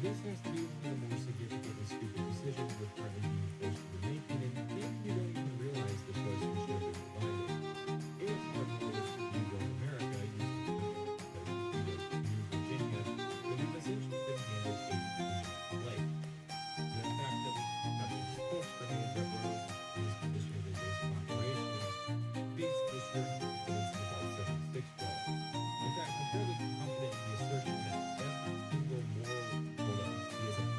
This has to do with the more significant and stupid decisions we're currently being forced to be making, and maybe we don't even realize the choice we should have been provided. If our goals to build America used to be New Virginia, then we've essentially been handed a life. The fact that we have these quotes for hands up roads in this condition of advanced population is basically certain evidence of about 76 well. In fact, I'm fairly confident in the assertion that every single moral bullet is a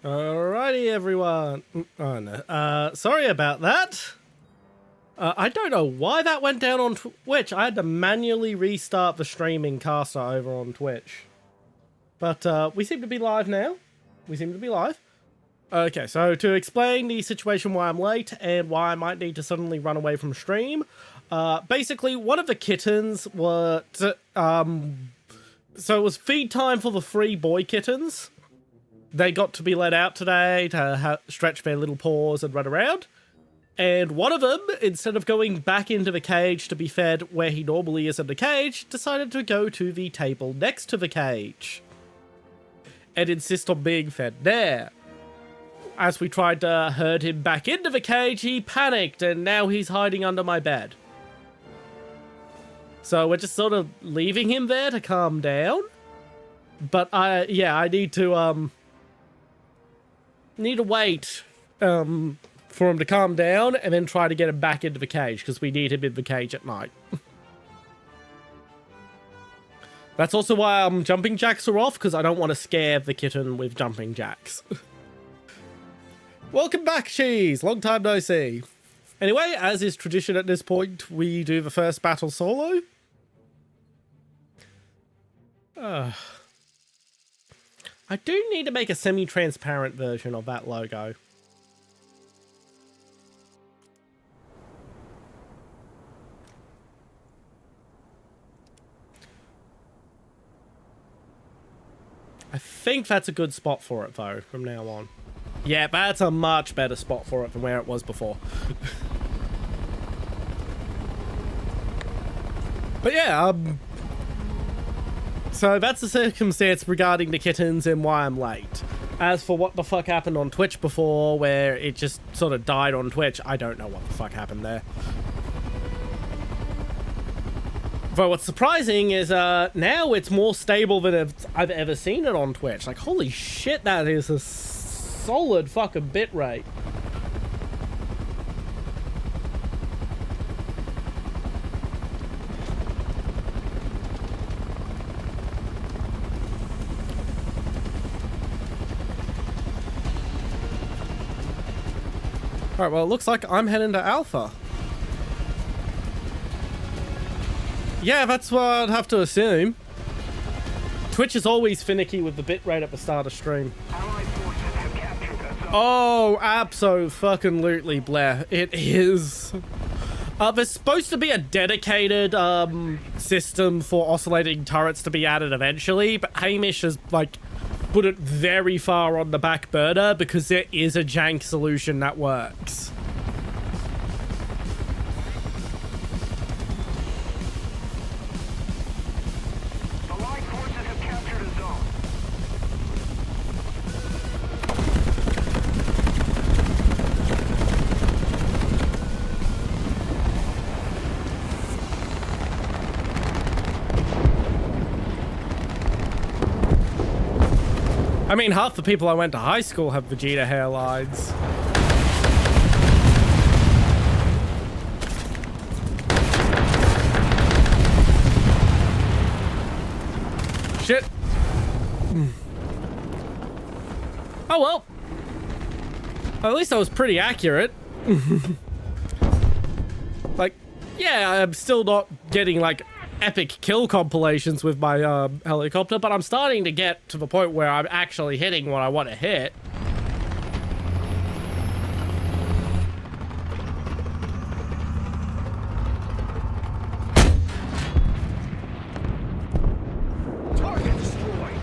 Alrighty, everyone. Oh, no. Sorry about that. I don't know why that went down on Twitch. I had to manually restart the streaming caster over on Twitch. But we seem to be live now. We seem to be live. Okay, so to explain the situation why I'm late and why I might need to suddenly run away from stream. Basically, one of the kittens were... so it was feed time for the 3 boy kittens. They got to be let out today to stretch their little paws and run around. And one of them, instead of going back into the cage to be fed where he normally is in the cage, decided to go to the table next to the cage and insist on being fed there. As we tried to herd him back into the cage, he panicked and now he's hiding under my bed. So we're just sort of leaving him there to calm down. But I need to wait for him to calm down and then try to get him back into the cage because we need him in the cage at night. That's also why jumping jacks are off, because I don't want to scare the kitten with jumping jacks. Welcome back, Cheese. Long time no see. Anyway, as is tradition at this point, we do the first battle solo. I do need to make a semi-transparent version of that logo. I think that's a good spot for it, though, from now on. Yeah, that's a much better spot for it than where it was before. But yeah, so that's the circumstance regarding the kittens and why I'm late. As for what the fuck happened on Twitch before, where it just sort of died on Twitch, I don't know what the fuck happened there. But what's surprising is now it's more stable than I've ever seen it on Twitch. Like, holy shit, that is a solid fucking bitrate. Alright, well, it looks like I'm heading to Alpha. Yeah, that's what I'd have to assume. Twitch is always finicky with the bitrate at the start of stream. Oh, abso-fucking-lutely, Blair. It is. There's supposed to be a dedicated system for oscillating turrets to be added eventually, but Hamish has, like, put it very far on the back burner because there is a jank solution that works. I mean, half the people I went to high school have Vegeta hairlines. Shit. Oh well. At least I was pretty accurate. Like, yeah, I'm still not getting, like, epic kill compilations with my helicopter, but I'm starting to get to the point where I'm actually hitting what I want to hit. Target destroyed.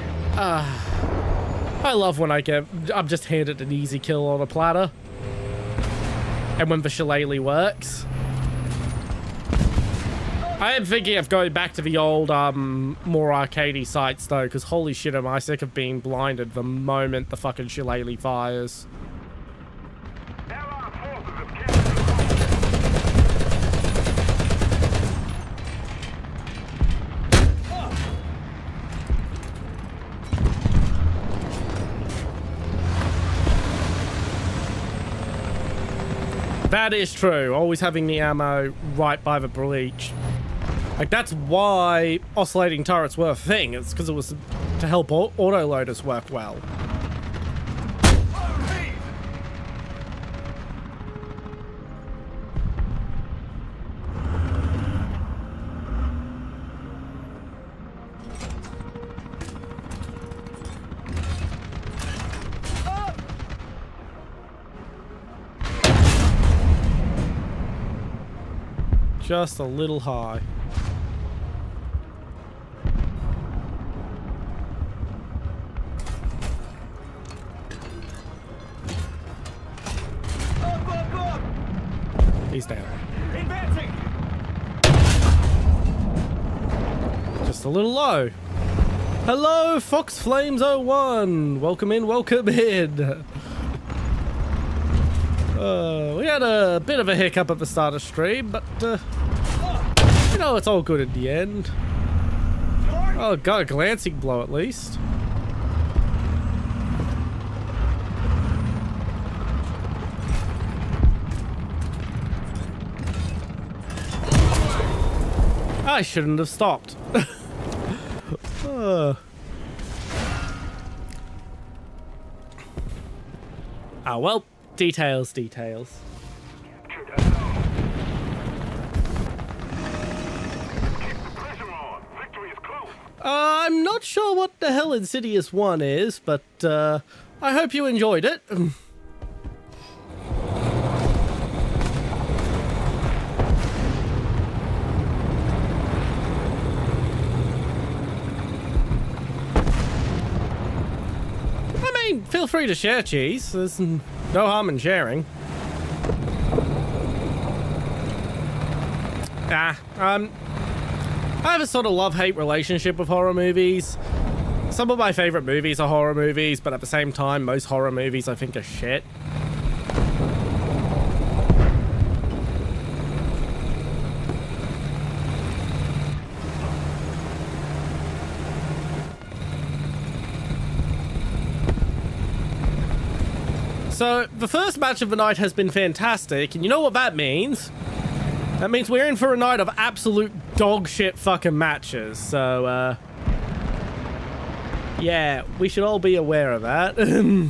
I love when I'm just handed an easy kill on a platter. And when the shillelagh works. I am thinking of going back to the old, more arcadey sites, though, because holy shit, am I sick of being blinded the moment the fucking shillelagh fires. That is true, always having the ammo right by the breach. Like, that's why oscillating turrets were a thing. It's because it was to help autoloaders work well. Just a little high. Up! He's down. Advancing! Just a little low. Hello, Fox Flames 01. Welcome in, welcome in. We had a bit of a hiccup at the start of stream, but you know, it's all good in the end. Oh, got a glancing blow at least. I shouldn't have stopped. Ah, well, details. I'm not sure what the hell Insidious 1 is, but I hope you enjoyed it. Feel free to share, Cheese. There's no harm in sharing. I have a sort of love-hate relationship with horror movies. Some of my favorite movies are horror movies, but at the same time, most horror movies I think are shit. So, the first match of the night has been fantastic, and you know what that means? That means we're in for a night of absolute dog shit fucking matches, so, yeah, we should all be aware of that. Artillery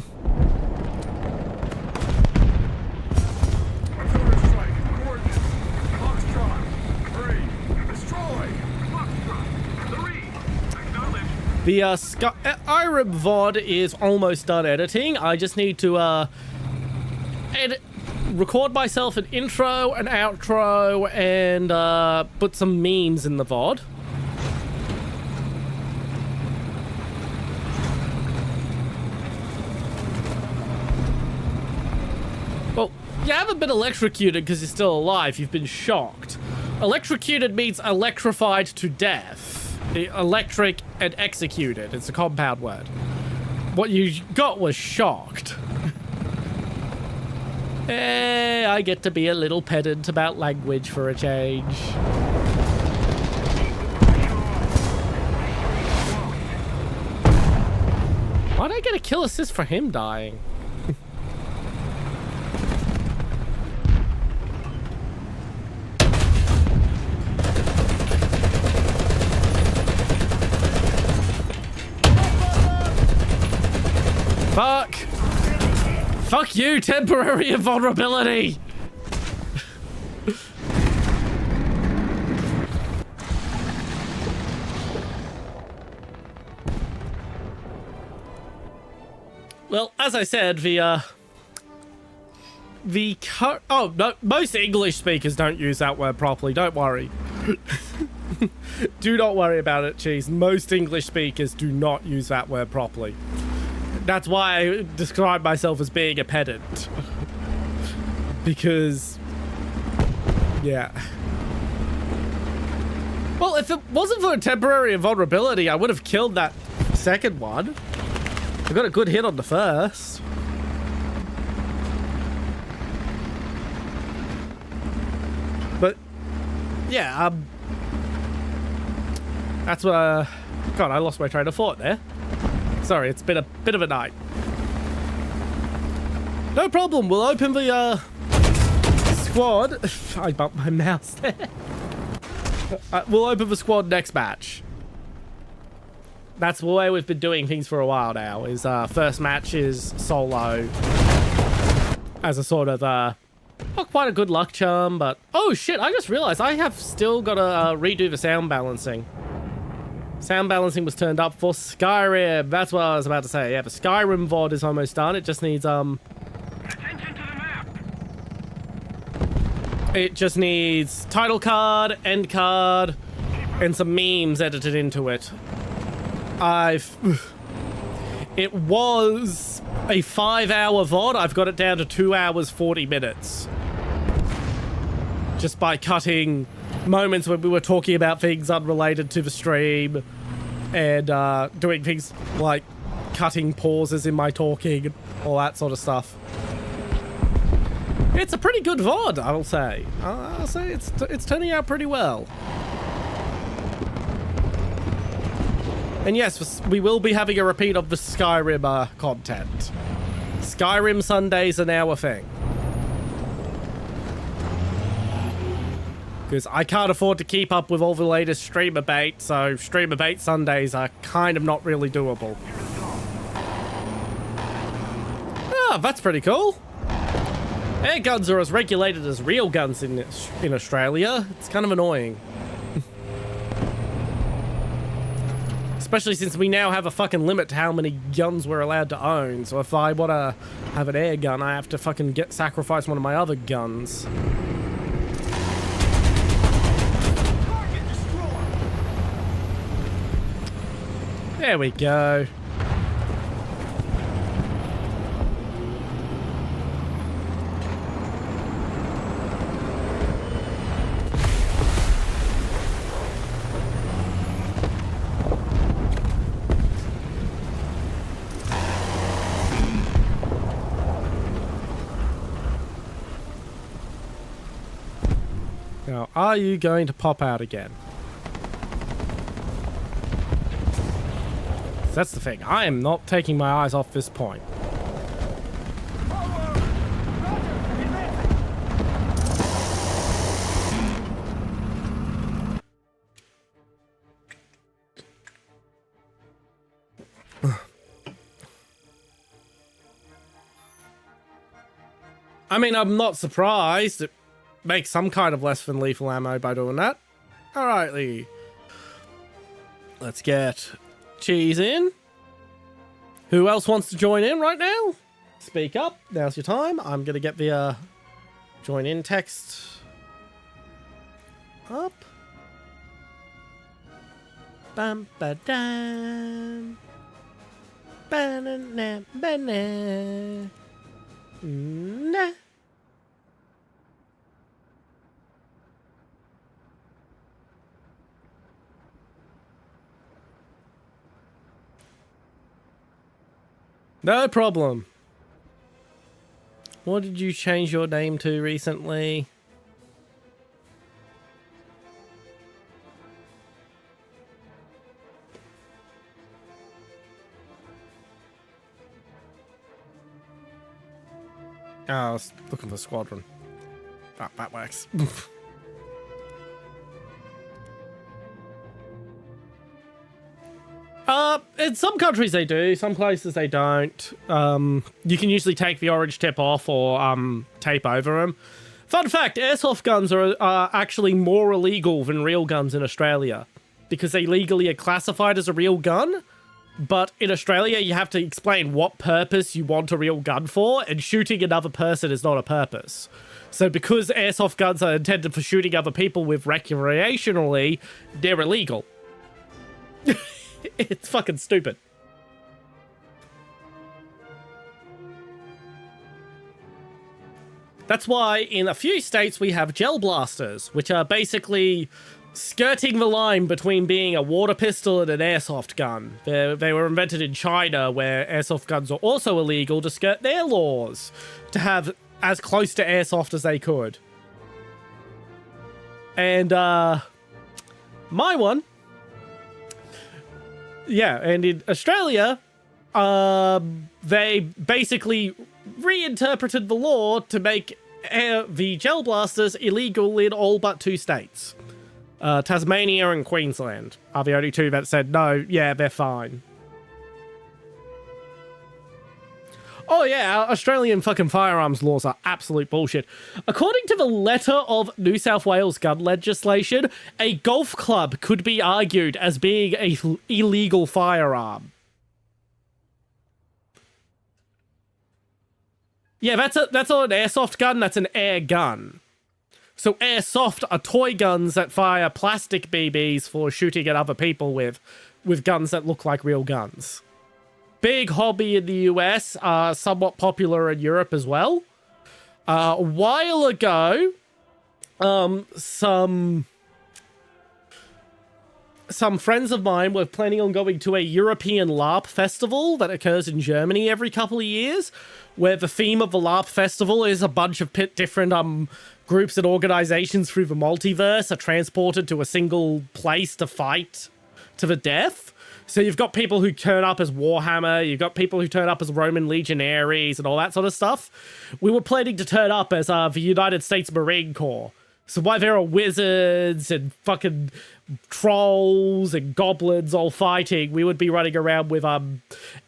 strike. Coordinates. Foxtrot. 3. Destroy. Foxtrot. 3. Acknowledge. The Skyrim VOD is almost done editing. I just need to record myself an intro, an outro, and put some memes in the VOD. Well, you haven't been electrocuted because you're still alive. You've been shocked. Electrocuted means electrified to death. Electric and executed. It's a compound word. What you got was shocked. Hey, I get to be a little pedant about language for a change. Why'd I get a kill assist for him dying? Fuck! Fuck you, temporary invulnerability! Well, as I said, oh no, most English speakers don't use that word properly, don't worry. Do not worry about it, Cheese. Most English speakers do not use that word properly. That's why I describe myself as being a pedant. Because, yeah. Well, if it wasn't for a temporary invulnerability, I would have killed that second one. I got a good hit on the first. But, yeah, that's what, God, I lost my train of thought there. Sorry, it's been a bit of a night. No problem, we'll open the, squad. I bumped my mouse there. We'll open the squad next match. That's the way we've been doing things for a while now, is, first match is solo. As a sort of, not quite a good luck charm, but... Oh shit, I just realized I have still got to, redo the sound balancing. Sound balancing was turned up for Skyrim. That's what I was about to say. Yeah, the Skyrim VOD is almost done. It just needs, Attention to the map. It just needs title card, end card, and some memes edited into it. It was a 5-hour VOD. I've got it down to 2 hours, 40 minutes. Just by cutting moments when we were talking about things unrelated to the stream and doing things like cutting pauses in my talking, all that sort of stuff. It's a pretty good VOD, I'll say. I'll say it's turning out pretty well. And yes, we will be having a repeat of the Skyrim content. Skyrim Sundays are now a thing. Because I can't afford to keep up with all the latest streamer bait, so streamer bait Sundays are kind of not really doable. Ah, that's pretty cool. Air guns are as regulated as real guns in Australia. It's kind of annoying. Especially since we now have a fucking limit to how many guns we're allowed to own. So if I want to have an air gun, I have to fucking sacrifice one of my other guns. There we go. Now, are you going to pop out again? That's the thing. I am not taking my eyes off this point. I mean, I'm not surprised. It makes some kind of less than lethal ammo by doing that. Alrighty. Let's get Cheese in. Who else wants to join in right now? Speak up. Now's your time. I'm going to get the join in text up. Bam ba dam. Banana banana. Nah. No problem. What did you change your name to recently? Oh, I was looking for Squadron. That works. In some countries they do, some places they don't. You can usually take the orange tip off or tape over them. Fun fact, airsoft guns are actually more illegal than real guns in Australia because they legally are classified as a real gun. But in Australia, you have to explain what purpose you want a real gun for, and shooting another person is not a purpose. So because airsoft guns are intended for shooting other people with recreationally, they're illegal. It's fucking stupid. That's why in a few states we have gel blasters, which are basically skirting the line between being a water pistol and an airsoft gun. They were invented in China, where airsoft guns are also illegal, to skirt their laws, to have as close to airsoft as they could. And my one, yeah, and in Australia, they basically reinterpreted the law to make the gel blasters illegal in all but 2 states. Tasmania and Queensland are the only 2 that said, no, yeah, they're fine. Oh yeah, our Australian fucking firearms laws are absolute bullshit. According to the letter of New South Wales gun legislation, a golf club could be argued as being an illegal firearm. Yeah, that's not an airsoft gun, that's an air gun. So airsoft are toy guns that fire plastic BBs for shooting at other people with guns that look like real guns. Big hobby in the US, somewhat popular in Europe as well. A while ago, some friends of mine were planning on going to a European LARP festival that occurs in Germany every couple of years, where the theme of the LARP festival is a bunch of different groups and organizations through the multiverse are transported to a single place to fight to the death. So you've got people who turn up as Warhammer, you've got people who turn up as Roman legionaries and all that sort of stuff. We were planning to turn up as the United States Marine Corps. So while there are wizards and fucking trolls and goblins all fighting, we would be running around with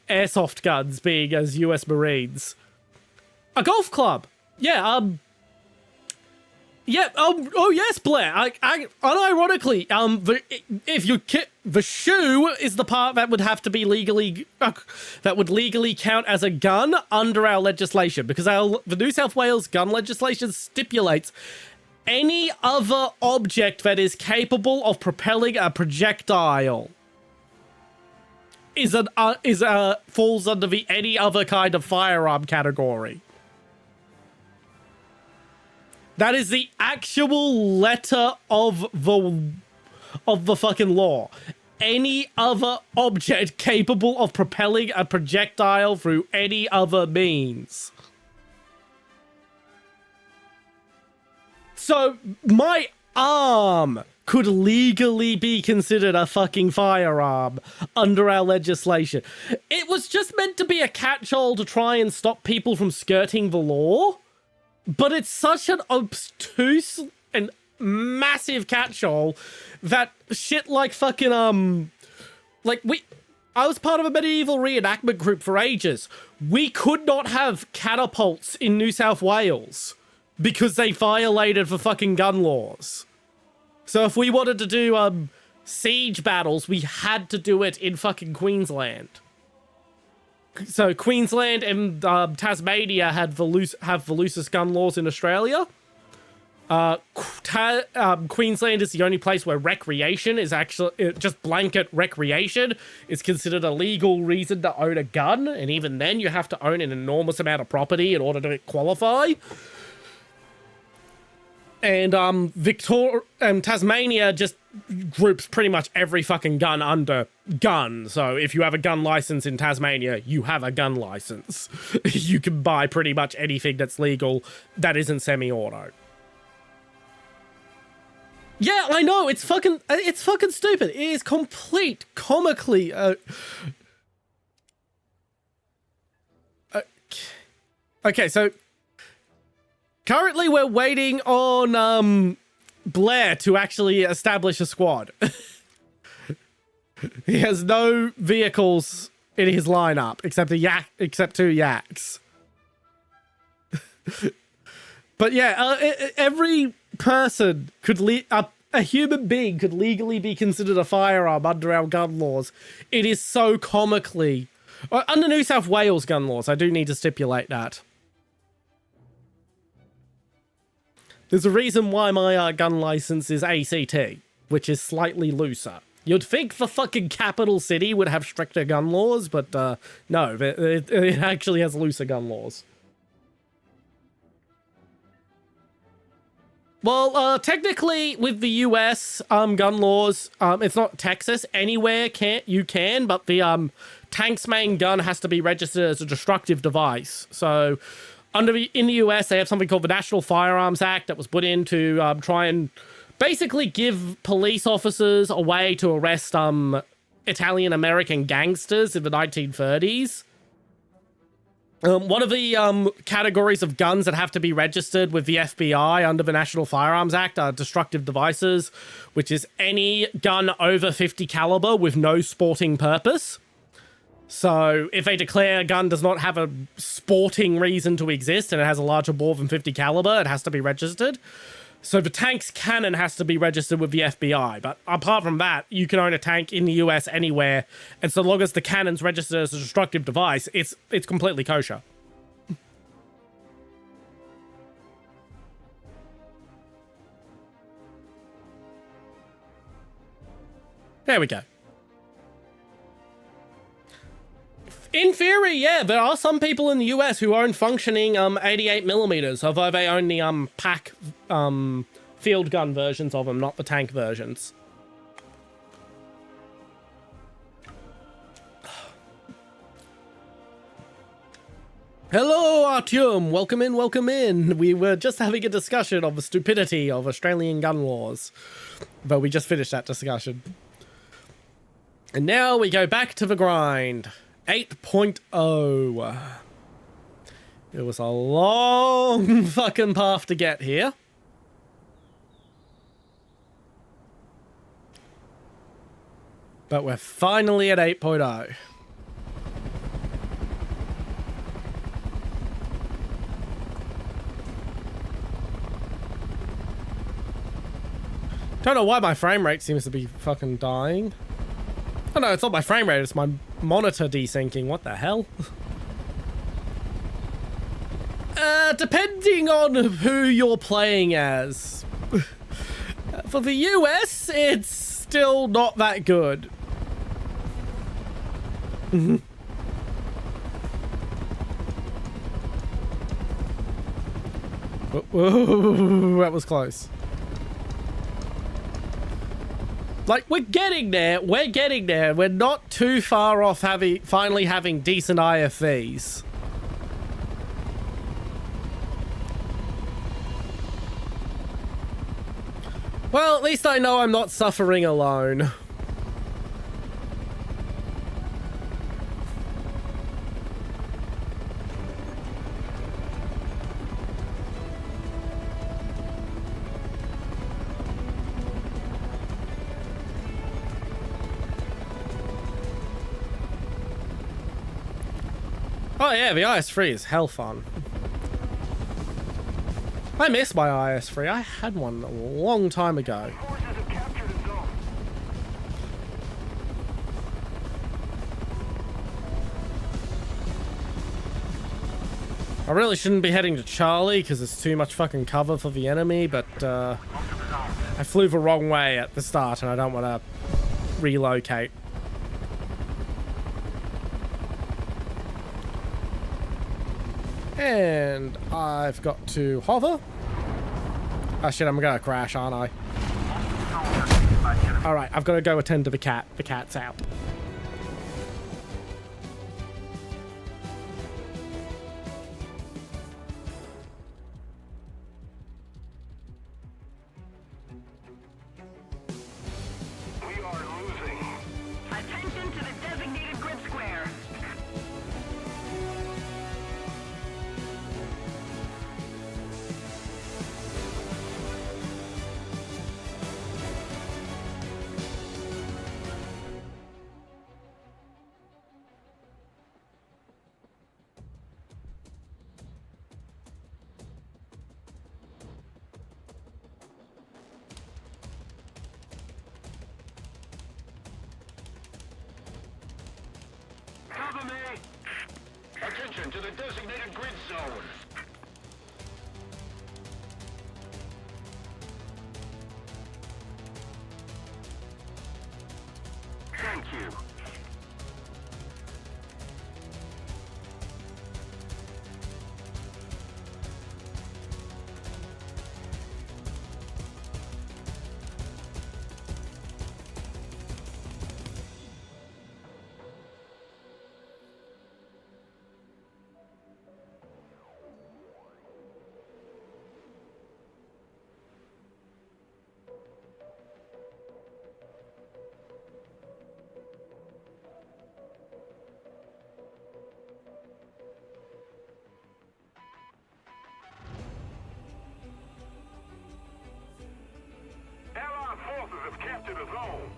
airsoft guns being as US Marines. A golf club. Yeah, oh yes, Blair. Unironically, the shoe is the part that would have to be legally count as a gun under our legislation, because the New South Wales gun legislation stipulates any other object that is capable of propelling a projectile falls under the any other kind of firearm category. That is the actual letter of the fucking law. Any other object capable of propelling a projectile through any other means. So my arm could legally be considered a fucking firearm under our legislation. It was just meant to be a catch-all to try and stop people from skirting the law. But it's such an obtuse and massive catch-all that shit like fucking, I was part of a medieval reenactment group for ages. We could not have catapults in New South Wales because they violated the fucking gun laws. So if we wanted to do, siege battles, we had to do it in fucking Queensland. So Queensland and Tasmania have the loosest gun laws in Australia. Queensland is the only place where recreation is actually just blanket recreation is considered a legal reason to own a gun, and even then you have to own an enormous amount of property in order to qualify. And Tasmania just groups pretty much every fucking gun under gun. So if you have a gun license in Tasmania, you have a gun license. You can buy pretty much anything that's legal that isn't semi-auto. Yeah, I know, it's fucking stupid. It is comically okay, so currently we're waiting on Blair to actually establish a squad. He has no vehicles in his lineup except two yaks. But yeah, every person could a human being could legally be considered a firearm under our gun laws. It is so comically under New South Wales gun laws. I do need to stipulate that. There's a reason why my gun license is ACT, which is slightly looser. You'd think the fucking capital city would have stricter gun laws, but no, it actually has looser gun laws. Well, technically, with the US gun laws, it's not Texas. Anywhere you can, but the tank's main gun has to be registered as a destructive device. So in the US, they have something called the National Firearms Act that was put in to try and basically give police officers a way to arrest Italian-American gangsters in the 1930s. One of the categories of guns that have to be registered with the FBI under the National Firearms Act are destructive devices, which is any gun over 50 caliber with no sporting purpose. So if they declare a gun does not have a sporting reason to exist and it has a larger bore than 50 caliber, it has to be registered. So the tank's cannon has to be registered with the FBI. But apart from that, you can own a tank in the US anywhere. And so long as the cannon's registered as a destructive device, it's completely kosher. There we go. In theory, yeah, there are some people in the US who own functioning 88 millimeters, although they own the pack field gun versions of them, not the tank versions. Hello, Artyom. Welcome in, welcome in. We were just having a discussion of the stupidity of Australian gun laws, but we just finished that discussion. And now we go back to the grind. 8.0. It was a long fucking path to get here. But we're finally at 8.0. Don't know why my frame rate seems to be fucking dying. Oh no, it's not my frame rate, it's my monitor desyncing. What the hell? Depending on who you're playing as. For the US, it's still not that good. Whoa, that was close. Like, we're getting there. We're getting there. We're not too far off finally having decent IFVs. Well, at least I know I'm not suffering alone. Oh yeah, the IS-3 is hell fun. I miss my IS-3. I had one a long time ago. I really shouldn't be heading to Charlie because it's too much fucking cover for the enemy, but I flew the wrong way at the start and I don't want to relocate. And I've got to hover. Oh shit, I'm gonna crash, aren't I? Alright, I've got to go attend to the cat. The cat's out. We are losing. Attention to the designated grid square. Cover me. Attention to the designated grid zone. Thank you. Allied forces have captured a zone.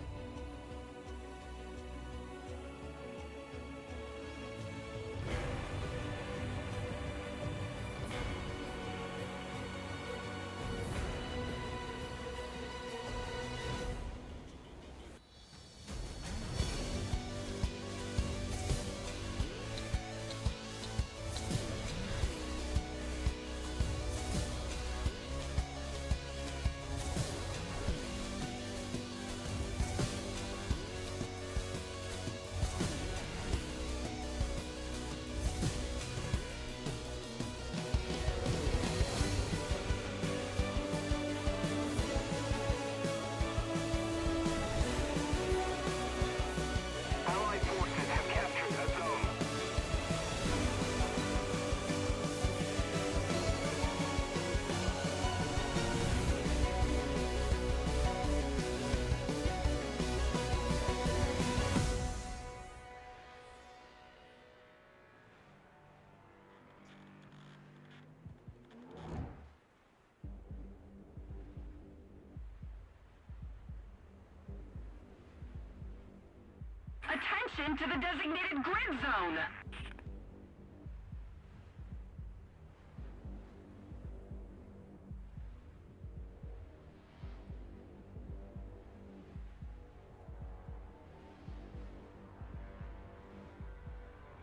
Attention to the designated grid zone.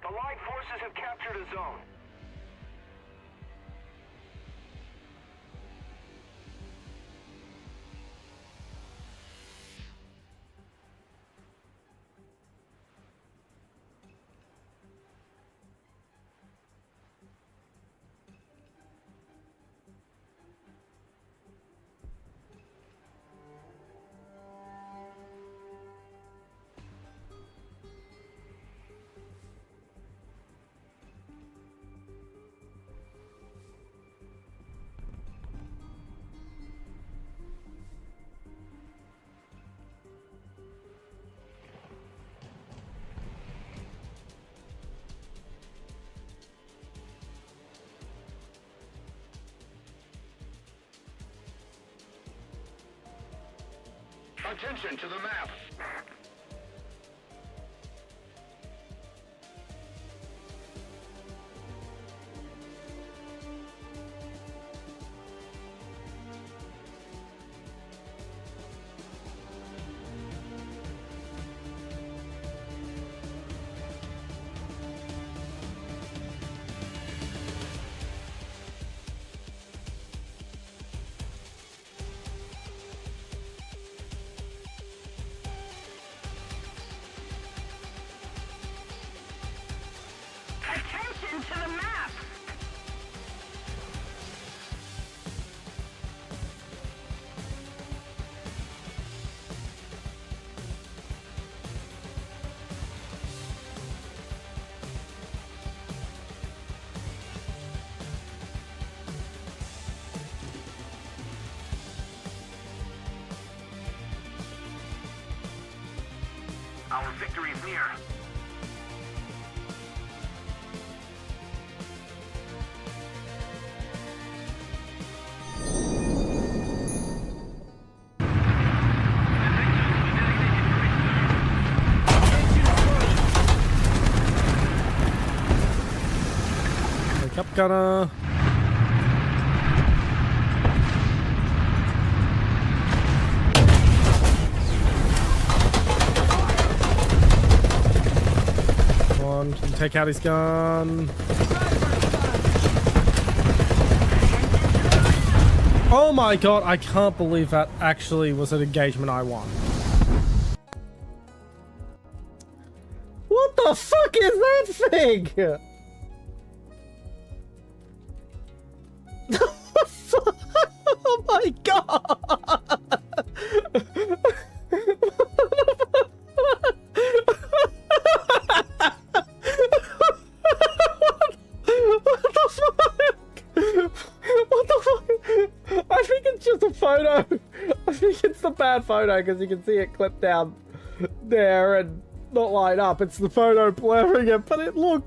The Allied forces have captured a zone. Attention to the map. Attention to the map. Our victory is near. Wake up, Gunner. Come on, can you take out his gun? Oh my god, I can't believe that actually was an engagement I won. What the fuck is that thing? Oh my god! What the fuck? What the fuck? I think it's just a photo. I think it's the bad photo because you can see it clipped down there and not line up. It's the photo blurring it, but it look.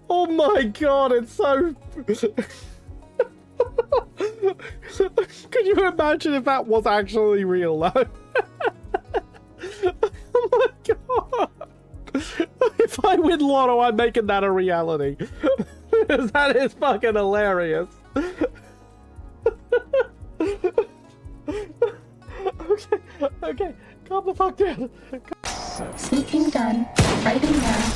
Oh my god! It's so. Could you imagine if that was actually real though? Oh my god! If I win Lotto, I'm making that a reality. That is fucking hilarious. Okay, calm the fuck down. Sleeping done. Writing now.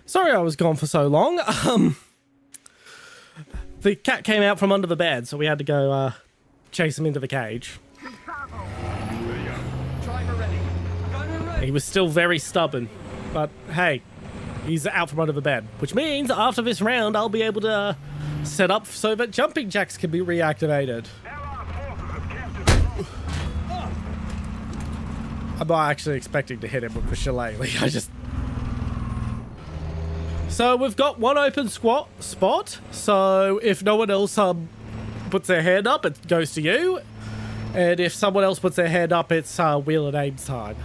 Sorry I was gone for so long. The cat came out from under the bed, so we had to go chase him into the cage. He was still very stubborn, but hey, he's out from under the bed, which means after this round I'll be able to set up so that jumping jacks can be reactivated. I'm not actually expecting to hit him with the shillelagh. I just... So we've got one open spot, so if no one else puts their hand up, it goes to you. And if someone else puts their hand up, it's wheel and aim time.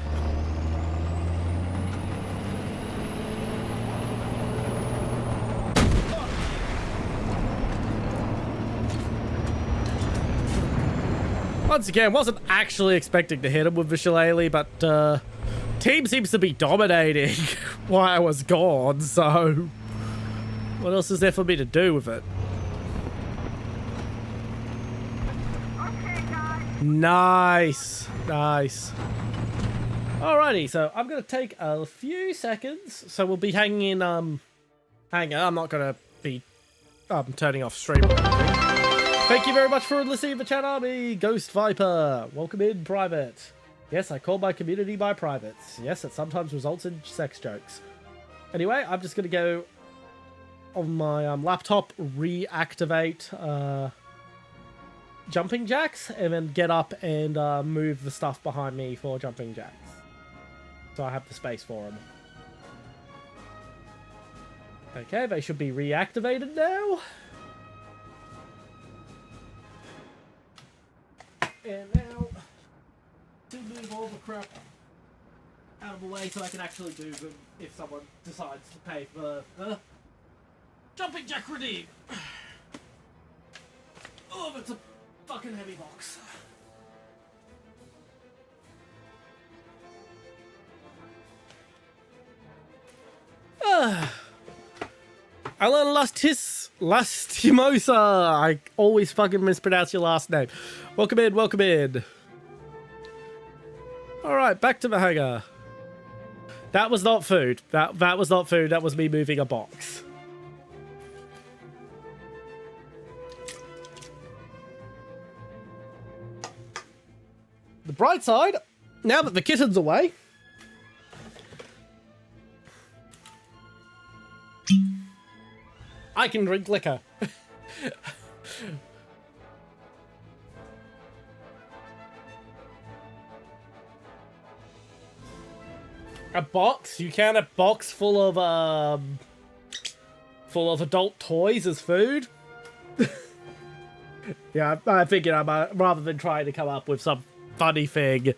Once again, wasn't actually expecting to hit him with the shillelagh, but team seems to be dominating while I was gone, so what else is there for me to do with it? Okay, guys. Nice. Nice. Alrighty, so I'm gonna take a few seconds. So we'll be hanging in, hang on, I'm not gonna be turning off stream or anything. Thank you very much for listening to the chat army, Ghost Viper. Welcome in, private. Yes, I call my community my privates. Yes, it sometimes results in sex jokes. Anyway, I'm just gonna go on my laptop, reactivate jumping jacks, and then get up and move the stuff behind me for jumping jacks. So I have the space for them. Okay, they should be reactivated now. And now, to move all the crap out of the way so I can actually do them if someone decides to pay for the jumping jack redeem. Oh, that's a fucking heavy box. Alan Lastimosa. I always fucking mispronounce your last name. Welcome in, welcome in. Alright, back to the hangar. That was not food. That was not food, that was me moving a box. The bright side, now that the kitten's away, I can drink liquor. A box? You count a box full of adult toys as food? Yeah, I figured rather than trying to come up with some funny thing,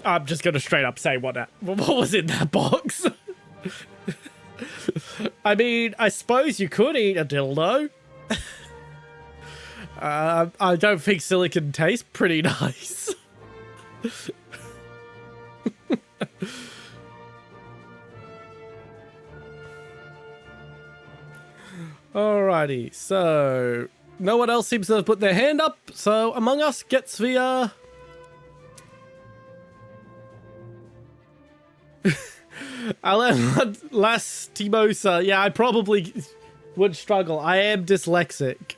I'm just gonna straight up say what was in that box. I mean, I suppose you could eat a dildo. I don't think silicone tastes pretty nice. Alrighty, so no one else seems to have put their hand up, so Among Us gets the Alan Lastimosa. Yeah, I probably would struggle. I am dyslexic.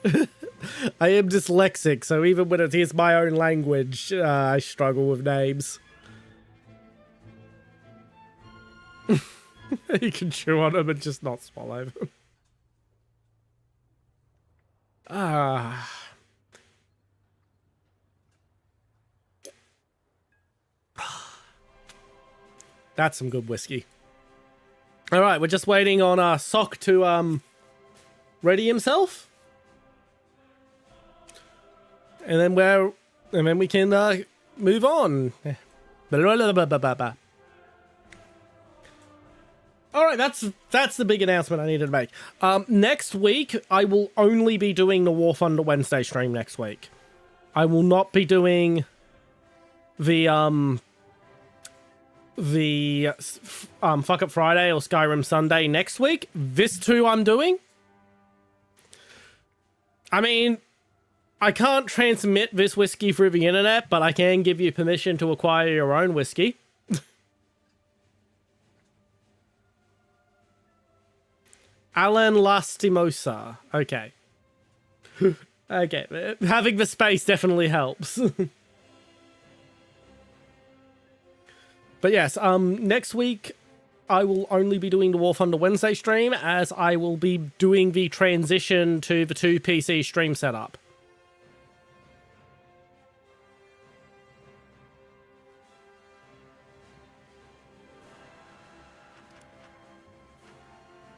I am dyslexic, so even when it is my own language, I struggle with names. You can chew on them and just not swallow them. Ah. That's some good whiskey. All right, we're just waiting on Sock to ready himself, and then we can move on. All right, that's the big announcement I needed to make. Next week, I will only be doing the War Thunder Wednesday stream next week. I will not be doing the Fuck Up Friday or Skyrim Sunday next week. This too I'm doing. I mean, I can't transmit this whiskey through the internet, but I can give you permission to acquire your own whiskey. Alan Lastimosa. Okay. Okay, having the space definitely helps. But yes, next week I will only be doing the War Thunder Wednesday stream, as I will be doing the transition to the 2 PC stream setup.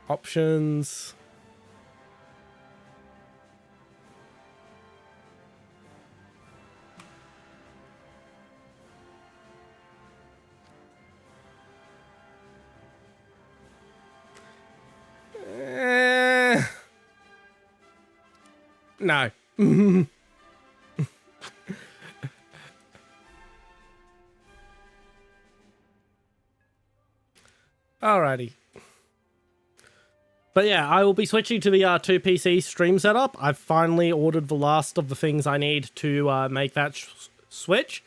Options. No. Alrighty. But yeah, I will be switching to the 2PC stream setup. I've finally ordered the last of the things I need to make that switch.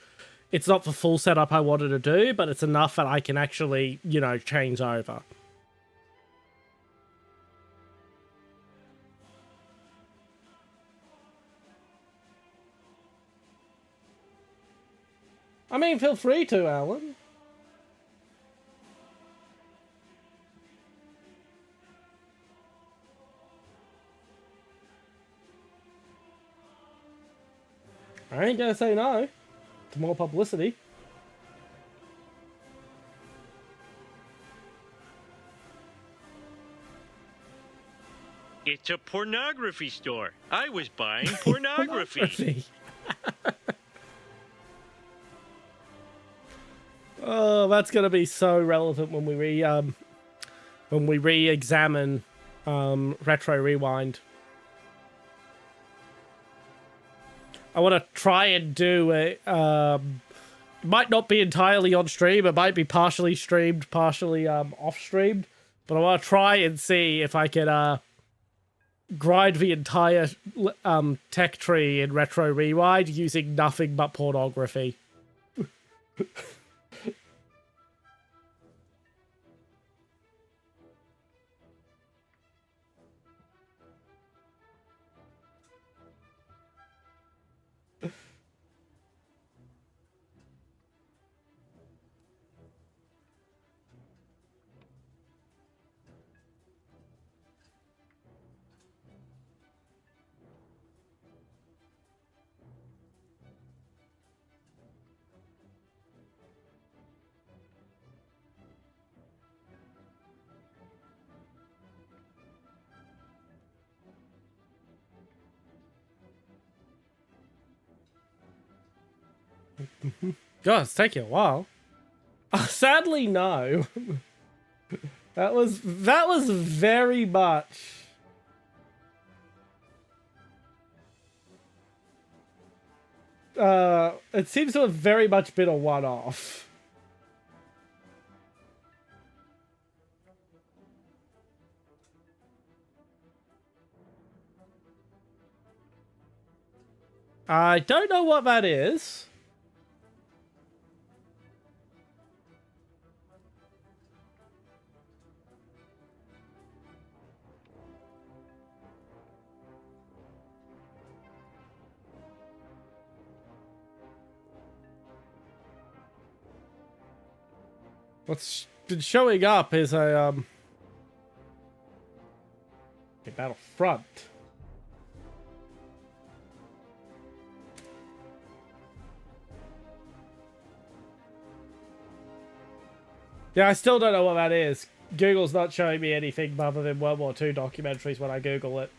It's not the full setup I wanted to do, but it's enough that I can actually, you know, change over. I mean, feel free to, Alan. I ain't gonna say no to more publicity. It's a pornography store. I was buying pornography. Oh, that's gonna be so relevant when we re-examine Retro Rewind. I want to try and do it. Might not be entirely on stream. It might be partially streamed, partially off streamed. But I want to try and see if I can grind the entire tech tree in Retro Rewind using nothing but pornography. God, it's taking a while. Sadly, no. that was very much. It seems to have very much been a one-off. I don't know what that is. What's been showing up is a Battlefront. Yeah, I still don't know what that is. Google's not showing me anything other than World War II documentaries when I Google it.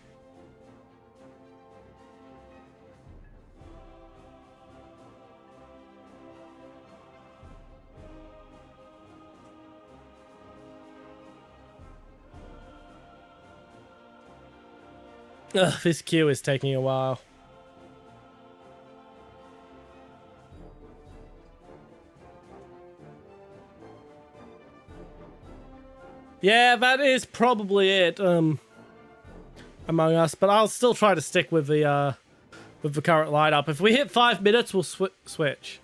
Ugh, this queue is taking a while. Yeah, that is probably it. Among Us, but I'll still try to stick with the current lineup. If we hit 5 minutes, we'll switch.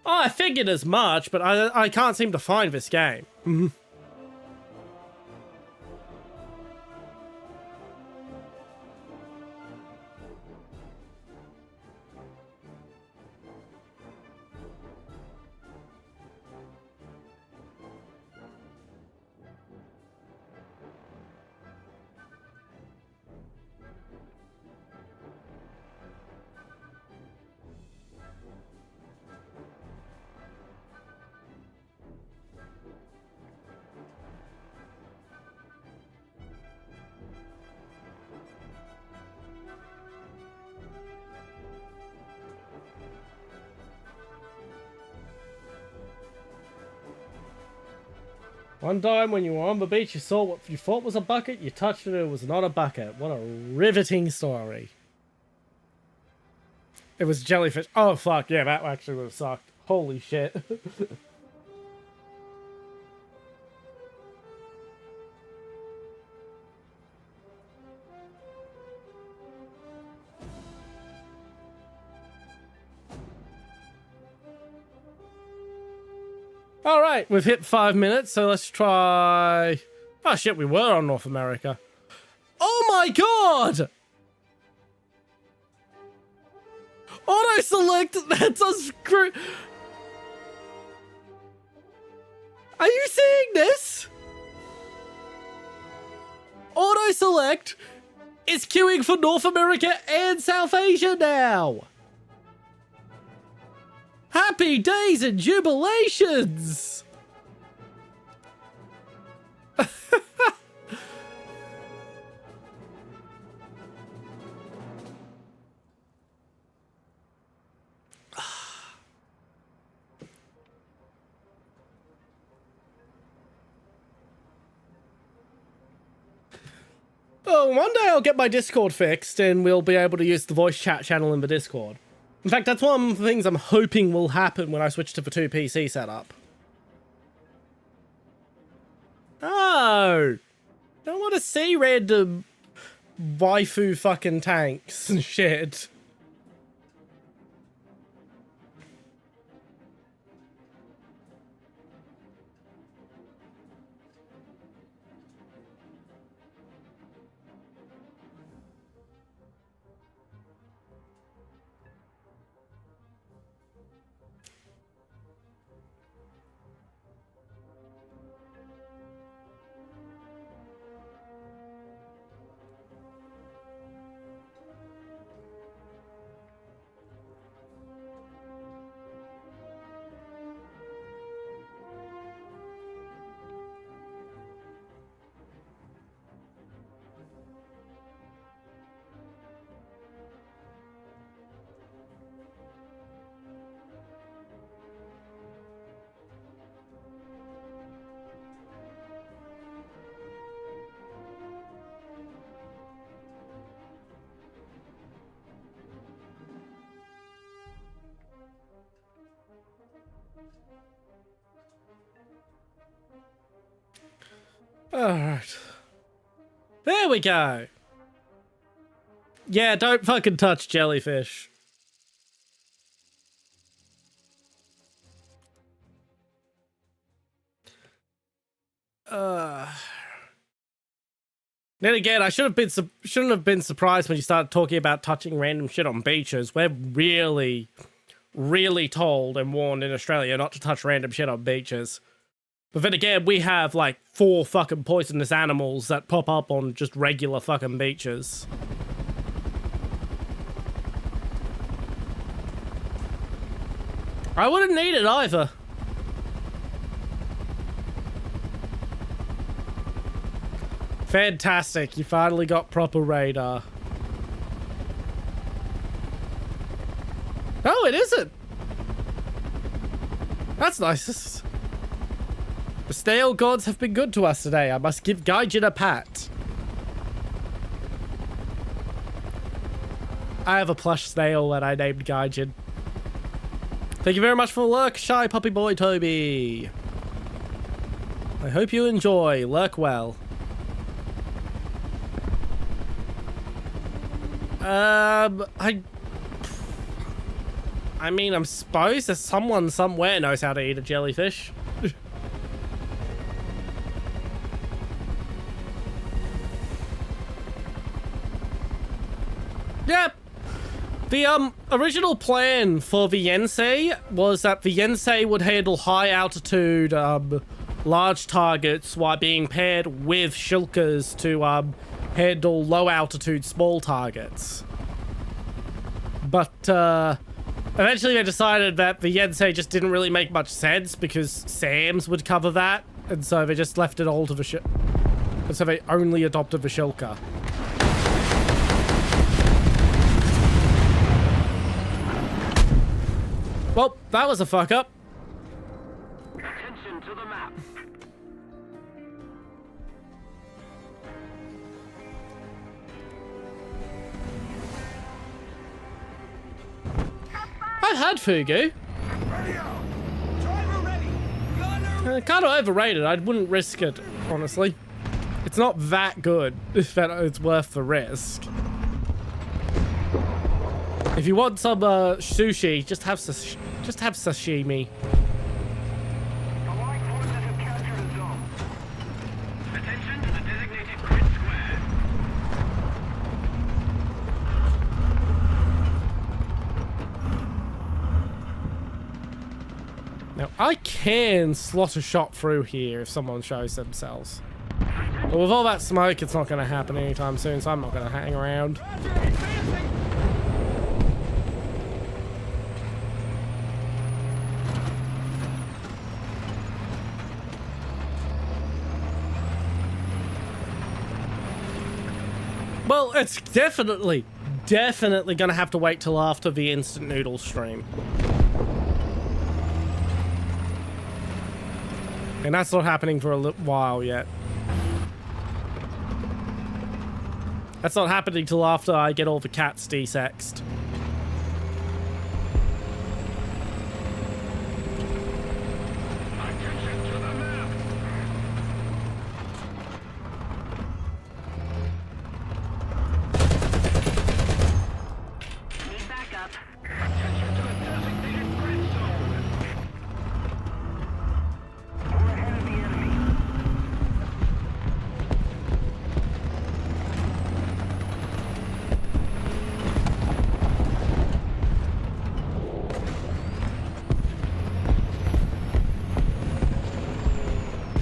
Oh, I figured as much, but I can't seem to find this game. One time when you were on the beach, you saw what you thought was a bucket, you touched it, it was not a bucket. What a riveting story. It was jellyfish. Oh, fuck, yeah, that actually would have sucked. Holy shit. All right, we've hit 5 minutes, so let's try... Oh shit, we were on North America. Oh my god! Auto select, that's a screw... Are you seeing this? Auto select is queuing for North America and South Asia now. Happy days and jubilations! Oh, one day I'll get my Discord fixed and we'll be able to use the voice chat channel in the Discord. In fact, that's one of the things I'm hoping will happen when I switch to the 2 PC setup. Oh! Don't want to see random waifu fucking tanks and shit. Alright. There we go. Yeah, don't fucking touch jellyfish. Then again, I shouldn't have been surprised when you started talking about touching random shit on beaches. We're really, really told and warned in Australia not to touch random shit on beaches. But then again, we have like 4 fucking poisonous animals that pop up on just regular fucking beaches. I wouldn't need it either. Fantastic, you finally got proper radar. Oh, it isn't. That's nice. The snail gods have been good to us today. I must give Gaijin a pat. I have a plush snail that I named Gaijin. Thank you very much for the lurk, Shy Puppy Boy Toby. I hope you enjoy. Lurk well. I mean, I'm supposed that someone somewhere knows how to eat a jellyfish. Yep. The original plan for the Yensei was that the Yensei would handle high altitude large targets while being paired with shulkers to handle low altitude small targets. But eventually they decided that the Yensei just didn't really make much sense because SAMs would cover that, and so they just left it all to the and so they only adopted the shulker. Well, that was a fuck up. Attention to the map. I've had fugu. Kind of overrated. I wouldn't risk it, honestly. It's not that good if it's worth the risk. If you want some sushi, just have sashimi. Go Attention to the designated grid square. Now, I can slot a shot through here if someone shows themselves. But with all that smoke, it's not going to happen anytime soon, so I'm not going to hang around. Well, it's definitely gonna have to wait till after the instant noodle stream. And that's not happening for a little while yet. That's not happening till after I get all the cats desexed. Attention to the map. Need backup. Attention to the designated grid zone. We're ahead of the enemy.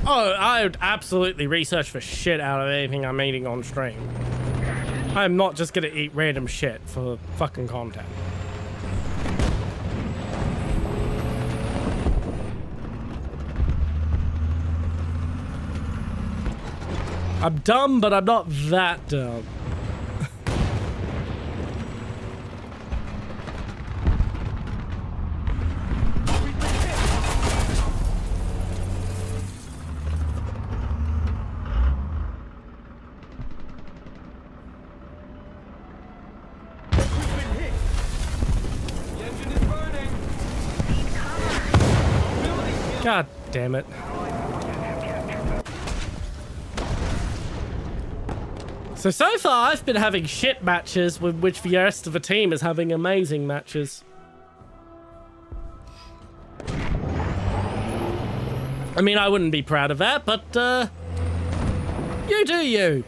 Oh, I would absolutely research the shit out of anything I'm eating on stream. I'm not just gonna eat random shit for fucking content. I'm dumb, but I'm not that dumb. God damn it. So far I've been having shit matches with which the rest of the team is having amazing matches. I mean, I wouldn't be proud of that, but, you do you.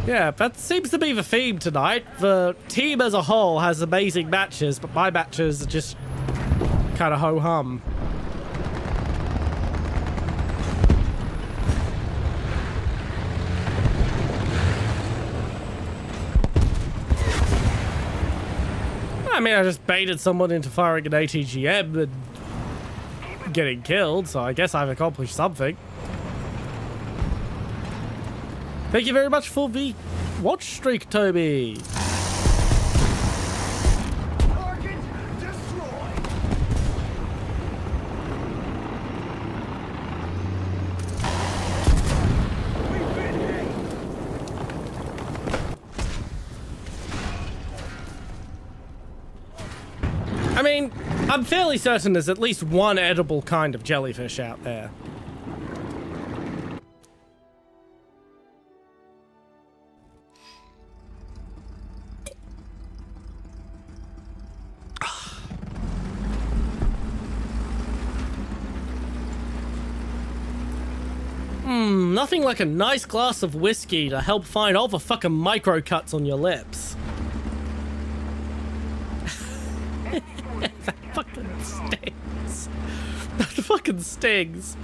Yeah, that seems to be the theme tonight. The team as a whole has amazing matches, but my matches are just kind of ho-hum. I mean, I just baited someone into firing an ATGM and getting killed, so I guess I've accomplished something. Thank you very much for the watch streak, Toby. Target destroyed. We've been hit. I mean, I'm fairly certain there's at least one edible kind of jellyfish out there. Nothing like a nice glass of whiskey to help find all the fucking micro cuts on your lips. That fucking stings. That fucking stings.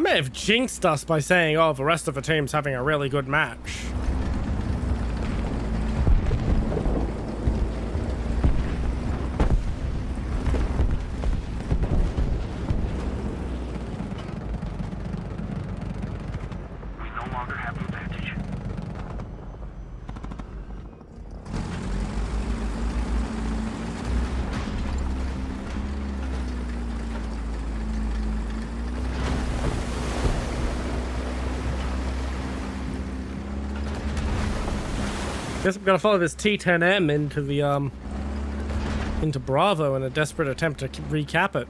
may have jinxed us by saying, oh, the rest of the team's having a really good match. We no longer have the advantage. Guess I'm gonna follow this T10M into the into Bravo in a desperate attempt to recap it.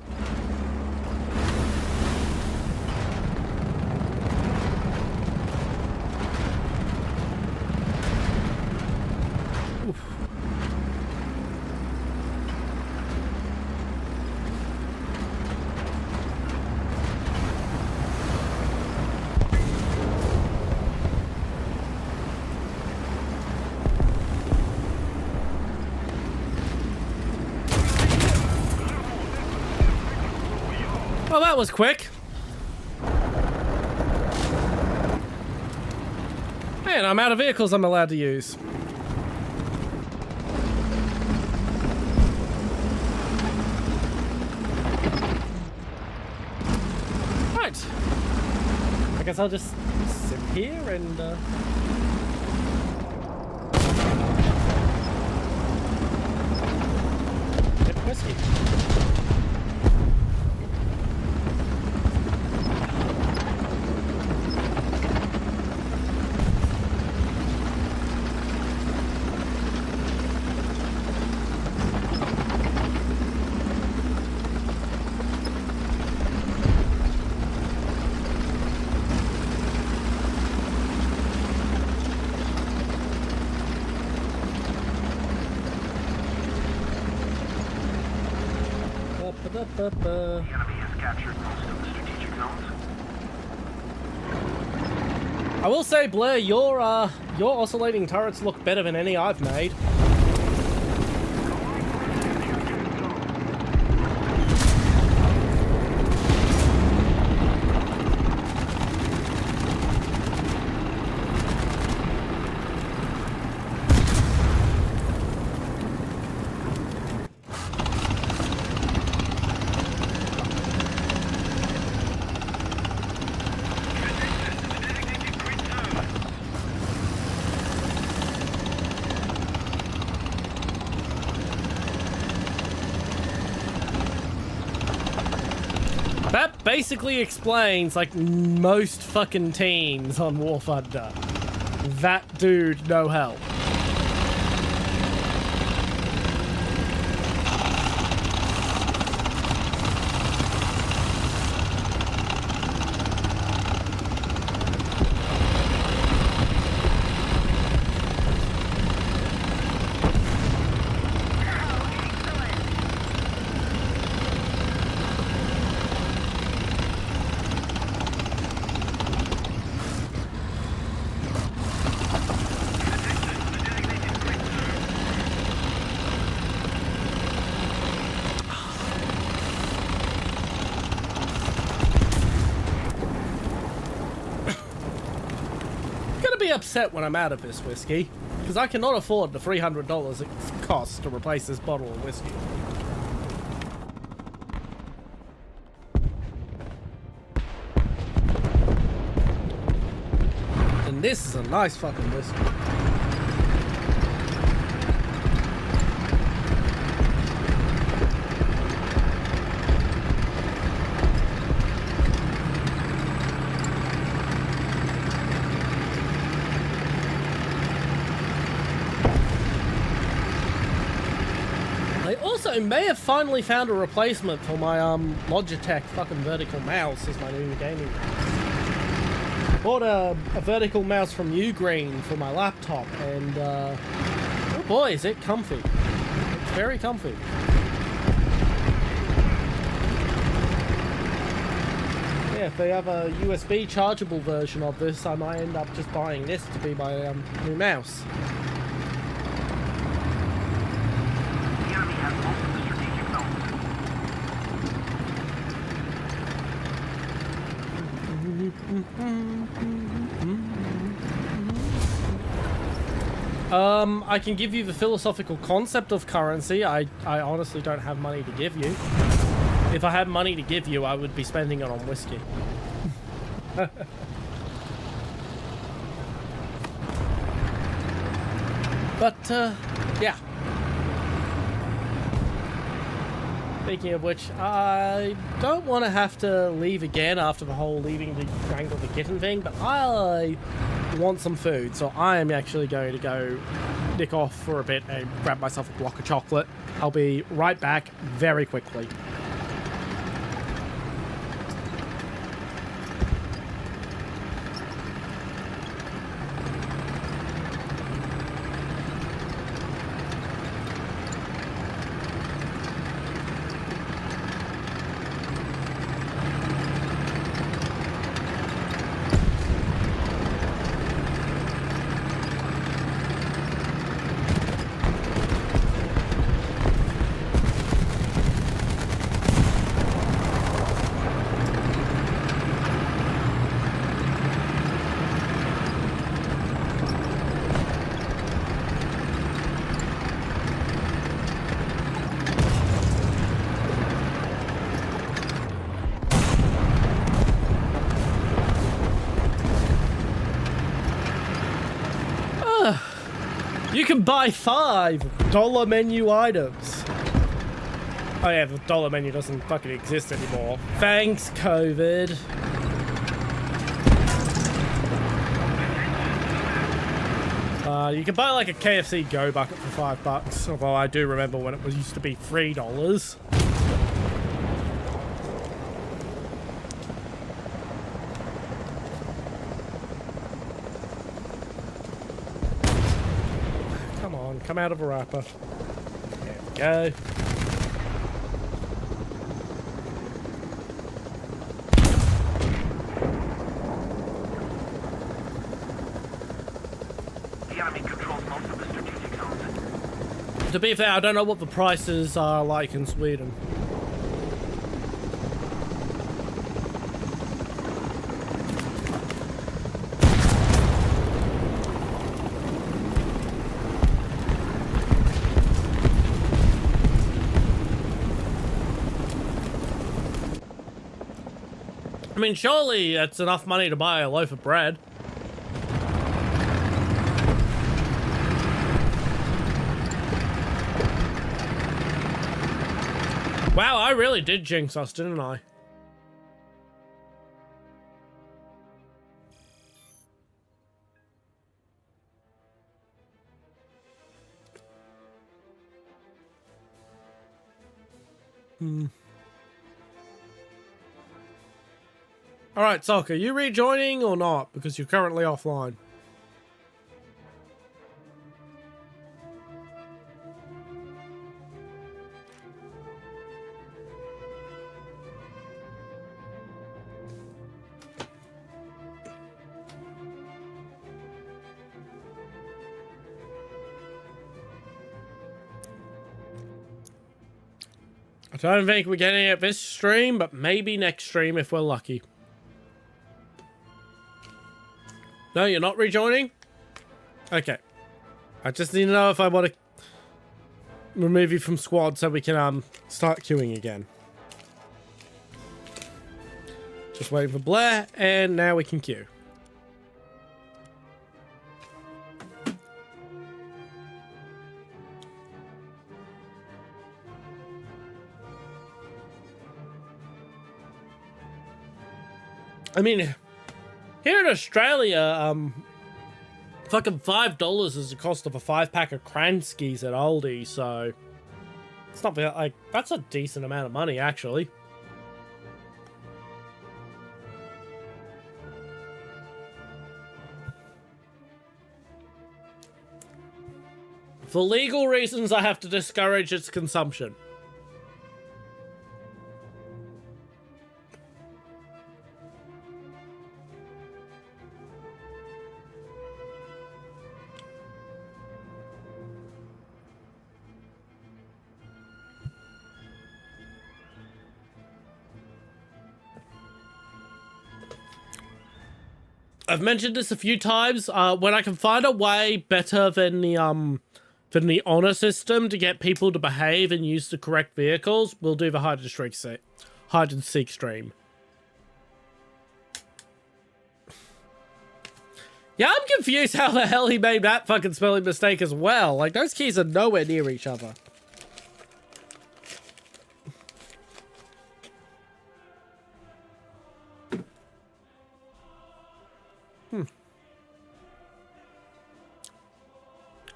Oof. Well, that was quick. And I'm out of vehicles I'm allowed to use. Right. I guess I'll just sit here and get whiskey. The enemy has captured most of the strategic zones. I will say, Blair, your oscillating turrets look better than any I've made. That basically explains, like, most fucking teams on War Thunder. That dude, no help. Upset when I'm out of this whiskey, because I cannot afford the $300 it costs to replace this bottle of whiskey. And this is a nice fucking whiskey. I may have finally found a replacement for my Logitech fucking vertical mouse as my new gaming mouse. Bought a vertical mouse from Ugreen for my laptop, and oh boy, is it comfy. It's very comfy. Yeah, if they have a USB chargeable version of this, I might end up just buying this to be my new mouse. I can give you the philosophical concept of currency. I honestly don't have money to give you. If I had money to give you, I would be spending it on whiskey. But, yeah. Speaking of which, I don't want to have to leave again after the whole leaving to wrangle the kitten thing, but I want some food, so I am actually going to go nick off for a bit and grab myself a block of chocolate. I'll be right back very quickly. You can buy $5 menu items. Oh yeah, the dollar menu doesn't fucking exist anymore. Thanks, COVID. You can buy like a KFC Go bucket for $5, although I do remember when it was used to be $3. Come on, come out of a wrapper. There we go. The enemy controls most of the strategic zones. To be fair, I don't know what the prices are like in Sweden. I mean, surely it's enough money to buy a loaf of bread. Wow, I really did jinx us, didn't I? Alright, Sock, are you rejoining or not? Because you're currently offline. I don't think we're getting it this stream, but maybe next stream if we're lucky. No, you're not rejoining? Okay. I just need to know if I want to remove you from squad so we can start queuing again. Just waiting for Blair, and now we can queue. I mean, here in Australia, fucking $5 is the cost of a 5-pack of Kranskis at Aldi, so it's not like that's a decent amount of money, actually. For legal reasons, I have to discourage its consumption. I've mentioned this a few times. When I can find a way better than the honor system to get people to behave and use the correct vehicles, we'll do the hide and seek stream. Yeah, I'm confused how the hell he made that fucking spelling mistake as well. Like, those keys are nowhere near each other.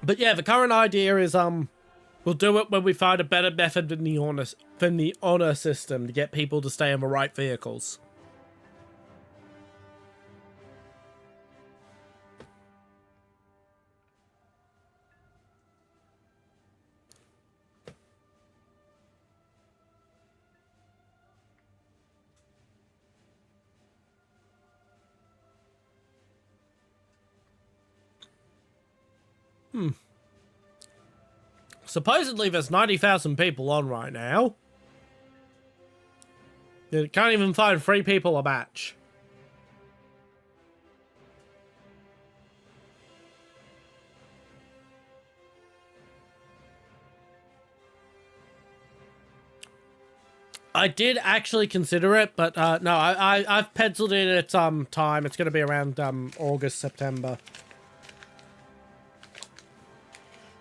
But yeah, the current idea is, we'll do it when we find a better method than the honor system to get people to stay in the right vehicles. Supposedly there's 90,000 people on right now. You can't even find 3 people a match. I did actually consider it, but no, I've penciled in its time. It's going to be around August, September.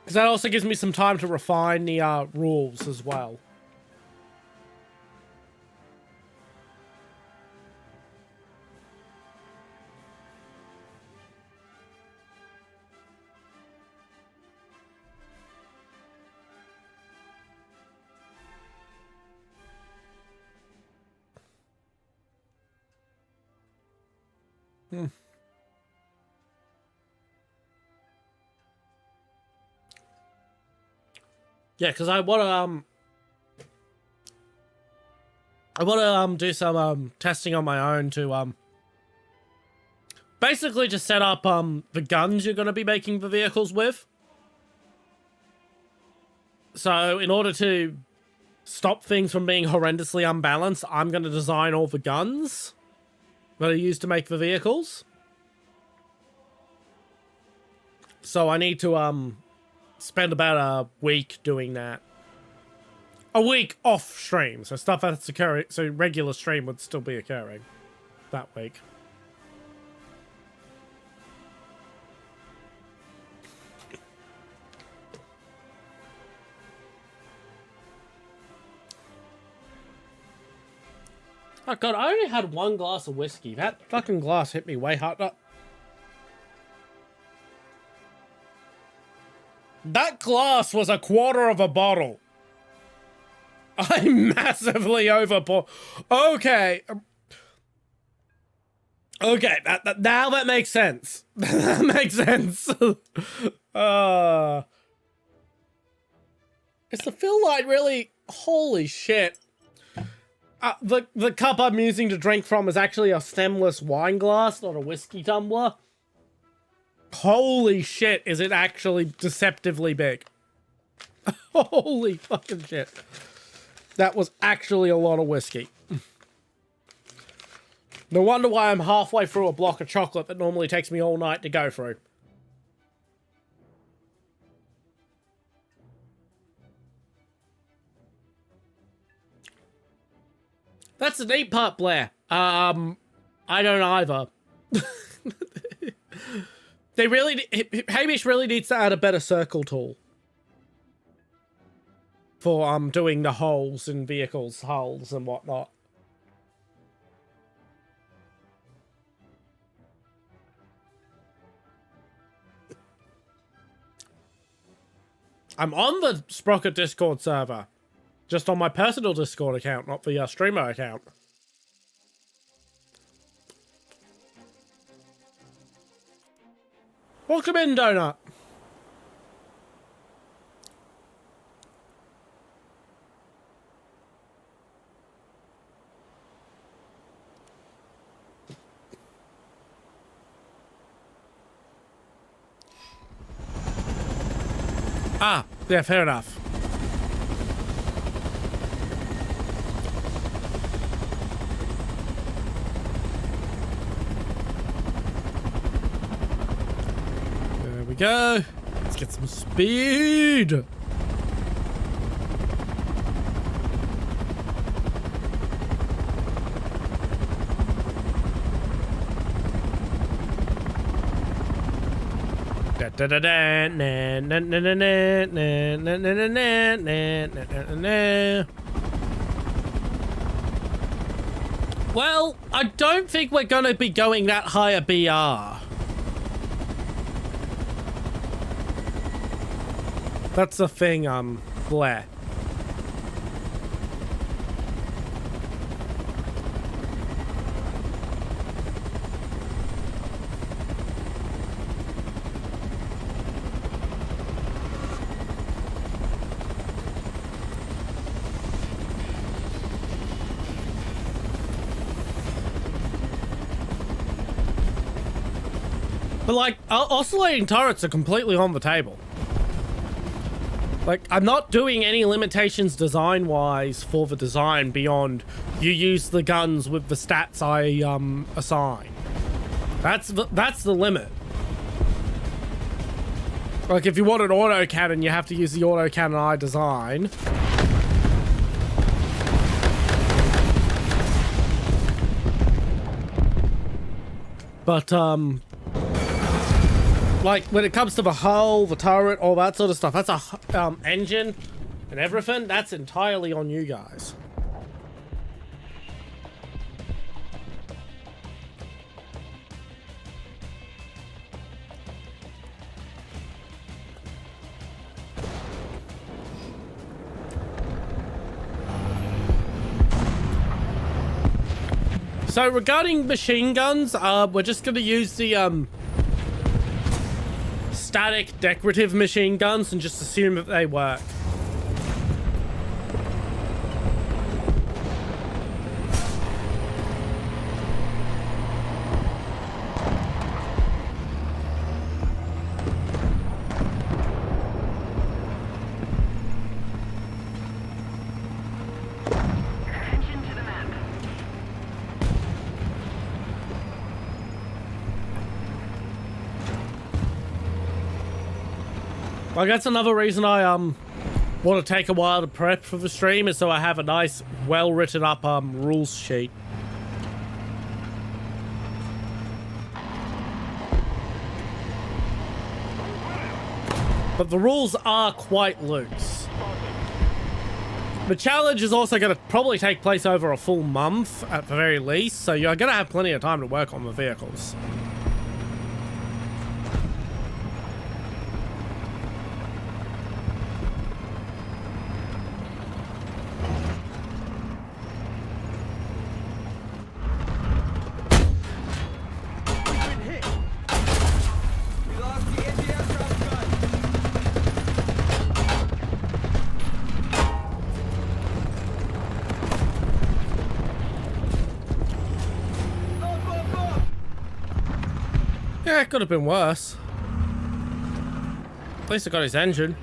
Because that also gives me some time to refine the rules as well. Yeah, because I want to do some testing on my own to basically just set up the guns you're going to be making the vehicles with. So in order to stop things from being horrendously unbalanced, I'm going to design all the guns that are used to make the vehicles. So I need to spend about a week doing that. A week off stream, so stuff that's occurring, so regular stream would still be occurring that week. Oh god, I only had 1 glass of whiskey. That fucking glass hit me way hard. That glass was 1/4 of a bottle. I massively overpour. Okay. Okay, now that makes sense. That makes sense. Is the fill line really... Holy shit. The cup I'm using to drink from is actually a stemless wine glass, not a whiskey tumbler. Holy shit, is it actually deceptively big. Holy fucking shit. That was actually a lot of whiskey. No wonder why I'm halfway through a block of chocolate that normally takes me all night to go through. That's the neat part, Blair. I don't either. They really... Hamish really needs to add a better circle tool. For, doing the holes in vehicles' hulls and whatnot. I'm on the Sprocket Discord server. Just on my personal Discord account, not the streamer account. Welcome in, Donut. Ah, yeah, fair enough. we go. Let's get some speed. Well, I don't think we're gonna be going that high a BR. That's the thing, Blair. But like, oscillating turrets are completely on the table. Like, I'm not doing any limitations design-wise for the design beyond you use the guns with the stats I assign. That's the limit. Like, if you want an autocannon, you have to use the autocannon I design. But like, when it comes to the hull, the turret, all that sort of stuff, that's a engine and everything, that's entirely on you guys. So regarding machine guns, we're just going to use the static decorative machine guns and just assume that they work. Like, that's another reason I want to take a while to prep for the stream, is so I have a nice, well written up rules sheet. But the rules are quite loose. The challenge is also going to probably take place over a full month at the very least, so you're going to have plenty of time to work on the vehicles. Yeah, it could have been worse. At least I got his engine.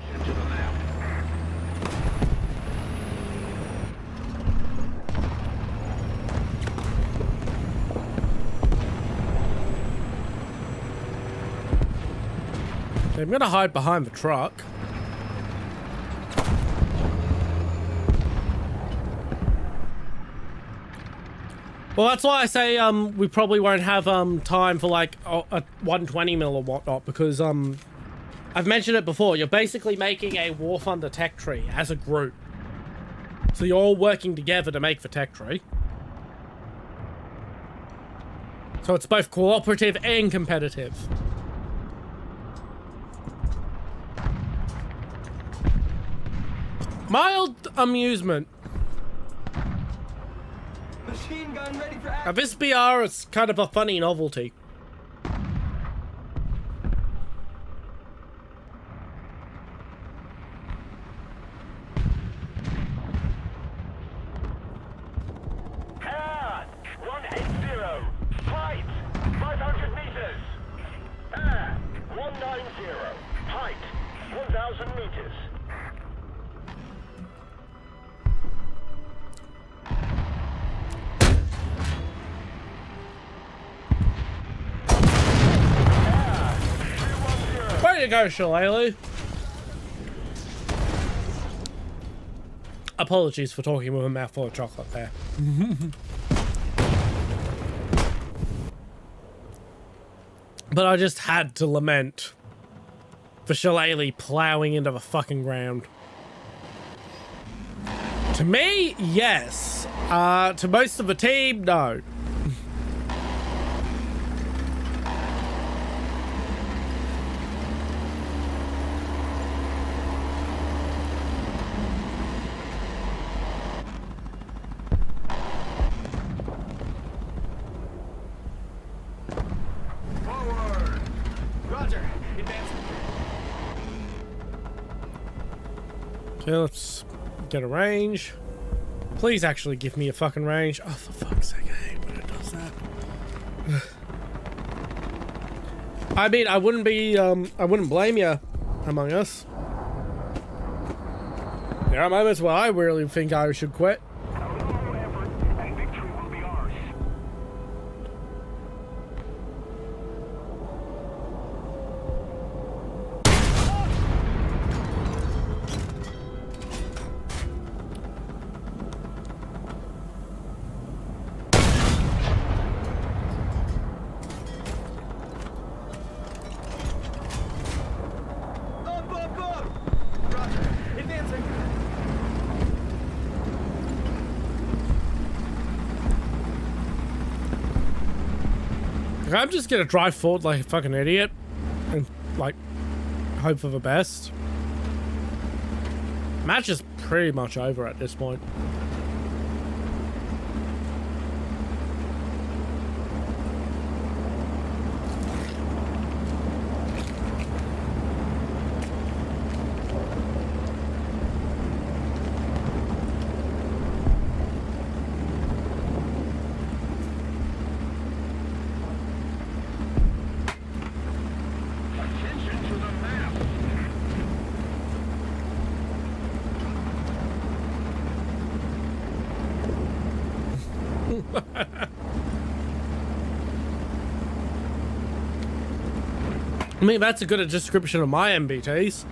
I'm gonna hide behind the truck. Well, that's why I say we probably won't have time for like a 120 mil or whatnot, because I've mentioned it before. You're basically making a War Thunder tech tree as a group, so you're all working together to make the tech tree. So it's both cooperative and competitive. Mild amusement. Machine gun ready for Now, this BR is kind of a funny novelty. Air 180, height 500 meters. Air 190, height 1,000 meters. Wait Way to go, Shillelagh. Apologies for talking with a mouthful of chocolate there. But I just had to lament for Shillelagh plowing into the fucking ground. To me, yes. To most of the team, no. Okay, let's get a range. Please actually give me a fucking range. Oh, for fuck's sake, I hate when it does that. I mean, I wouldn't blame you, Among Us. There are moments where I really think I should quit. I'm just gonna drive forward like a fucking idiot and like hope for the best. Match is pretty much over at this point. I mean, that's a good description of my MBTs.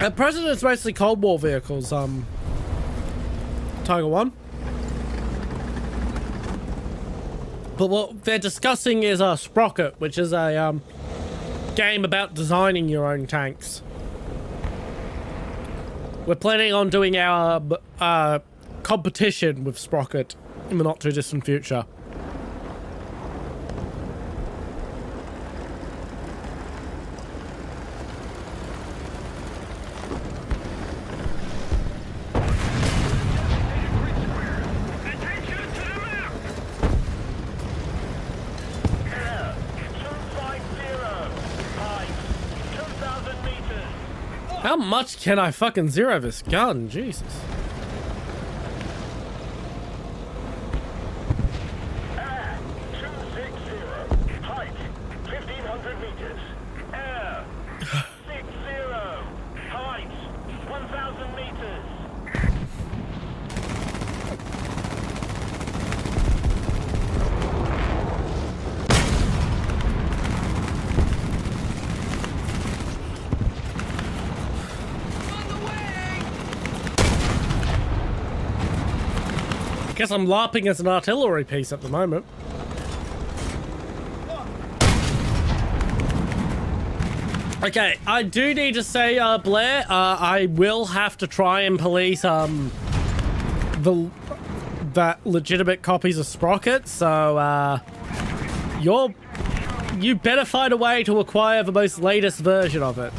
At present, it's mostly Cold War vehicles, Tiger 1. But what they're discussing is Sprocket, which is a game about designing your own tanks. We're planning on doing our competition with Sprocket in the not too distant future. How much can I fucking zero this gun? Jesus. Air 260. Height 1500 meters. Air 60. Height 1000 meters. Guess I'm LARPing as an artillery piece at the moment. I Okay, I do need to say, Blair, I will have to try and police, that legitimate copies of Sprocket, so, you better find a way to acquire the most latest version of it.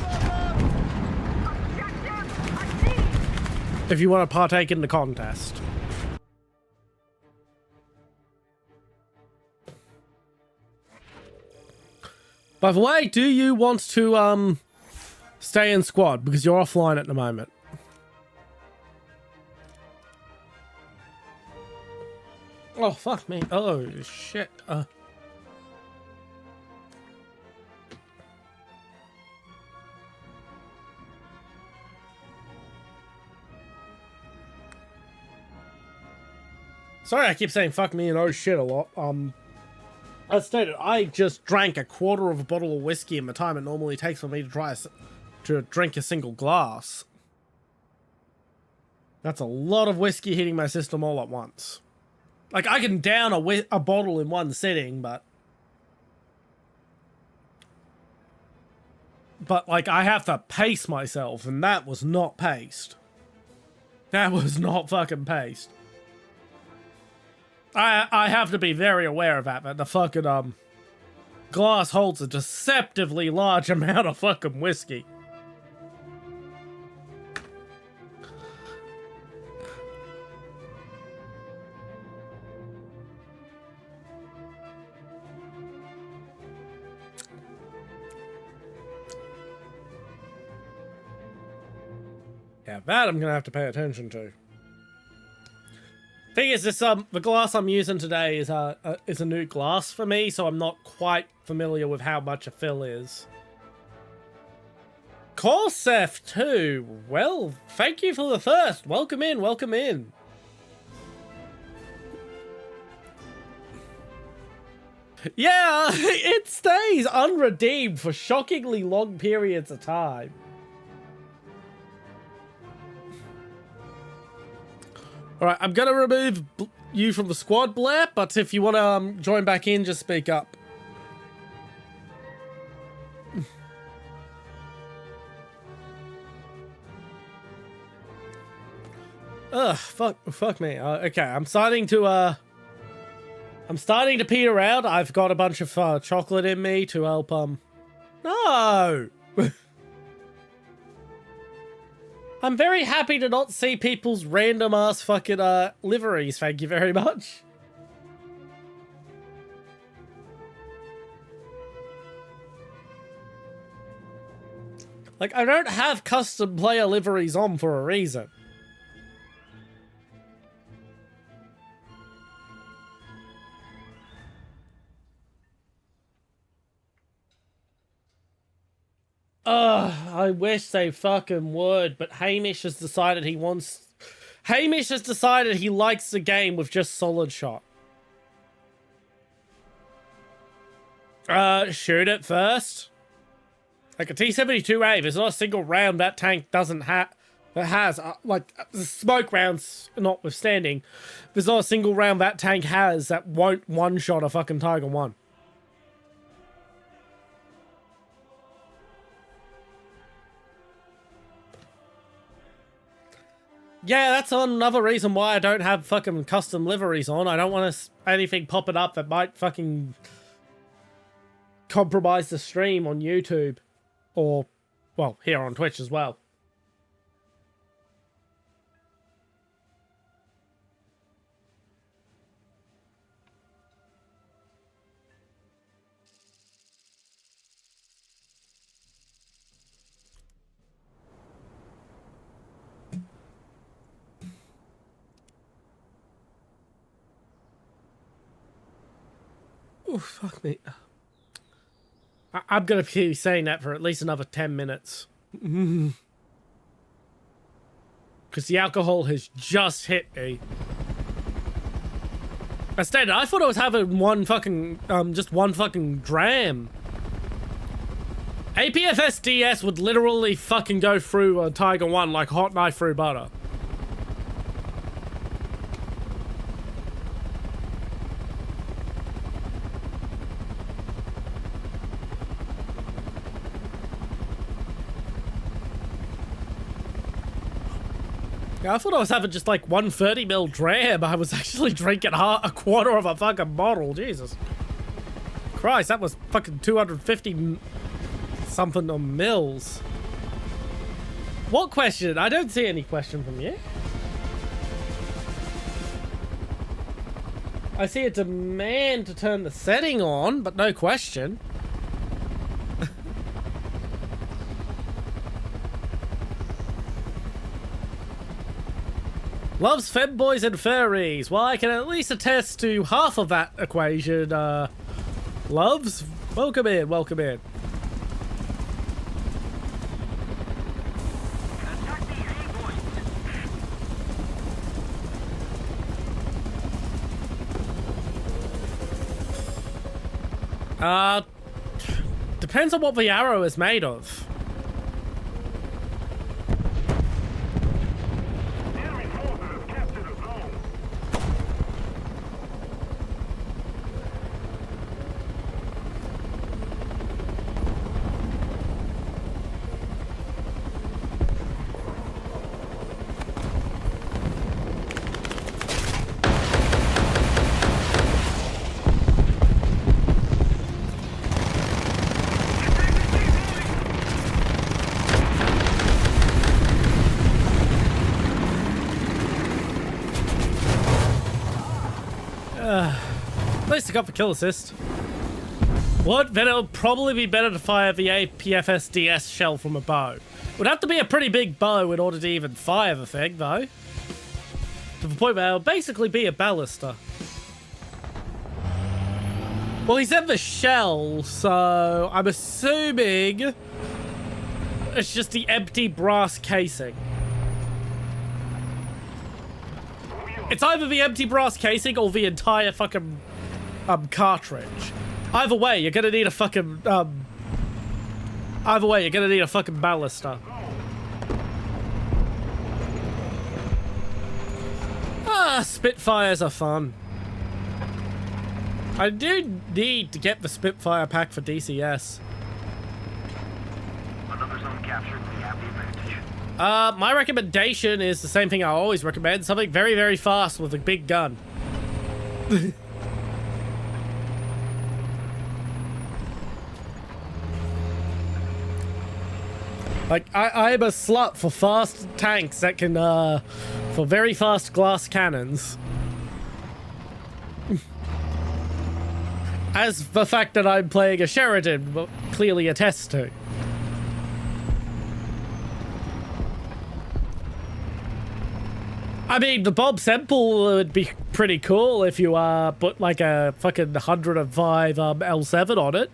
If you want to partake in the contest. By the way, do you want to, stay in squad? Because you're offline at the moment. Oh, fuck me. Oh, shit. Sorry, I keep saying fuck me and oh shit a lot. As stated, I just drank a quarter of a bottle of whiskey in the time it normally takes for me to drink a single glass. That's a lot of whiskey hitting my system all at once. Like, I can down a bottle in one sitting, but like, I have to pace myself, and that was not paced. That was not fucking paced. I have to be very aware of that the fucking, glass holds a deceptively large amount of fucking whiskey. Yeah, that I'm gonna have to pay attention to. Thing is, this the glass I'm using today is a new glass for me, so I'm not quite familiar with how much a fill is. Corsef too. Well, thank you for the first. Welcome in, welcome in. Yeah, it stays unredeemed for shockingly long periods of time. Alright, I'm gonna remove you from the squad, Blair, but if you want to join back in, just speak up. Ugh, fuck me. Okay, I'm starting to peter out. I've got a bunch of chocolate in me to help, No! I'm very happy to not see people's random ass fucking liveries, thank you very much. Like, I don't have custom player liveries on for a reason. Ugh, I wish they fucking would, but Hamish has decided he wants... Hamish has decided he likes the game with just solid shot. Shoot it first. Like a T-72A, there's not a single round that tank doesn't have... That has, like, smoke rounds notwithstanding, there's not a single round that tank has that won't one-shot a fucking Tiger 1. Yeah, that's another reason why I don't have fucking custom liveries on. I don't want anything popping up that might fucking compromise the stream on YouTube. Or, well, here on Twitch as well. Oh, fuck me. I'm going to be saying that for at least another 10 minutes. Because the alcohol has just hit me. I stated, I thought I was having one fucking, just one fucking dram. APFS DS would literally fucking go through a Tiger 1 like hot knife through butter. Yeah, I thought I was having just like 130ml dram. I was actually drinking a quarter of a fucking bottle. Jesus Christ, that was fucking 250 something on mils. What question? I don't see any question from you. I see a demand to turn the setting on, but no question. Loves femboys and furries. Well, I can at least attest to half of that equation. Loves, welcome in, welcome in. Attack the A-boys. Depends on what the arrow is made of. Enemy forces have captured a zone. At least I got the kill assist. What? Then it'll probably be better to fire the APFS DS shell from a bow. Would have to be a pretty big bow in order to even fire the thing, though. To the point where it'll basically be a ballista. Well, he said the shell, so I'm assuming it's just the empty brass casing. It's either the empty brass casing or the entire fucking cartridge. Either way, you're gonna need a fucking either way, you're gonna need a fucking ballista. Ah, Spitfires are fun. I do need to get the Spitfire pack for DCS. Another zone captured. We have the advantage. My recommendation is the same thing I always recommend. Something very, very fast with a big gun. Like, I'm a slut for fast tanks that can, for very fast glass cannons. As the fact that I'm playing a Sheridan clearly attests to. I mean, the Bob Semple would be pretty cool if you put like a fucking 105 L7 on it.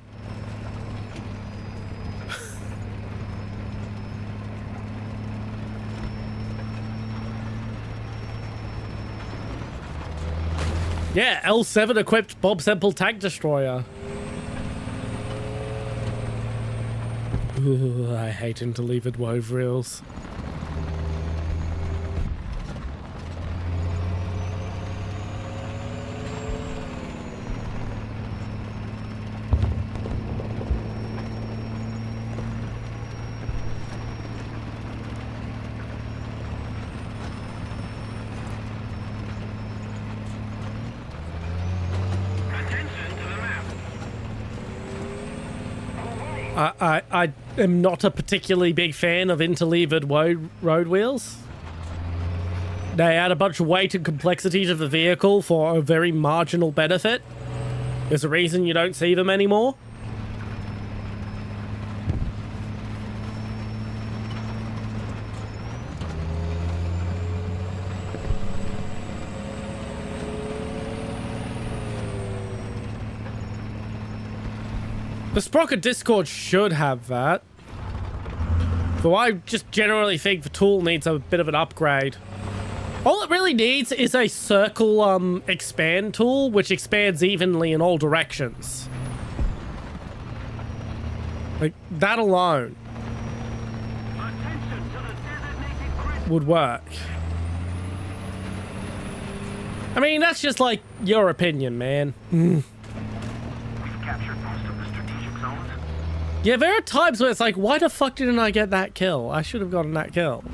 Yeah, L7 equipped Bob Semple tank destroyer. Ooh, I hate interleaved wove reels. I am not a particularly big fan of interlevered road wheels. They add a bunch of weight and complexity to the vehicle for a very marginal benefit. There's a reason you don't see them anymore. The Sprocket Discord should have that. Though I just generally think the tool needs a bit of an upgrade. All it really needs is a circle expand tool, which expands evenly in all directions. Like, that alone would work. I mean, that's just like your opinion, man. We've captured most of the strategic zones. Yeah, there are times where it's like, why the fuck didn't I get that kill? I should have gotten that kill.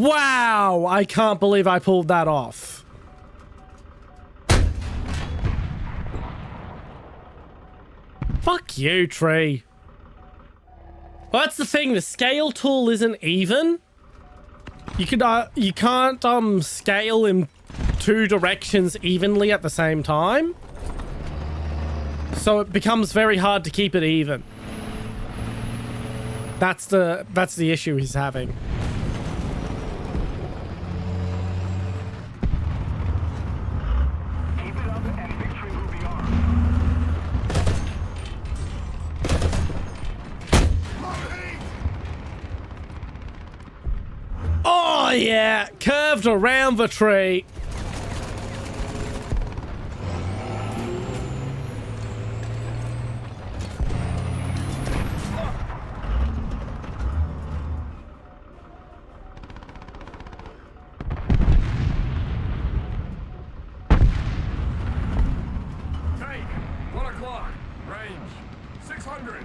Wow! I can't believe I pulled that off. Fuck you, tree. Well, that's the thing. The scale tool isn't even. You can't scale in two directions evenly at the same time. So it becomes very hard to keep it even. That's the issue he's having. Keep it up and victory will be ours. Oh yeah, curved around the tree. Take 1 o'clock. Range 600.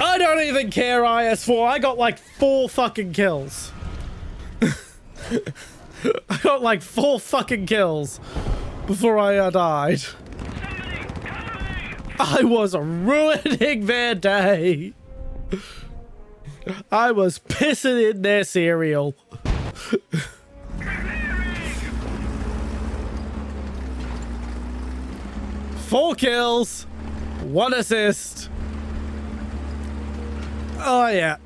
I don't even care, IS4. I got like 4 fucking kills. I got like 4 fucking kills before I died. I was ruining their day. I was pissing in their cereal. 4 kills, 1 assist. Oh yeah.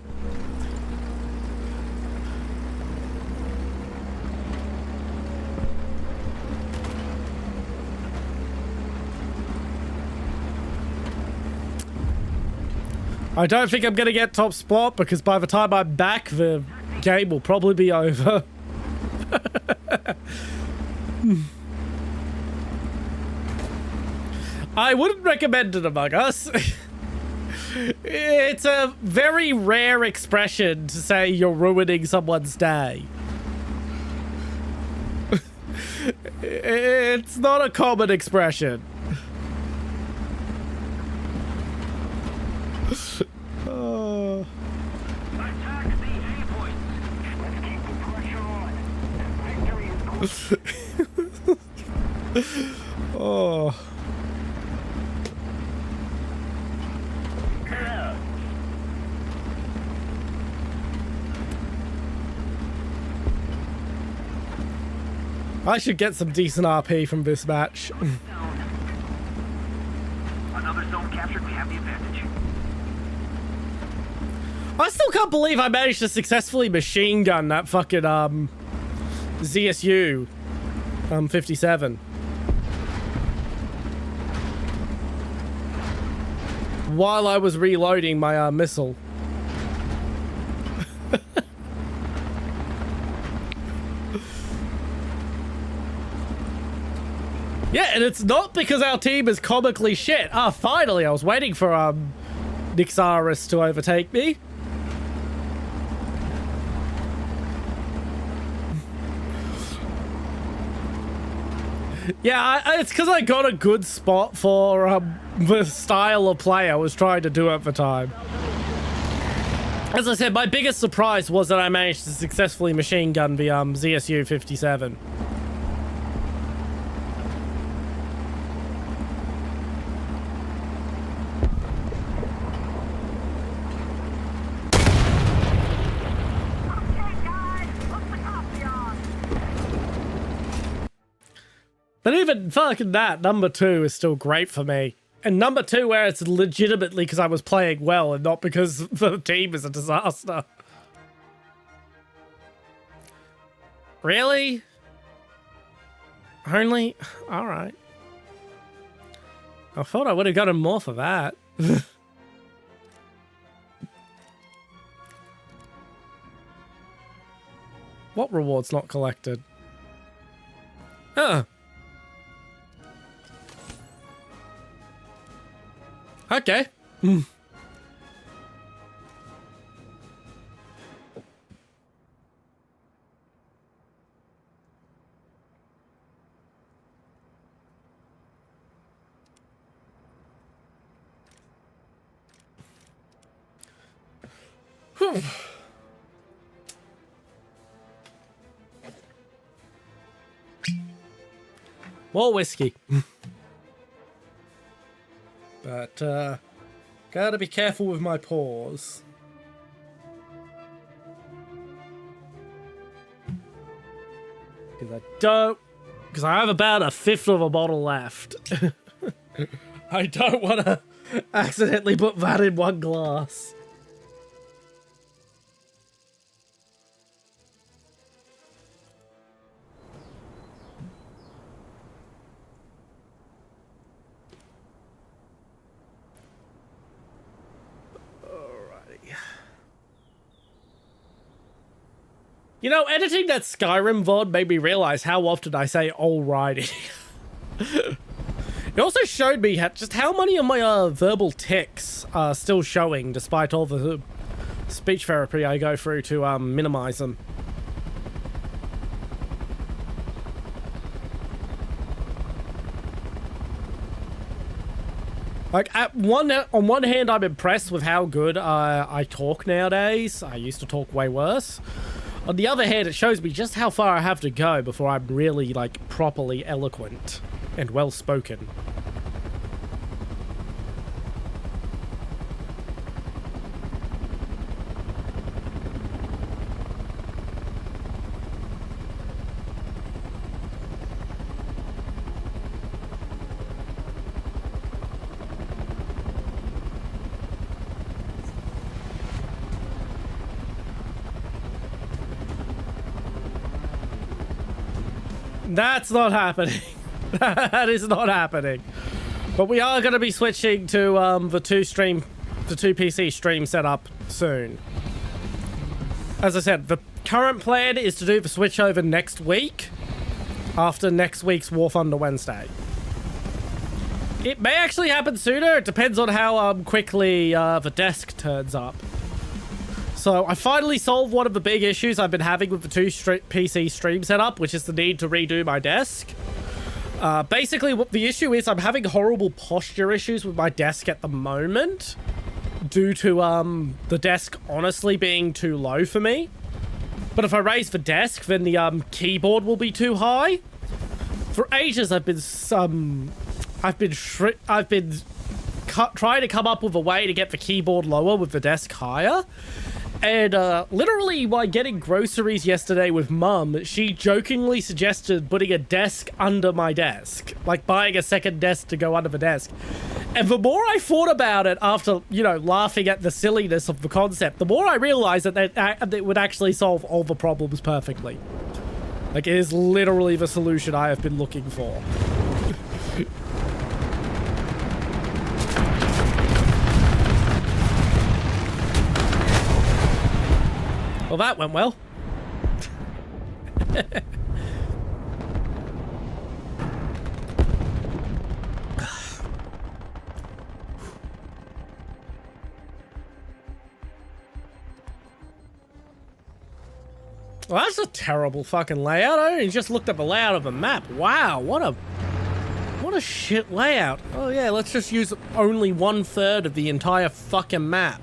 I don't think I'm gonna get top spot because by the time I'm back, the game will probably be over. I wouldn't recommend it Among Us. It's a very rare expression to say you're ruining someone's day. It's not a common expression. Oh. Attack the A point. Let's keep the pressure on. Victory is close. Oh. I should get some decent RP from this match. Another zone captured. We have the advantage. I still can't believe I managed to successfully machine gun that fucking ZSU 57 while I was reloading my missile. Yeah, and it's not because our team is comically shit. Ah, finally, I was waiting for Nixaris to overtake me. Yeah, it's because I got a good spot for the style of play I was trying to do at the time. As I said, my biggest surprise was that I managed to successfully machine gun the ZSU 57. But even fucking that, number 2 is still great for me. And number 2 where it's legitimately because I was playing well and not because the team is a disaster. Really? Only? Alright. I thought I would have gotten more for that. What reward's not collected? Huh. Okay. Whew. More whiskey. But, gotta be careful with my paws. Because I have about a fifth of a bottle left. I don't want to accidentally put that in one glass. You know, editing that Skyrim VOD made me realize how often I say alrighty. It also showed me just how many of my verbal tics are still showing, despite all the speech therapy I go through to minimize them. Like, on one hand, I'm impressed with how good I talk nowadays. I used to talk way worse. On the other hand, it shows me just how far I have to go before I'm really, like, properly eloquent and well-spoken. That's not happening. That is not happening. But we are going to be switching to the two PC stream setup soon. As I said, the current plan is to do the switch over next week, after next week's War Thunder Wednesday. It may actually happen sooner. It depends on how quickly the desk turns up. So I finally solved one of the big issues I've been having with the two PC stream setup, which is the need to redo my desk. Basically, what the issue is, I'm having horrible posture issues with my desk at the moment, due to the desk honestly being too low for me. But if I raise the desk, then the keyboard will be too high. For ages, I've been trying to come up with a way to get the keyboard lower with the desk higher. And literally, while getting groceries yesterday with Mum, she jokingly suggested putting a desk under my desk. Like, buying a second desk to go under the desk. And the more I thought about it after, you know, laughing at the silliness of the concept, the more I realized that it would actually solve all the problems perfectly. Like, it is literally the solution I have been looking for. Well, that went well. Well, that's a terrible fucking layout. I only just looked at the layout of the map. Wow, what a shit layout. Oh yeah, let's just use only 1/3 of the entire fucking map.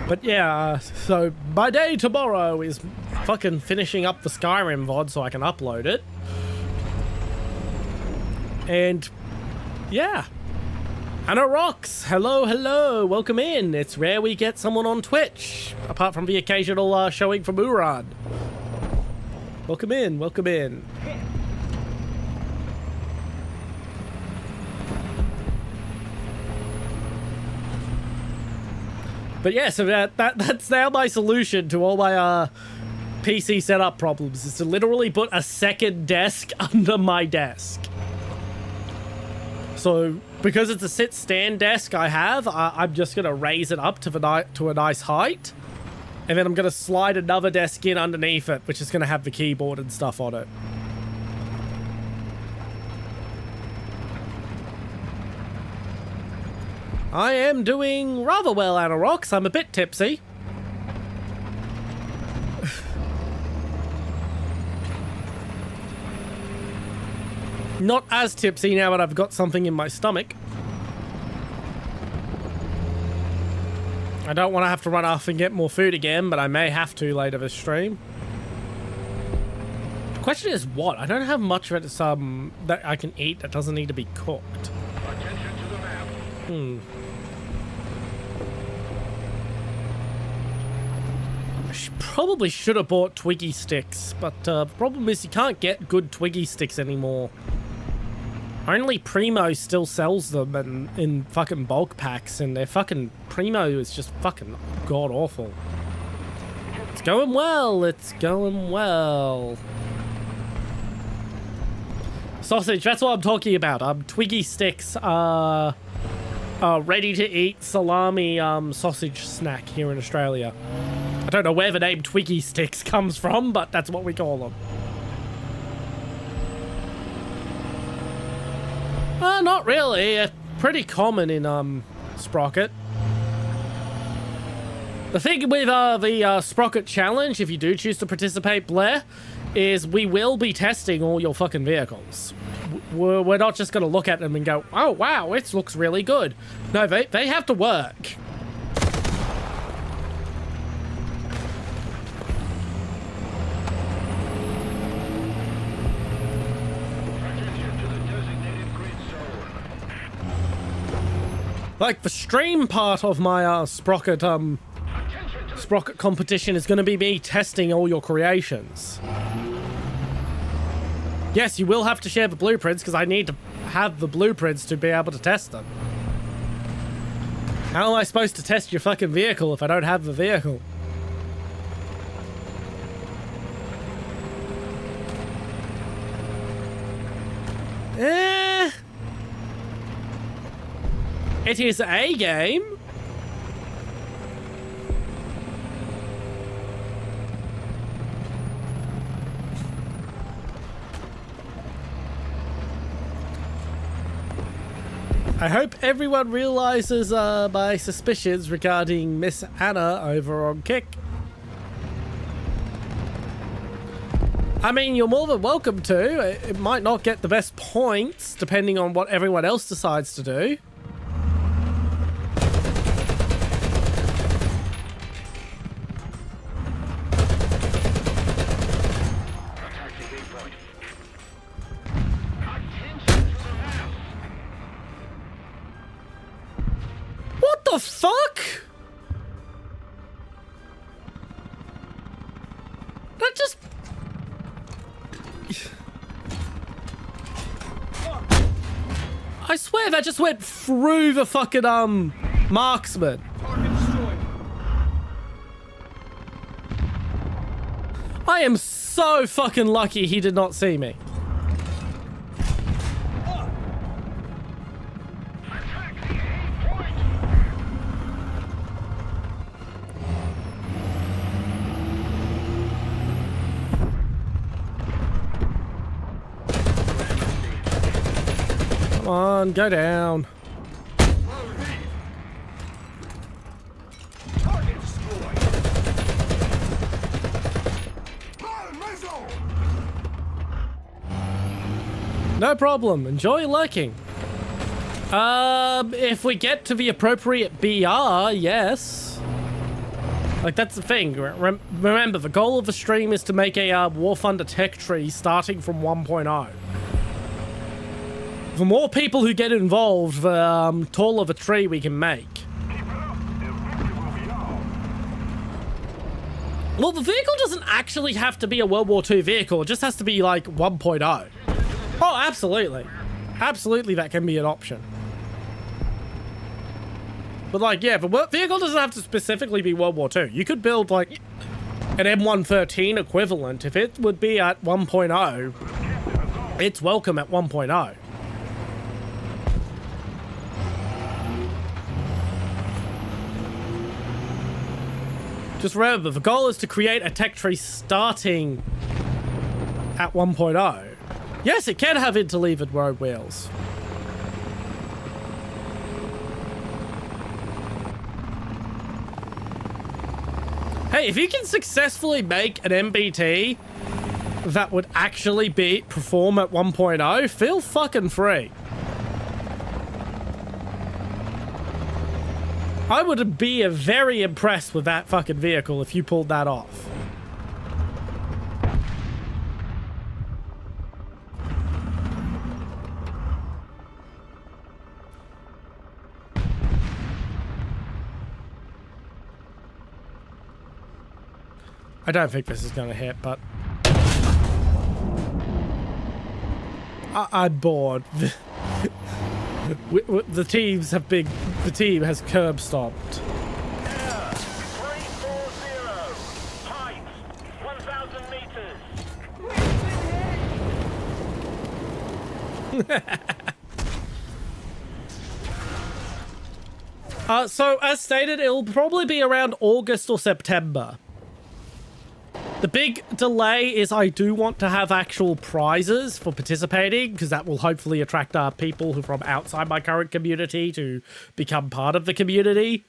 But yeah, so my day tomorrow is fucking finishing up the Skyrim VOD so I can upload it. And yeah. Anna Rocks, hello, hello, welcome in. It's rare we get someone on Twitch, apart from the occasional showing from Uran. Welcome in, welcome in. But yeah, so that's now my solution to all my PC setup problems, is to literally put a second desk under my desk. So because it's a sit-stand desk I'm just going to raise it up to a nice height. And then I'm going to slide another desk in underneath it, which is going to have the keyboard and stuff on it. I am doing rather well, Anorox. I'm a bit tipsy. Not as tipsy now that I've got something in my stomach. I don't want to have to run off and get more food again, but I may have to later this stream. The question is what? I don't have much of it that I can eat that doesn't need to be cooked. Attention to the map. Probably should have bought Twiggy sticks, but the problem is you can't get good Twiggy sticks anymore. Only Primo still sells them in fucking bulk packs, and their fucking Primo is just fucking god-awful. It's going well, it's going well. Sausage, that's what I'm talking about. Twiggy sticks are ready-to-eat salami sausage snack here in Australia. I don't know where the name Twiggy sticks comes from, but that's what we call them. Not really. It's pretty common in Sprocket. The thing with the Sprocket challenge, if you do choose to participate, Blair, is we will be testing all your fucking vehicles. We're not just going to look at them and go, oh wow, it looks really good. No, they have to work. Like, the stream part of my Sprocket competition is going to be me testing all your creations. Yes, you will have to share the blueprints because I need to have the blueprints to be able to test them. How am I supposed to test your fucking vehicle if I don't have the vehicle? It is a game. I hope everyone realizes my suspicions regarding Miss Anna over on Kick. I mean, you're more than welcome to. It might not get the best points, depending on what everyone else decides to do. What the fuck? That just... I swear that just went through the fucking, marksman. I am so fucking lucky he did not see me. Come on, go down. No problem. Enjoy lurking. If we get to the appropriate BR, yes. Like, that's the thing. Remember, the goal of the stream is to make a WarThunder tech tree starting from 1.0. The more people who get involved, the taller the tree we can make. Well, the vehicle doesn't actually have to be a World War II vehicle. It just has to be, like, 1.0. Oh, absolutely. Absolutely, that can be an option. But, like, yeah, the vehicle doesn't have to specifically be World War II. You could build, like, an M113 equivalent. If it would be at 1.0, it's welcome at 1.0. Just remember, the goal is to create a tech tree starting at 1.0. Yes, it can have interleaved road wheels. Hey, if you can successfully make an MBT that would actually perform at 1.0, feel fucking free. I would be very impressed with that fucking vehicle if you pulled that off. I don't think this is going to hit, but I'm bored. The team has curb stomped. 340. Height 1,000 meters. So, as stated, it'll probably be around August or September. The big delay is I do want to have actual prizes for participating, because that will hopefully attract people who from outside my current community to become part of the community.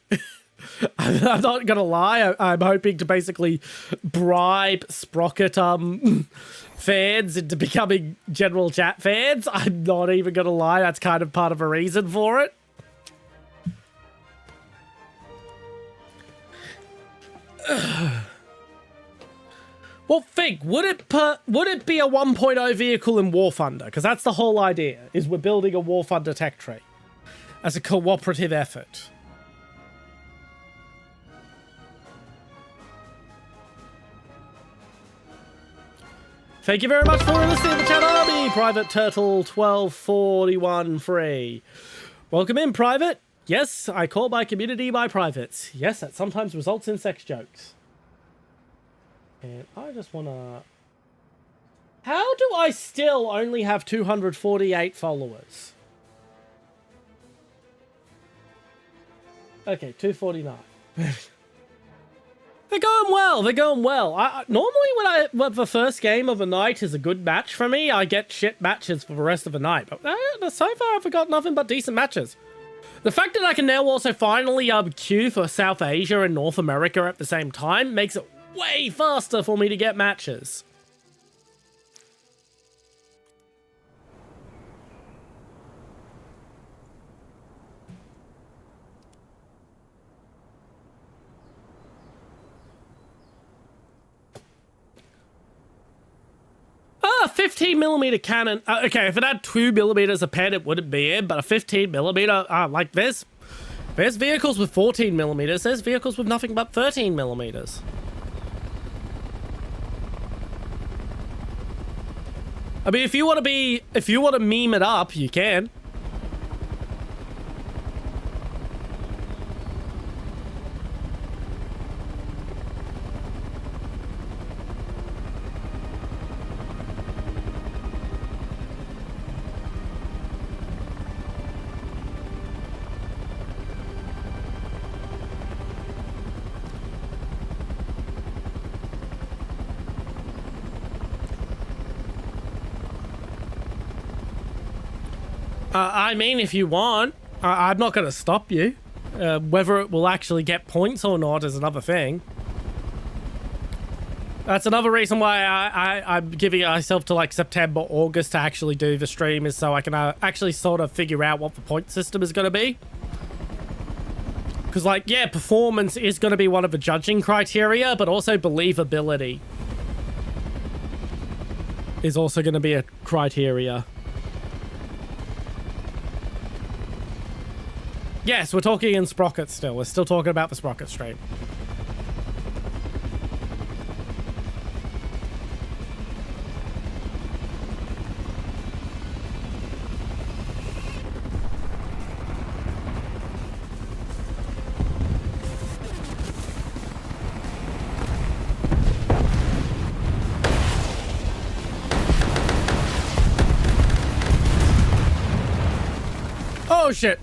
I'm not gonna lie, I'm hoping to basically bribe Sprocket fans into becoming general chat fans. I'm not even gonna lie, that's kind of part of a reason for it. Well, think, would it be a 1.0 vehicle in War Thunder? Because that's the whole idea, is we're building a War Thunder tech tree as a cooperative effort. Thank you very much for listening to the chat army, Private Turtle 1241 free. Welcome in, Private. Yes, I call my community my privates. Yes, that sometimes results in sex jokes. And I just want to... How do I still only have 248 followers? Okay, 249. They're going well. They're going well. Normally when the first game of the night is a good match for me, I get shit matches for the rest of the night. But so far I've got nothing but decent matches. The fact that I can now also finally queue for South Asia and North America at the same time makes it way faster for me to get matches. Ah, 15mm cannon. Okay, if it had 2mm a pen, it wouldn't be in, but a 15mm, like this. There's vehicles with 14mm. There's vehicles with nothing but 13mm. I mean, if you want to meme it up, you can. I mean, if you want, I'm not going to stop you. Whether it will actually get points or not is another thing. That's another reason why I'm giving myself to like September, August to actually do the stream, is so I can actually sort of figure out what the point system is going to be. Because, like, yeah, performance is going to be one of the judging criteria, but also believability is also going to be a criteria. Yes, we're talking in Sprocket still. We're still talking about the Sprocket stream. Oh shit!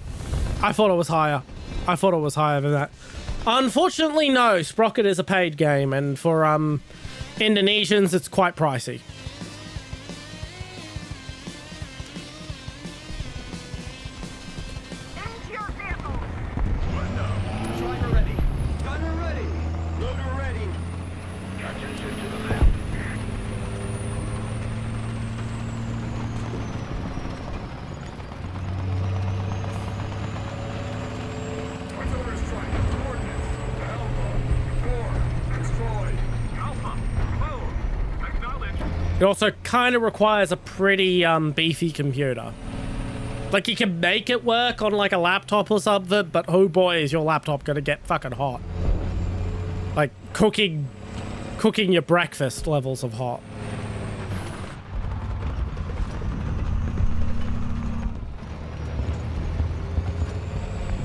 I thought it was higher. I thought it was higher than that. Unfortunately, no. Sprocket is a paid game, and for Indonesians, it's quite pricey. Into your vehicle. Driver ready. Gunner ready. Loader ready. It also kind of requires a pretty beefy computer. Like, you can make it work on like a laptop or something, but oh boy, is your laptop gonna get fucking hot. Like cooking your breakfast levels of hot.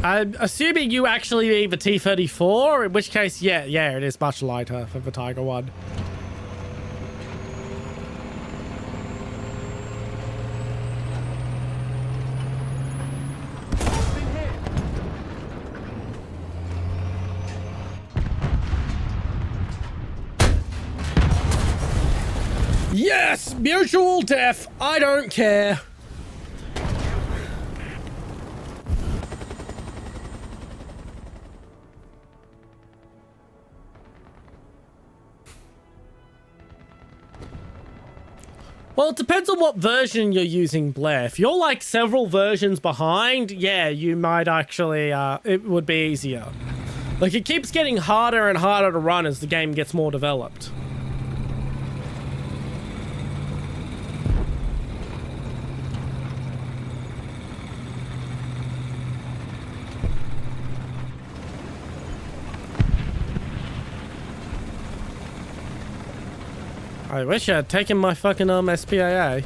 I'm assuming you actually need the T-34, in which case, yeah, it is much lighter for the Tiger 1. Yes! Mutual death! I don't care! Well, it depends on what version you're using, Blair. If you're like several versions behind, yeah, you might actually, it would be easier. Like, it keeps getting harder and harder to run as the game gets more developed. I wish I had taken my fucking SPAA.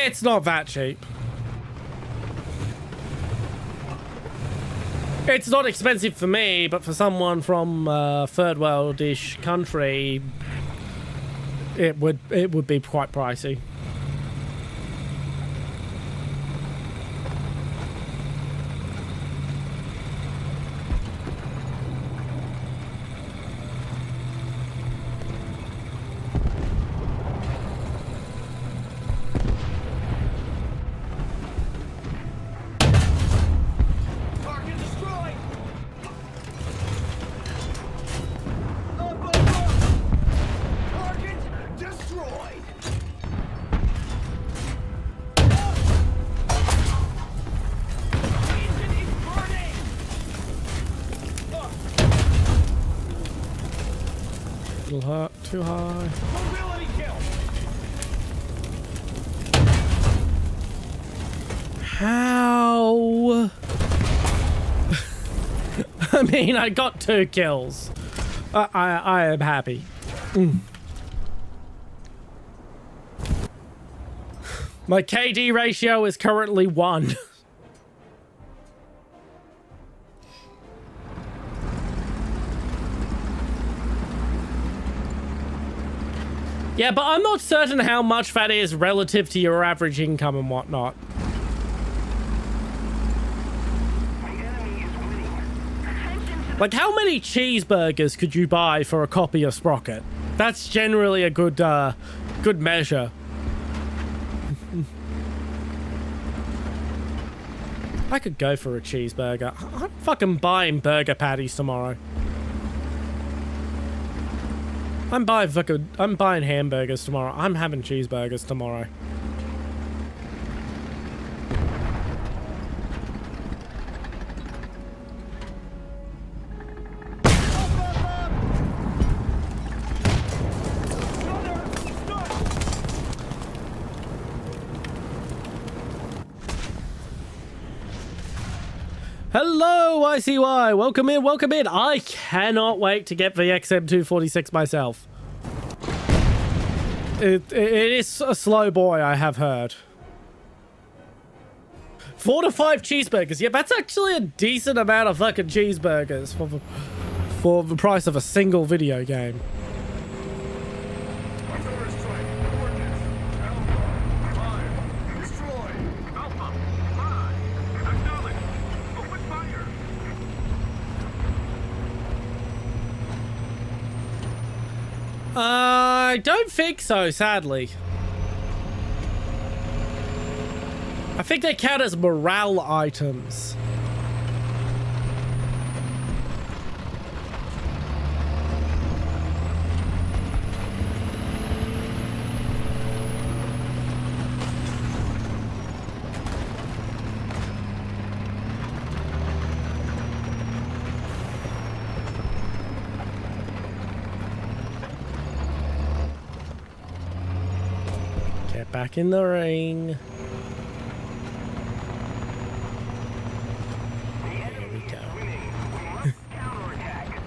It's not that cheap. It's not expensive for me, but for someone from a third world-ish country, it would be quite pricey. Too high. How? I mean, I got 2 kills. I am happy. My KD ratio is currently 1. Yeah, but I'm not certain how much that is relative to your average income and whatnot. Like, how many cheeseburgers could you buy for a copy of Sprocket? That's generally a good measure. I could go for a cheeseburger. I'm fucking buying burger patties tomorrow. I'm buying hamburgers tomorrow. I'm having cheeseburgers tomorrow. Hello, ICY. Welcome in, welcome in. I cannot wait to get the XM246 myself. It is a slow boy, I have heard. 4 to 5 cheeseburgers. Yeah, that's actually a decent amount of fucking cheeseburgers for the price of a single video game. I don't think so, sadly. I think they count as morale items. back in the ring. There we go. Counterattack.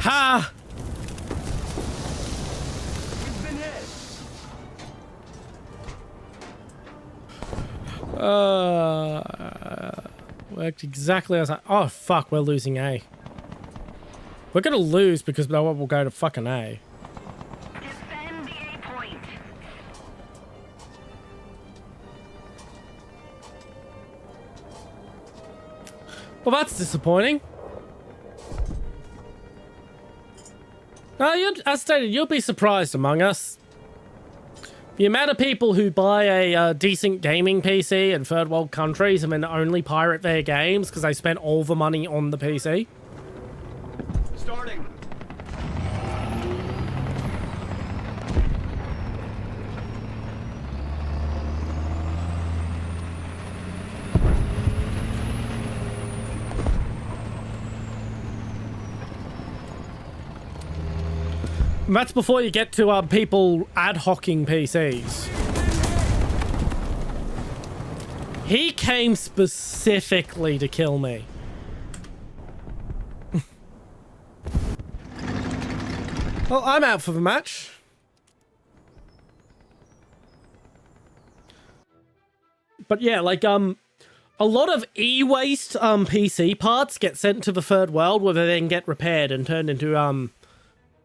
Ha! Worked exactly as I... Oh, fuck, we're losing A. We're gonna lose because no one will go to fucking A. Defend the A point. Well, that's disappointing. Now, as stated, you'll be surprised among us. The amount of people who buy a decent gaming PC in third world countries and then only pirate their games because they spent all the money on the PC. Starting. And that's before you get to people ad hocing PCs. He came specifically to kill me. Well, I'm out for the match. But yeah, like, a lot of e-waste PC parts get sent to the third world where they then get repaired and turned into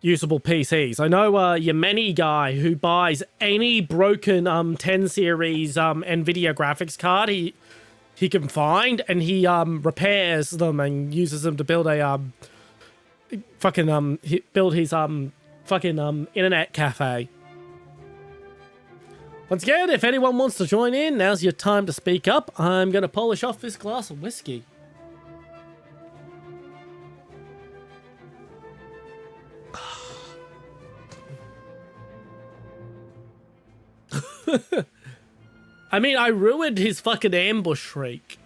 usable PCs. I know your many guy who buys any broken 10 series Nvidia graphics card he can find, and he repairs them and uses them to build a build his fucking internet cafe. Once again, if anyone wants to join in, now's your time to speak up. I'm gonna polish off this glass of whiskey. I mean, I ruined his fucking ambush shriek.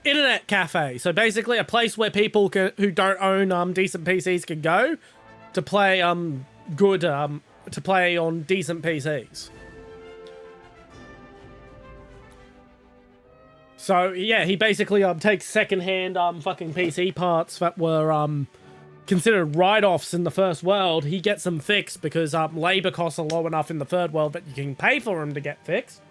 Internet cafe. So basically a place where people who don't own decent PCs can go to play to play on decent PCs. So yeah, he basically takes secondhand fucking PC parts that were considered write-offs in the first world. He gets them fixed because labor costs are low enough in the third world that you can pay for them to get fixed.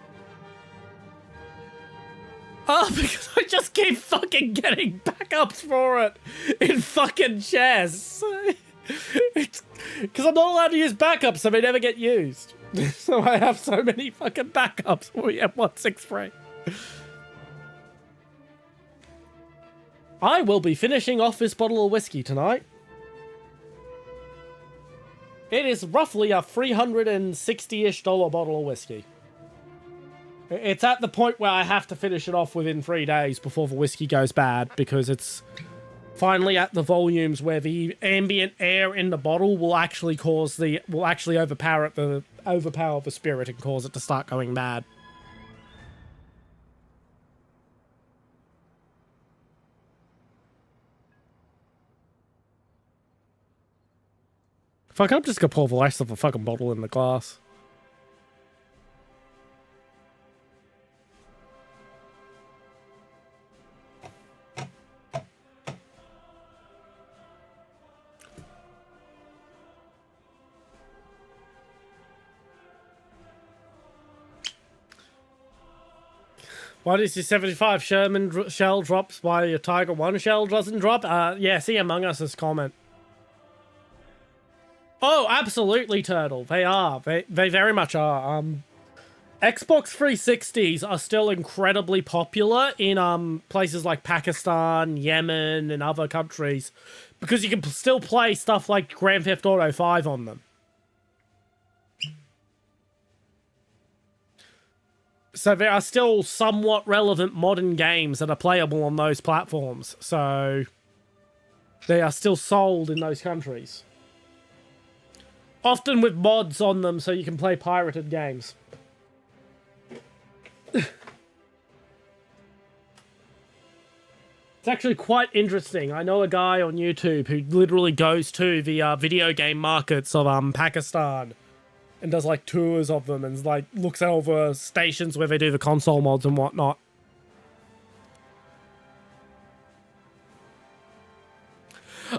Oh, because I just keep fucking getting backups for it in fucking chess. Because I'm not allowed to use backups, so they never get used. So I have so many fucking backups for M163. I will be finishing off this bottle of whiskey tonight. It is roughly a $360-ish bottle of whiskey. It's at the point where I have to finish it off within 3 days before the whiskey goes bad, because it's finally at the volumes where the ambient air in the bottle will actually overpower the spirit and cause it to start going bad. Fuck, I'm just gonna pour the rest of the fucking bottle in the glass. Why does your 75 Sherman shell drops while your Tiger 1 shell doesn't drop? Yeah, see Among Us's comment. Oh, absolutely, Turtle. They are. They very much are. Xbox 360s are still incredibly popular in places like Pakistan, Yemen, and other countries, because you can still play stuff like Grand Theft Auto 5 on them. So there are still somewhat relevant modern games that are playable on those platforms. So They are still sold in those countries. Often with mods on them so you can play pirated games. It's actually quite interesting. I know a guy on YouTube who literally goes to the video game markets of Pakistan and does like tours of them and like looks at all the stations where they do the console mods and whatnot.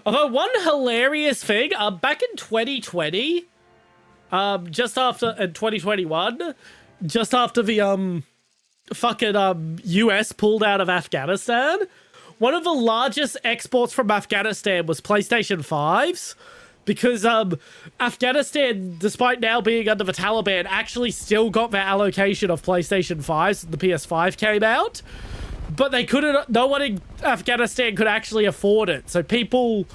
Although one hilarious thing, back in 2020, just after in 2021, just after the fucking US pulled out of Afghanistan, one of the largest exports from Afghanistan was PlayStation 5s. Because Afghanistan, despite now being under the Taliban, actually still got their allocation of PlayStation 5s. The PS5 came out. But they couldn't, no one in Afghanistan could actually afford it. So people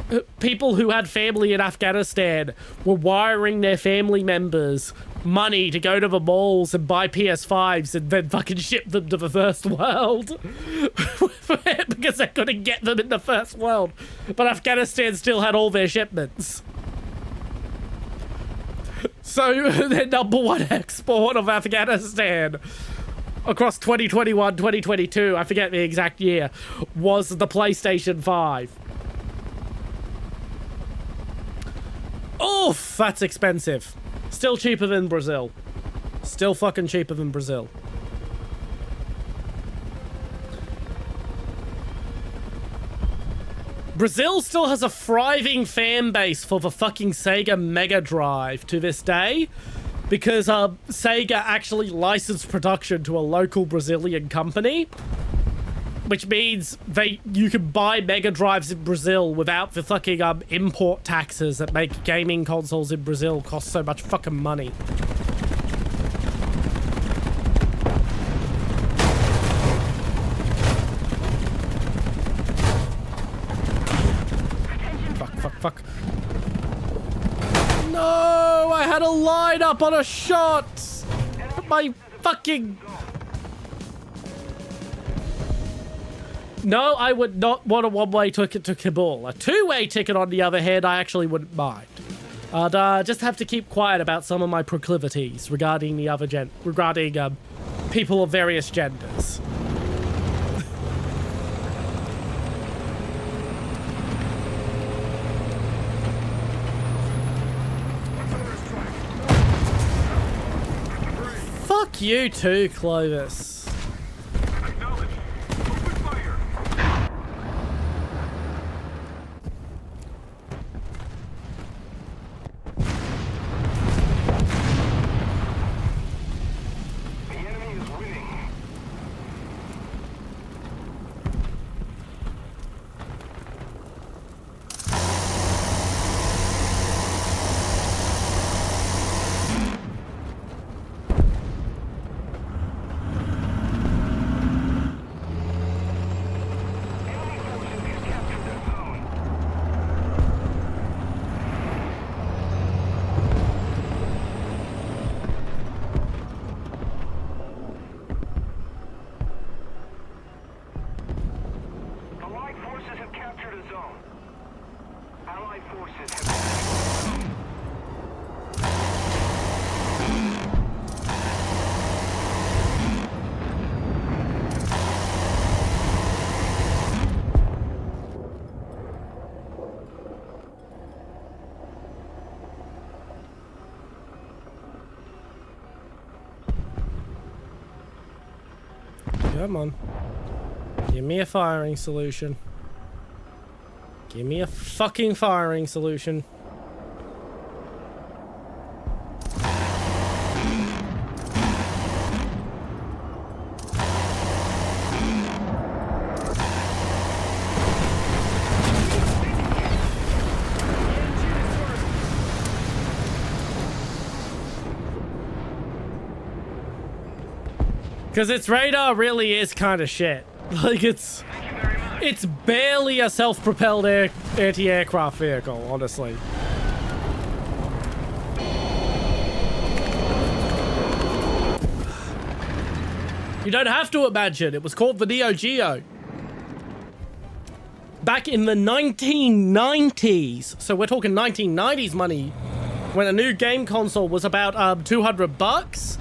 who had family in Afghanistan were wiring their family members money to go to the malls and buy PS5s and then fucking ship them to the first world. Because they couldn't get them in the first world. But Afghanistan still had all their shipments. So their number one export of Afghanistan across 2021, 2022, I forget the exact year, was the PlayStation 5. Oof, that's expensive. Still cheaper than Brazil. Still fucking cheaper than Brazil. Brazil still has a thriving fan base for the fucking Sega Mega Drive to this day. Because Sega actually licensed production to a local Brazilian company, which means you can buy Mega Drives in Brazil without the fucking import taxes that make gaming consoles in Brazil cost so much fucking money. Fuck. No, I had a line up on a shot. My fucking... No, I would not want a one-way ticket to Kabul. A two-way ticket, on the other hand, I actually wouldn't mind. I'd just have to keep quiet about some of my proclivities regarding the other people of various genders. Fuck you too, Clovis. Come on. Give me a firing solution. Give me a fucking firing solution. Because its radar really is kind of shit. Like, it's barely a self-propelled anti-aircraft vehicle, honestly. You don't have to imagine. It was called the Neo Geo. back in the 1990s. So we're talking 1990s money, when a new game console was about $200.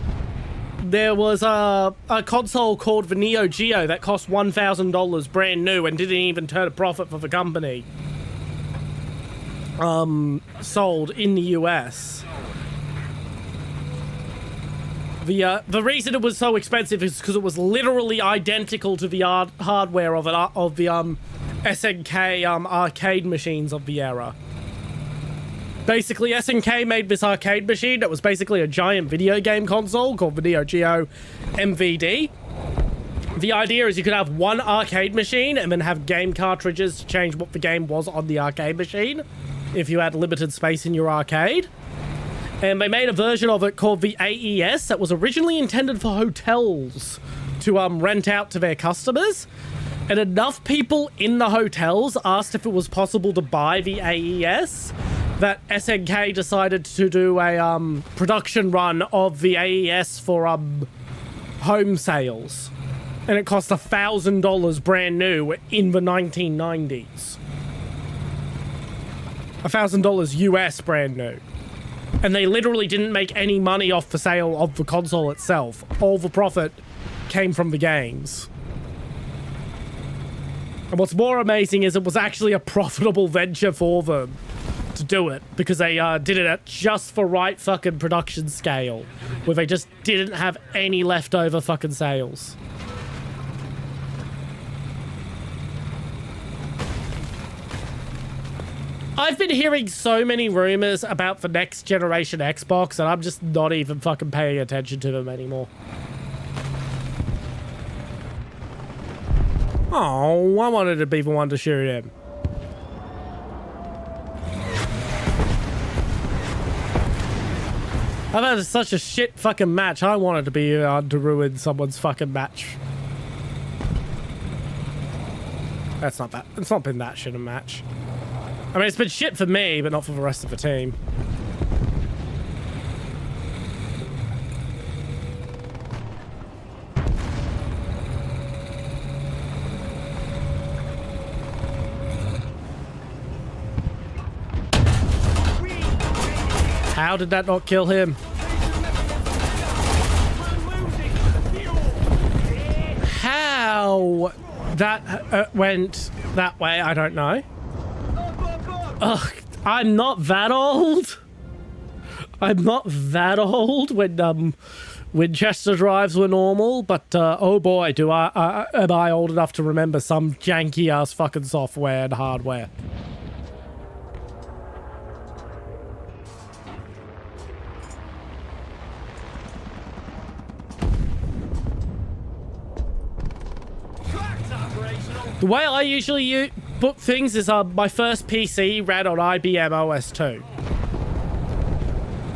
There was a console called the Neo Geo that cost $1,000 brand new and didn't even turn a profit for the company. Sold in the US. The reason it was so expensive is because it was literally identical to the hardware of the SNK arcade machines of the era. Basically, SNK made this arcade machine that was basically a giant video game console called the Neo Geo MVD. The idea is you could have one arcade machine and then have game cartridges to change what the game was on the arcade machine if you had limited space in your arcade. And they made a version of it called the AES that was originally intended for hotels to rent out to their customers. And enough people in the hotels asked if it was possible to buy the AES that SNK decided to do a production run of the AES for home sales. And it cost $1,000 brand new in the 1990s. $1,000 US brand new. And they literally didn't make any money off the sale of the console itself. All the profit came from the games. And what's more amazing is it was actually a profitable venture for them to do it, because they did it at just the right fucking production scale, where they just didn't have any leftover fucking sales. I've been hearing so many rumors about the next generation Xbox, and I'm just not even fucking paying attention to them anymore. Oh, I wanted to be the one to shoot him. I've had such a shit fucking match. I wanted to be to ruin someone's fucking match. That's not that. It's not been that shit a match. I mean, it's been shit for me, but not for the rest of the team. How did that not kill him? How that went that way, I don't know. Ugh, I'm not that old. I'm not that old when Winchester drives were normal, but oh boy, am I old enough to remember some janky ass fucking software and hardware. The way I usually book things is my first PC ran on IBM OS 2,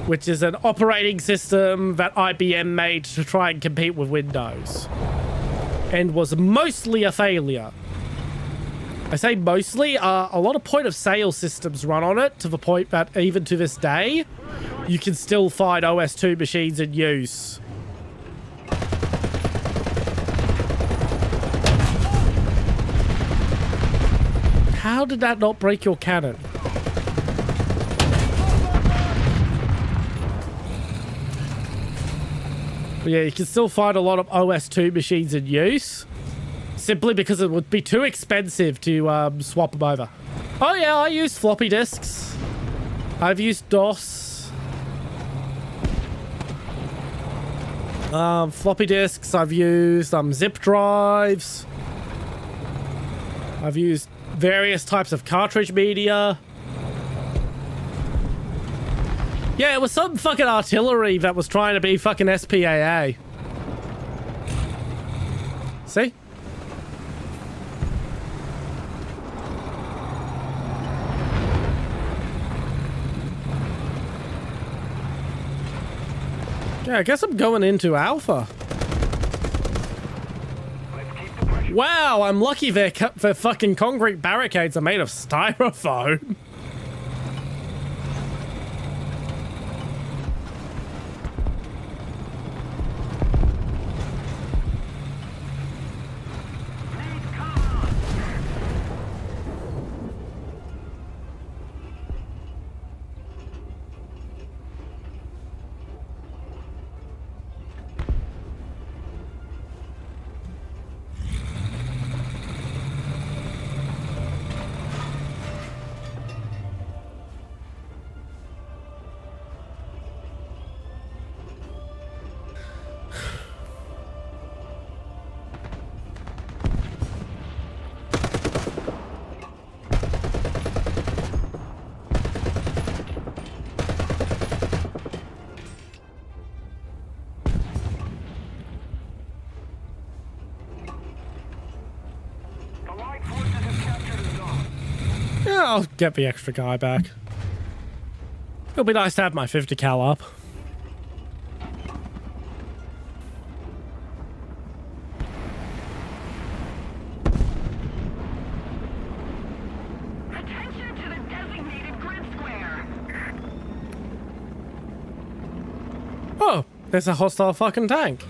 which is an operating system that IBM made to try and compete with Windows, and was mostly a failure. I say mostly, a lot of point-of-sale systems run on it, to the point that even to this day, you can still find OS 2 machines in use. How did that not break your cannon? But yeah, you can still find a lot of OS 2 machines in use, simply because it would be too expensive to swap them over. Oh yeah, I use floppy disks. I've used DOS. Floppy disks, I've used zip drives. I've used various types of cartridge media. Yeah, it was some fucking artillery that was trying to be fucking SPAA. See? Yeah, I guess I'm going into alpha. Wow, I'm lucky their fucking concrete barricades are made of styrofoam. I'll get the extra guy back. It'll be nice to have my 50 cal up. Attention to the designated grid square. Oh, there's a hostile fucking tank.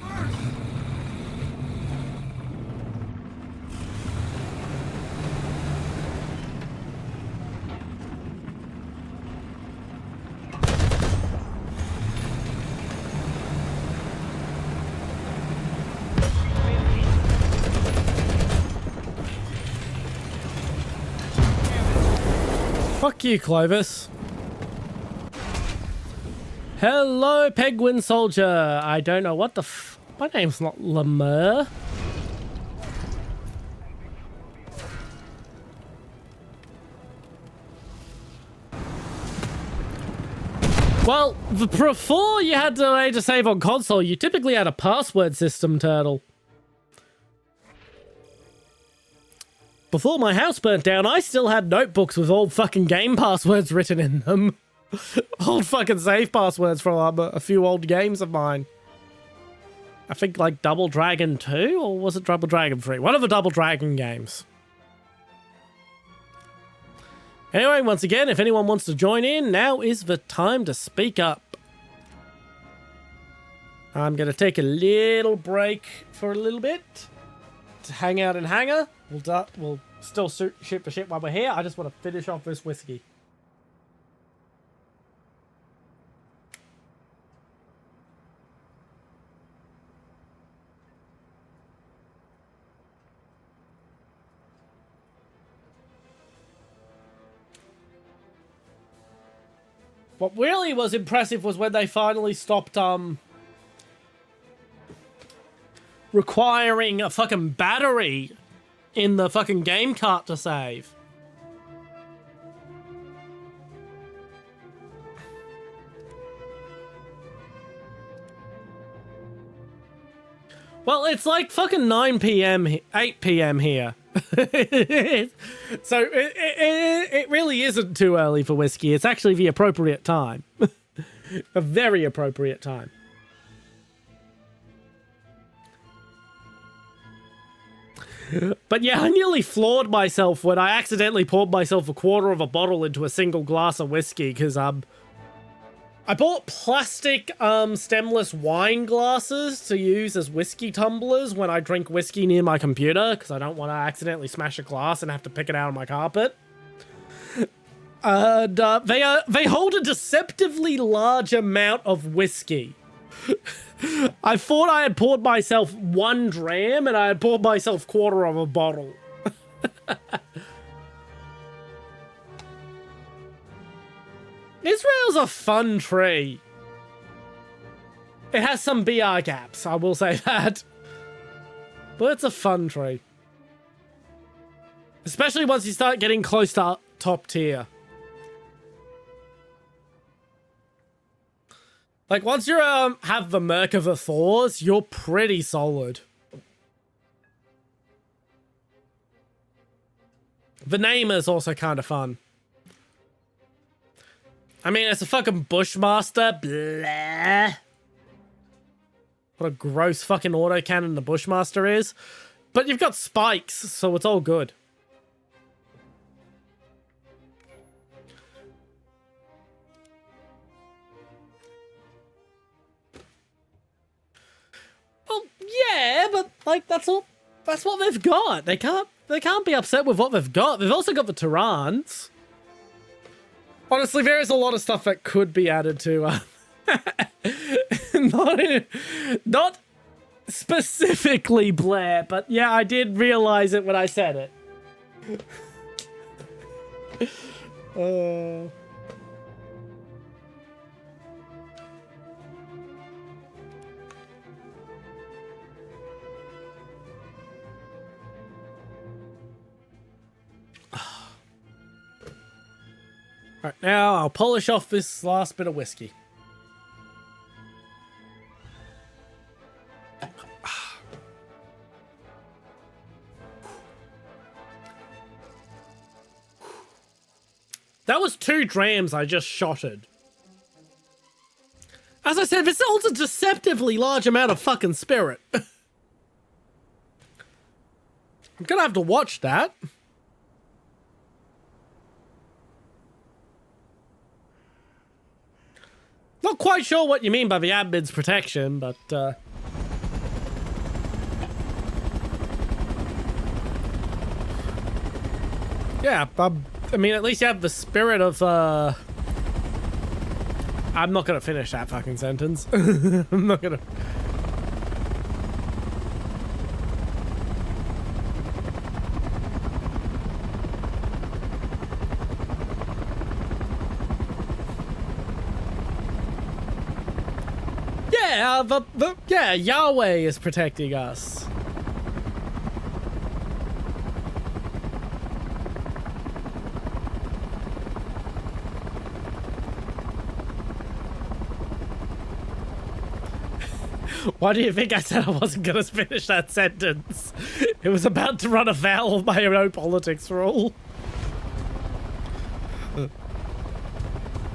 Fuck you, Clovis. Hello, Penguin Soldier. I don't know what the my name's not Lemur. Well, before you had to way to save on console, you typically had a password system, Turtle. Before my house burnt down, I still had notebooks with old fucking game passwords written in them. Old fucking save passwords from a few old games of mine. I think like Double Dragon 2, or was it Double Dragon 3? One of the Double Dragon games. Anyway, once again, if anyone wants to join in, now is the time to speak up. I'm going to take a little break for a little bit to hang out in hangar. We'll still shoot the shit while we're here. I just want to finish off this whiskey. What really was impressive was when they finally stopped, requiring a fucking battery in the fucking game cart to save. Well, it's like fucking 9 p.m., 8 p.m. here. So it really isn't too early for whiskey. It's actually the appropriate time. A very appropriate time. But yeah, I nearly floored myself when I accidentally poured myself a quarter of a bottle into a single glass of whiskey because I bought plastic stemless wine glasses to use as whiskey tumblers when I drink whiskey near my computer because I don't want to accidentally smash a glass and have to pick it out of my carpet. And they hold a deceptively large amount of whiskey. I thought I had poured myself 1 dram and I had poured myself quarter of a bottle. Israel's a fun tree. It has some BR gaps, I will say that. But it's a fun tree. Especially once you start getting close to top tier. Like, once you have the Merc of the Thors, you're pretty solid. The name is also kind of fun. I mean, it's a fucking Bushmaster. Blah. What a gross fucking autocannon the Bushmaster is. But you've got spikes, so it's all good. Well, yeah, but like that's what they've got. They can't be upset with what they've got. They've also got the Tyrants. Honestly, there is a lot of stuff that could be added to not specifically Blair, but yeah, I did realize it when I said it. Alright, now I'll polish off this last bit of whiskey. That was 2 drams I just shotted. As I said, this holds a deceptively large amount of fucking spirit. I'm gonna have to watch that. Not quite sure what you mean by the admin's protection, but, yeah, I mean, at least you have the spirit of, I'm not gonna finish that fucking sentence. I'm not gonna... Yeah, yeah, Yahweh is protecting us. Why do you think I said I wasn't going to finish that sentence? It was about to run afoul of my own politics rule.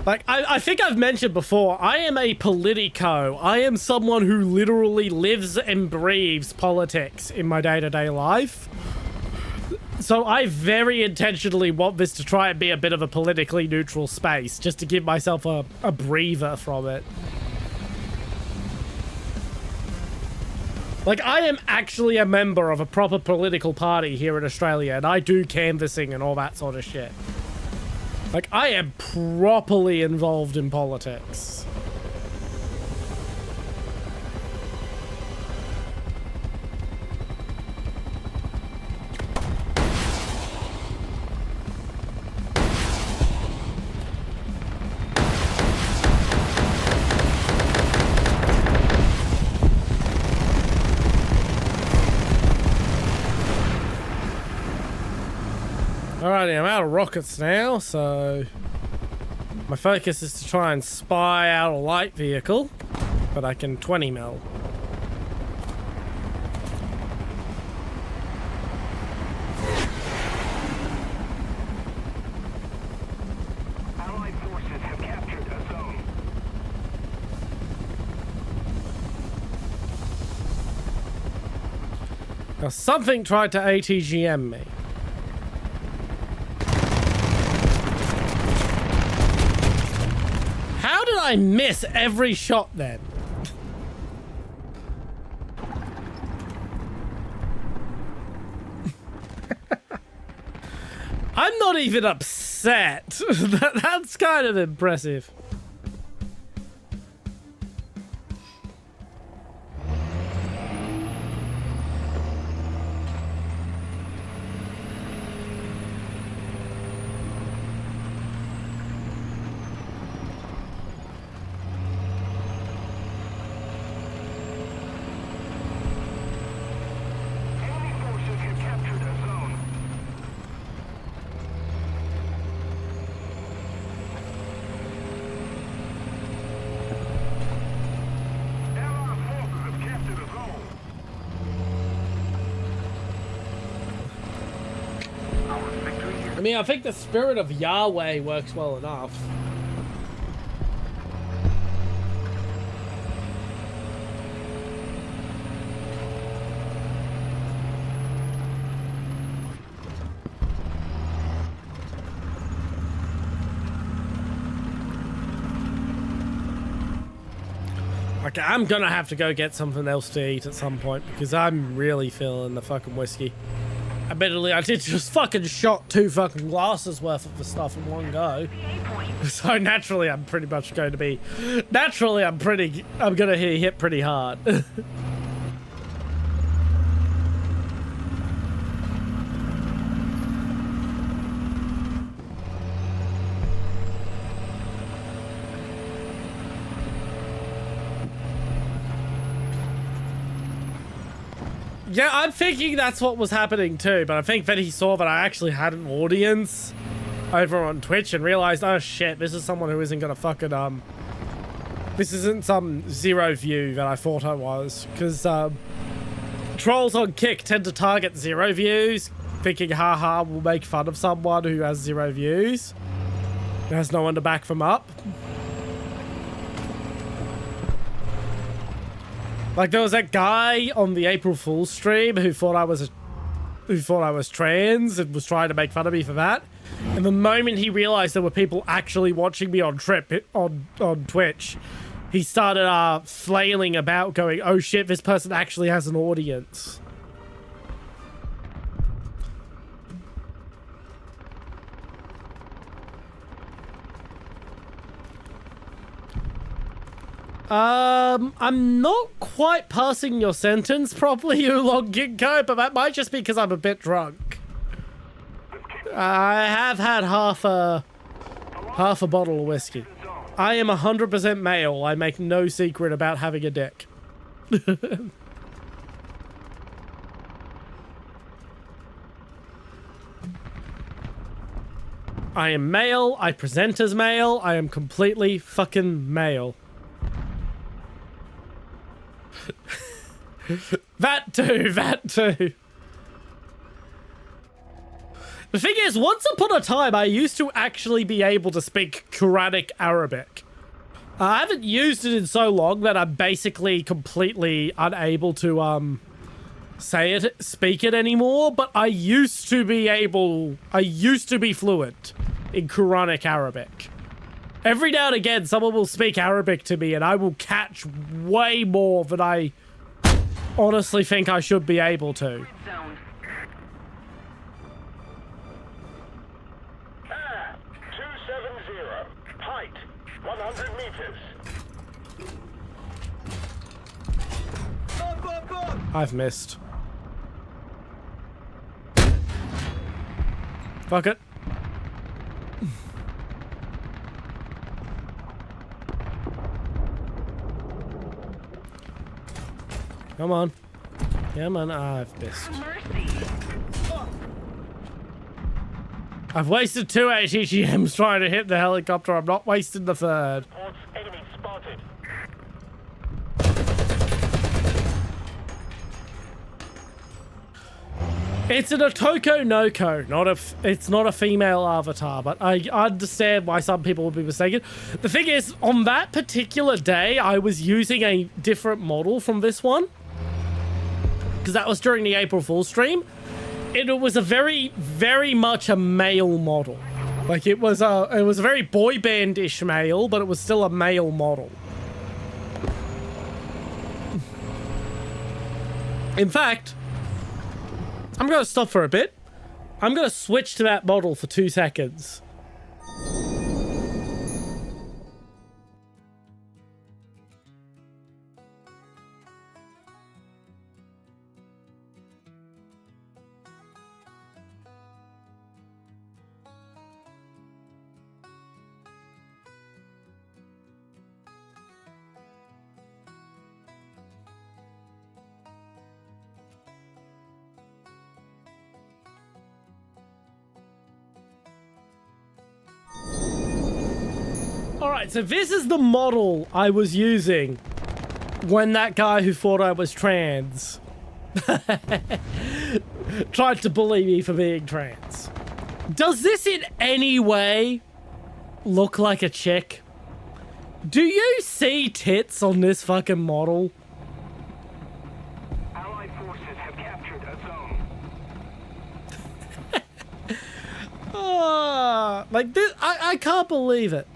Like, I think I've mentioned before, I am a politico. I am someone who literally lives and breathes politics in my day-to-day life. So I very intentionally want this to try and be a bit of a politically neutral space, just to give myself a breather from it. Like, I am actually a member of a proper political party here in Australia, and I do canvassing and all that sort of shit. Like, I am properly involved in politics. Alrighty, I'm out of rockets now, so my focus is to try and spy out a light vehicle, but I can 20 mil. Allied forces have captured a zone. Now, something tried to ATGM me. How did I miss every shot then? I'm not even upset. That's kind of impressive. Enemy forces have captured a zone. Allied forces have captured a zone. Our victory is I mean, I think the spirit of Yahweh works well enough. Okay, I'm gonna have to go get something else to eat at some point because I'm really feeling the fucking whiskey. Admittedly, I did just fucking shot 2 fucking glasses worth of the stuff in one go. So naturally, I'm pretty much going to be... Naturally, I'm gonna hit pretty hard. Yeah, I'm thinking that's what was happening too, but I think that he saw that I actually had an audience over on Twitch and realized, oh shit, this is someone who isn't gonna fucking, this isn't some zero view that I thought I was, because, trolls on Kick tend to target 0 views, thinking, haha, we'll make fun of someone who has 0 views. There's no one to back them up. Like there was that guy on the April Fool's stream who thought I was trans and was trying to make fun of me for that. And the moment he realized there were people actually watching me on Twitch, he started flailing about, going, "Oh shit, this person actually has an audience." I'm not quite passing your sentence properly, Oolong Ginkgo, but that might just be because I'm a bit drunk. I have had half a bottle of whiskey. I am 100% male. I make no secret about having a dick. I am male. I present as male. I am completely fucking male. That too. The thing is, once upon a time, I used to actually be able to speak Quranic Arabic. I haven't used it in so long that I'm basically completely unable to, speak it anymore, but I used to be fluent in Quranic Arabic. Every now and again, someone will speak Arabic to me and I will catch way more than I honestly think I should be able to. Zone. 270. Height 100 meters. I've missed. Fuck it. Come on. Come on, I've missed. Mercy. I've wasted 2 ATGMs trying to hit the helicopter. I'm not wasting the third. Reports enemy spotted. It's an Otoko Noko, it's not a female avatar, but I understand why some people would be mistaken. The thing is, on that particular day, I was using a different model from this one. Because that was during the April Fool's stream. It was a very, very much a male model. Like, it was a very boy band-ish male, but it was still a male model. In fact, I'm going to stop for a bit. I'm going to switch to that model for 2 seconds. Alright, so this is the model I was using when that guy who thought I was trans tried to bully me for being trans. Does this in any way look like a chick? Do you see tits on this fucking model? Allied forces have captured a zone. Like this, I can't believe it.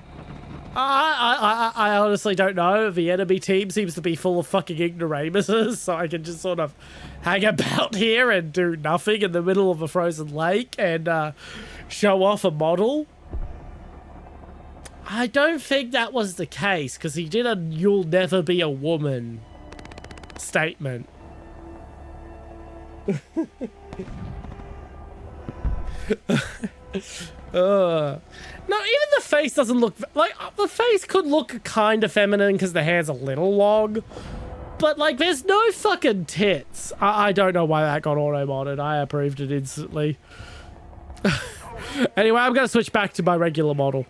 I honestly don't know. The enemy team seems to be full of fucking ignoramuses, so I can just sort of hang about here and do nothing in the middle of a frozen lake and show off a model. I don't think that was the case, because he did a "you'll never be a woman" statement. No, even the face doesn't look... Like, the face could look kind of feminine because the hair's a little long. But, like, there's no fucking tits. I don't know why that got auto-modded. I approved it instantly. Anyway, I'm going to switch back to my regular model.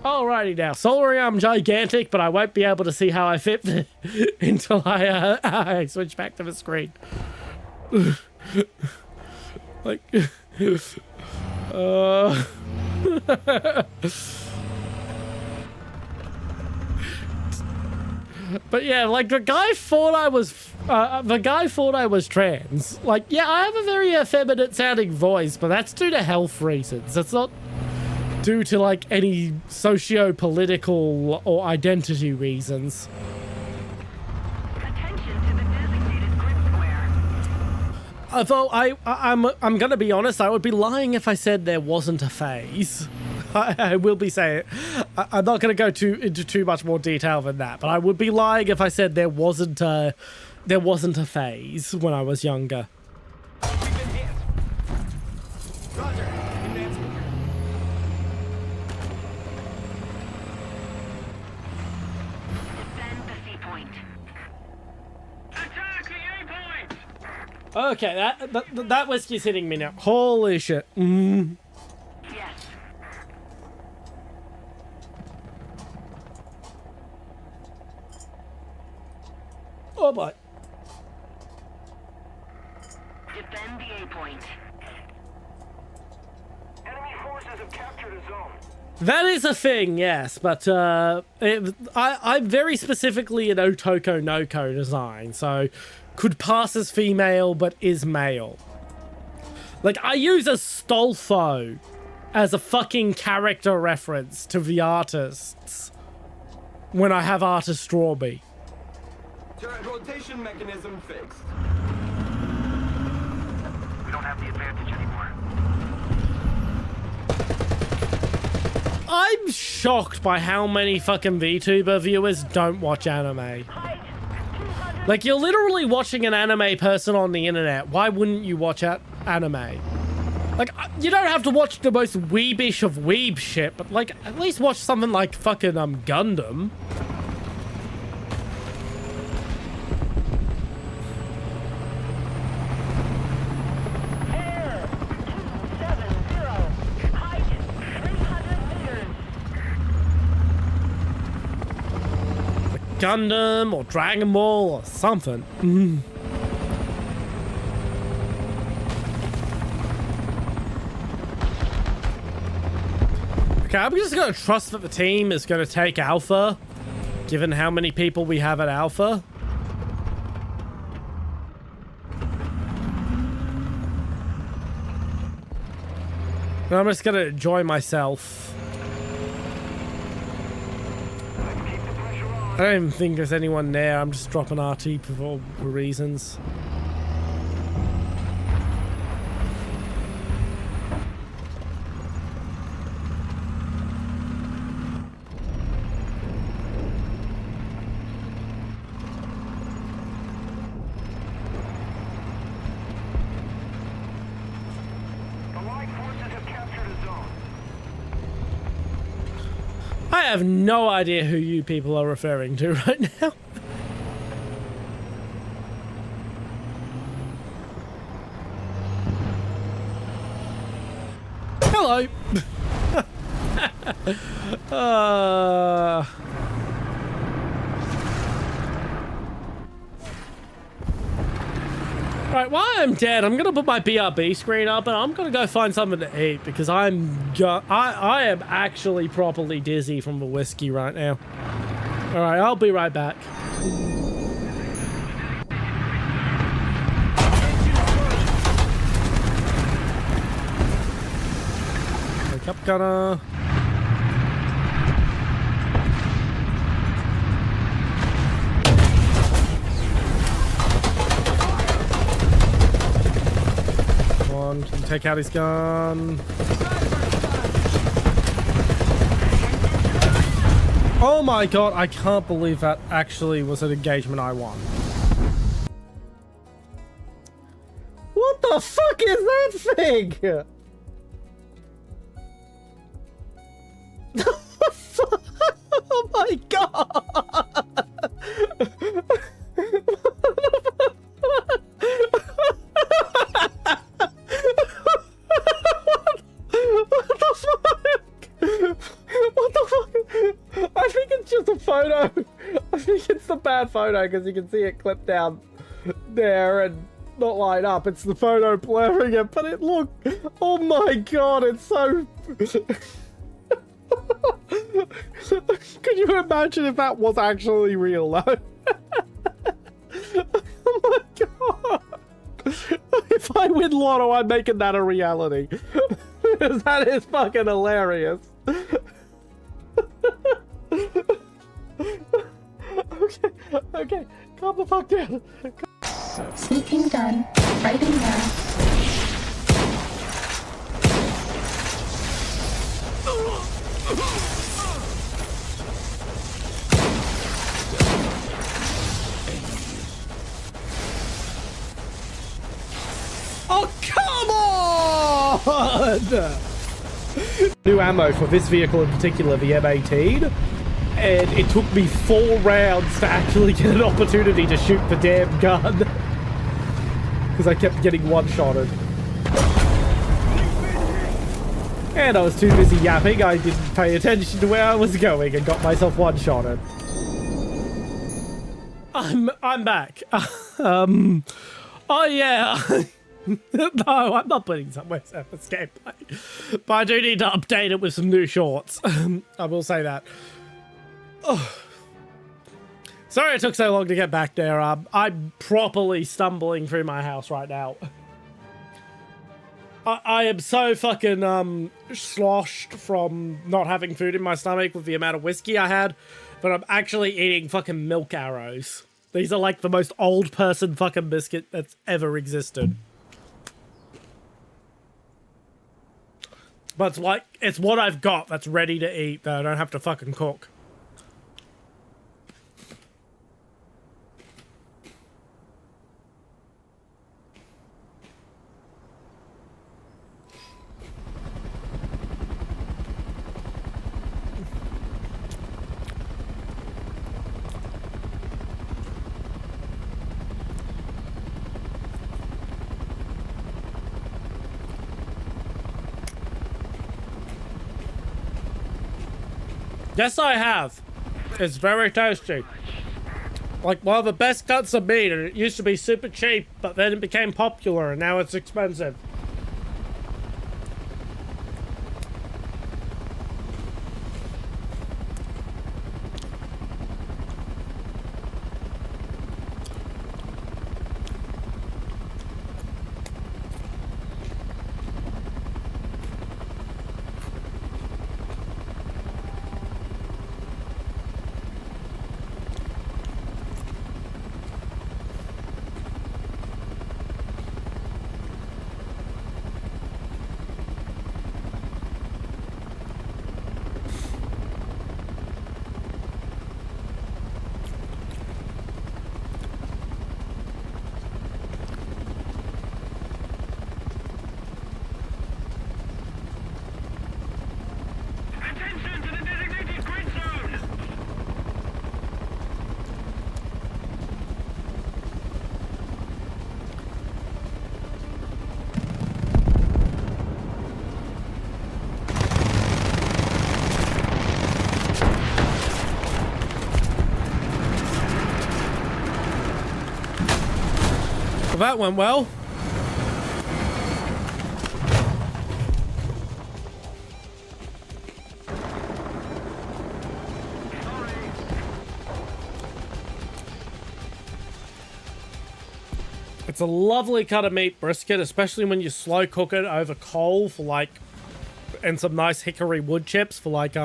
Alrighty now, sorry I'm gigantic, but I won't be able to see how I fit until I switch back to the screen. Like, but yeah, like the guy thought I was trans. Like, yeah, I have a very effeminate sounding voice, but that's due to health reasons. That's not due to like any socio-political or identity reasons. Attention to the designated grid square. Although I'm gonna be honest, I would be lying if I said there wasn't a phase. I will be saying, I'm not gonna go into too much more detail than that, but I would be lying if I said there wasn't a phase when I was younger. Defend the C point. Attack the A point! Okay, that whiskey's hitting me now. Holy shit. Mm. Yes. Oh boy. Defend the A point. Enemy forces have captured a zone. That is a thing, yes, but I'm very specifically an Otoko Noko design, so could pass as female but is male. Like, I use a Stolfo as a fucking character reference to the artists when I have artists draw me. Turret rotation mechanism fixed. We don't have the advantage anymore. I'm shocked by how many fucking VTuber viewers don't watch anime. Like, you're literally watching an anime person on the internet. Why wouldn't you watch anime? Like, you don't have to watch the most weebish of weeb shit, but, like, at least watch something like fucking, Gundam. Air 270. Height 300 meters. Gundam or Dragon Ball or something. Mm. Okay, I'm just gonna trust that the team is gonna take Alpha, given how many people we have at Alpha. And I'm just gonna enjoy myself. I don't even think there's anyone there. I'm just dropping RT for all reasons. Allied forces have captured a zone. I have no idea who you people are referring to right now. Hello. Right, while I'm dead, I'm gonna put my BRB screen up and I'm gonna go find something to eat because I am actually properly dizzy from the whiskey right now. All right, I'll be right back. Wake up, Gunner. Can take out his gun. Oh my god, I can't believe that actually was an engagement I won. What the fuck is that thing? Oh my god! What the fuck? What the fuck photo. I think it's the bad photo because you can see it clipped down there and not line up. It's the photo blurring it, but it look. Oh my god, it's so. Could you imagine if that was actually real though? Oh my god. If I win Lotto, I'm making that a reality. Because that is fucking hilarious. Okay, calm the fuck down. Sleeping done. Writing now. Oh, come on! New ammo for this vehicle in particular, the M18. And it took me 4 rounds to actually get an opportunity to shoot the damn gun. Because I kept getting one-shotted. And I was too busy yapping, I didn't pay attention to where I was going and got myself one-shotted. I'm back. Oh yeah. No, I'm not putting somewhere surface gameplay. But I do need to update it with some new shorts. I will say that. Oh. Sorry it took so long to get back there. I'm properly stumbling through my house right now. I am so fucking sloshed from not having food in my stomach with the amount of whiskey I had, but I'm actually eating fucking milk arrows. These are like the most old person fucking biscuit that's ever existed. But it's like, it's what I've got that's ready to eat that I don't have to fucking cook. Yes, I have. It's very tasty. Like one of the best cuts of meat, and it used to be super cheap, but then it became popular, and now it's expensive. Attention to the designated grid zone! Well, that went well. It's a lovely cut of meat, brisket, especially when you slow cook it over coal for like, and some nice hickory wood chips for like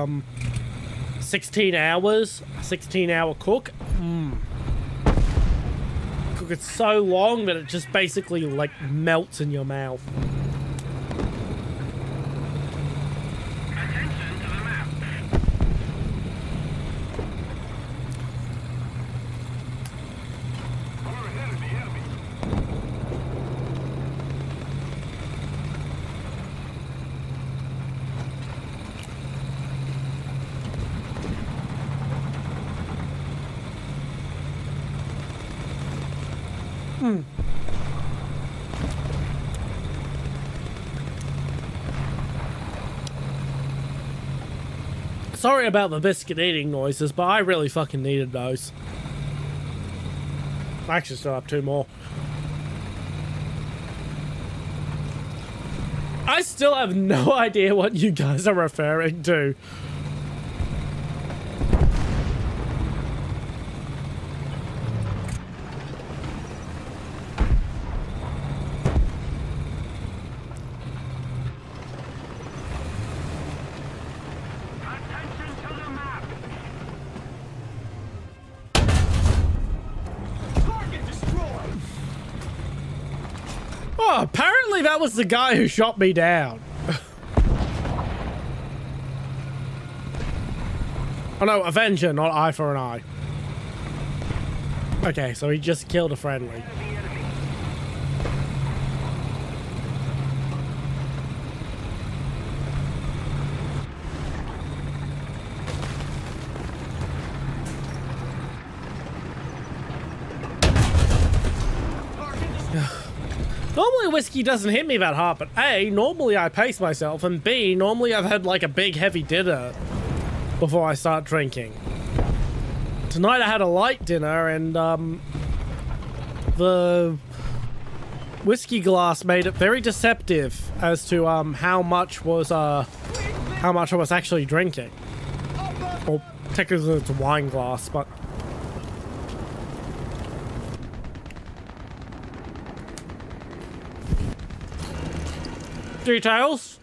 16 hours, 16-hour cook. Cook it so long that it just basically like melts in your mouth. Attention to the map. We're ahead of the enemy. Sorry about the biscuit eating noises, but I really fucking needed those. I actually still have 2 more. I still have no idea what you guys are referring to. Attention to the map. Target destroyed. Oh, apparently that was the guy who shot me down. Oh no, Avenger, not eye for an eye. Okay, so he just killed a friendly. Normally whiskey doesn't hit me that hard, but A, normally I pace myself, and B, normally I've had like a big heavy dinner before I start drinking. Tonight I had a light dinner, and the whiskey glass made it very deceptive as to how much I was actually drinking. Or technically it's a wine glass, but details.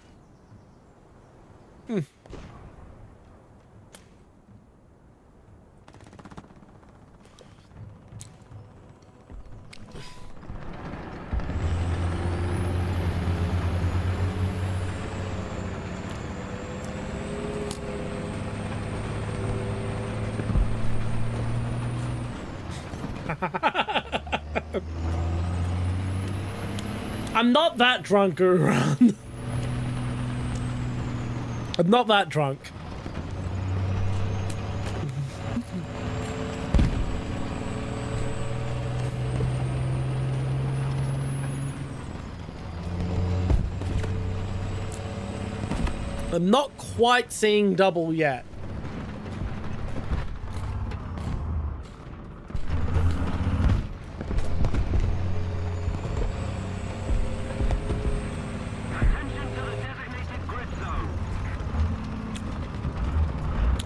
I'm not that drunk, Uran. I'm not that drunk. I'm not quite seeing double yet.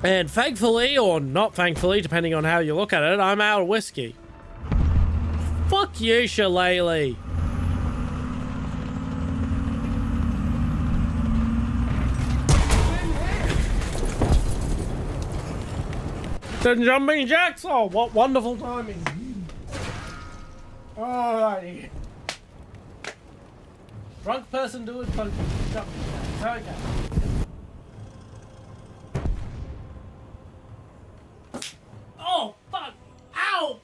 And thankfully, or not thankfully, depending on how you look at it, I'm out of whiskey. Fuck you, Shillelagh. The jumping jacks! Oh, what wonderful timing. Alrighty. Drunk person doing jumping jacks. Okay. Oh, fuck! Ow!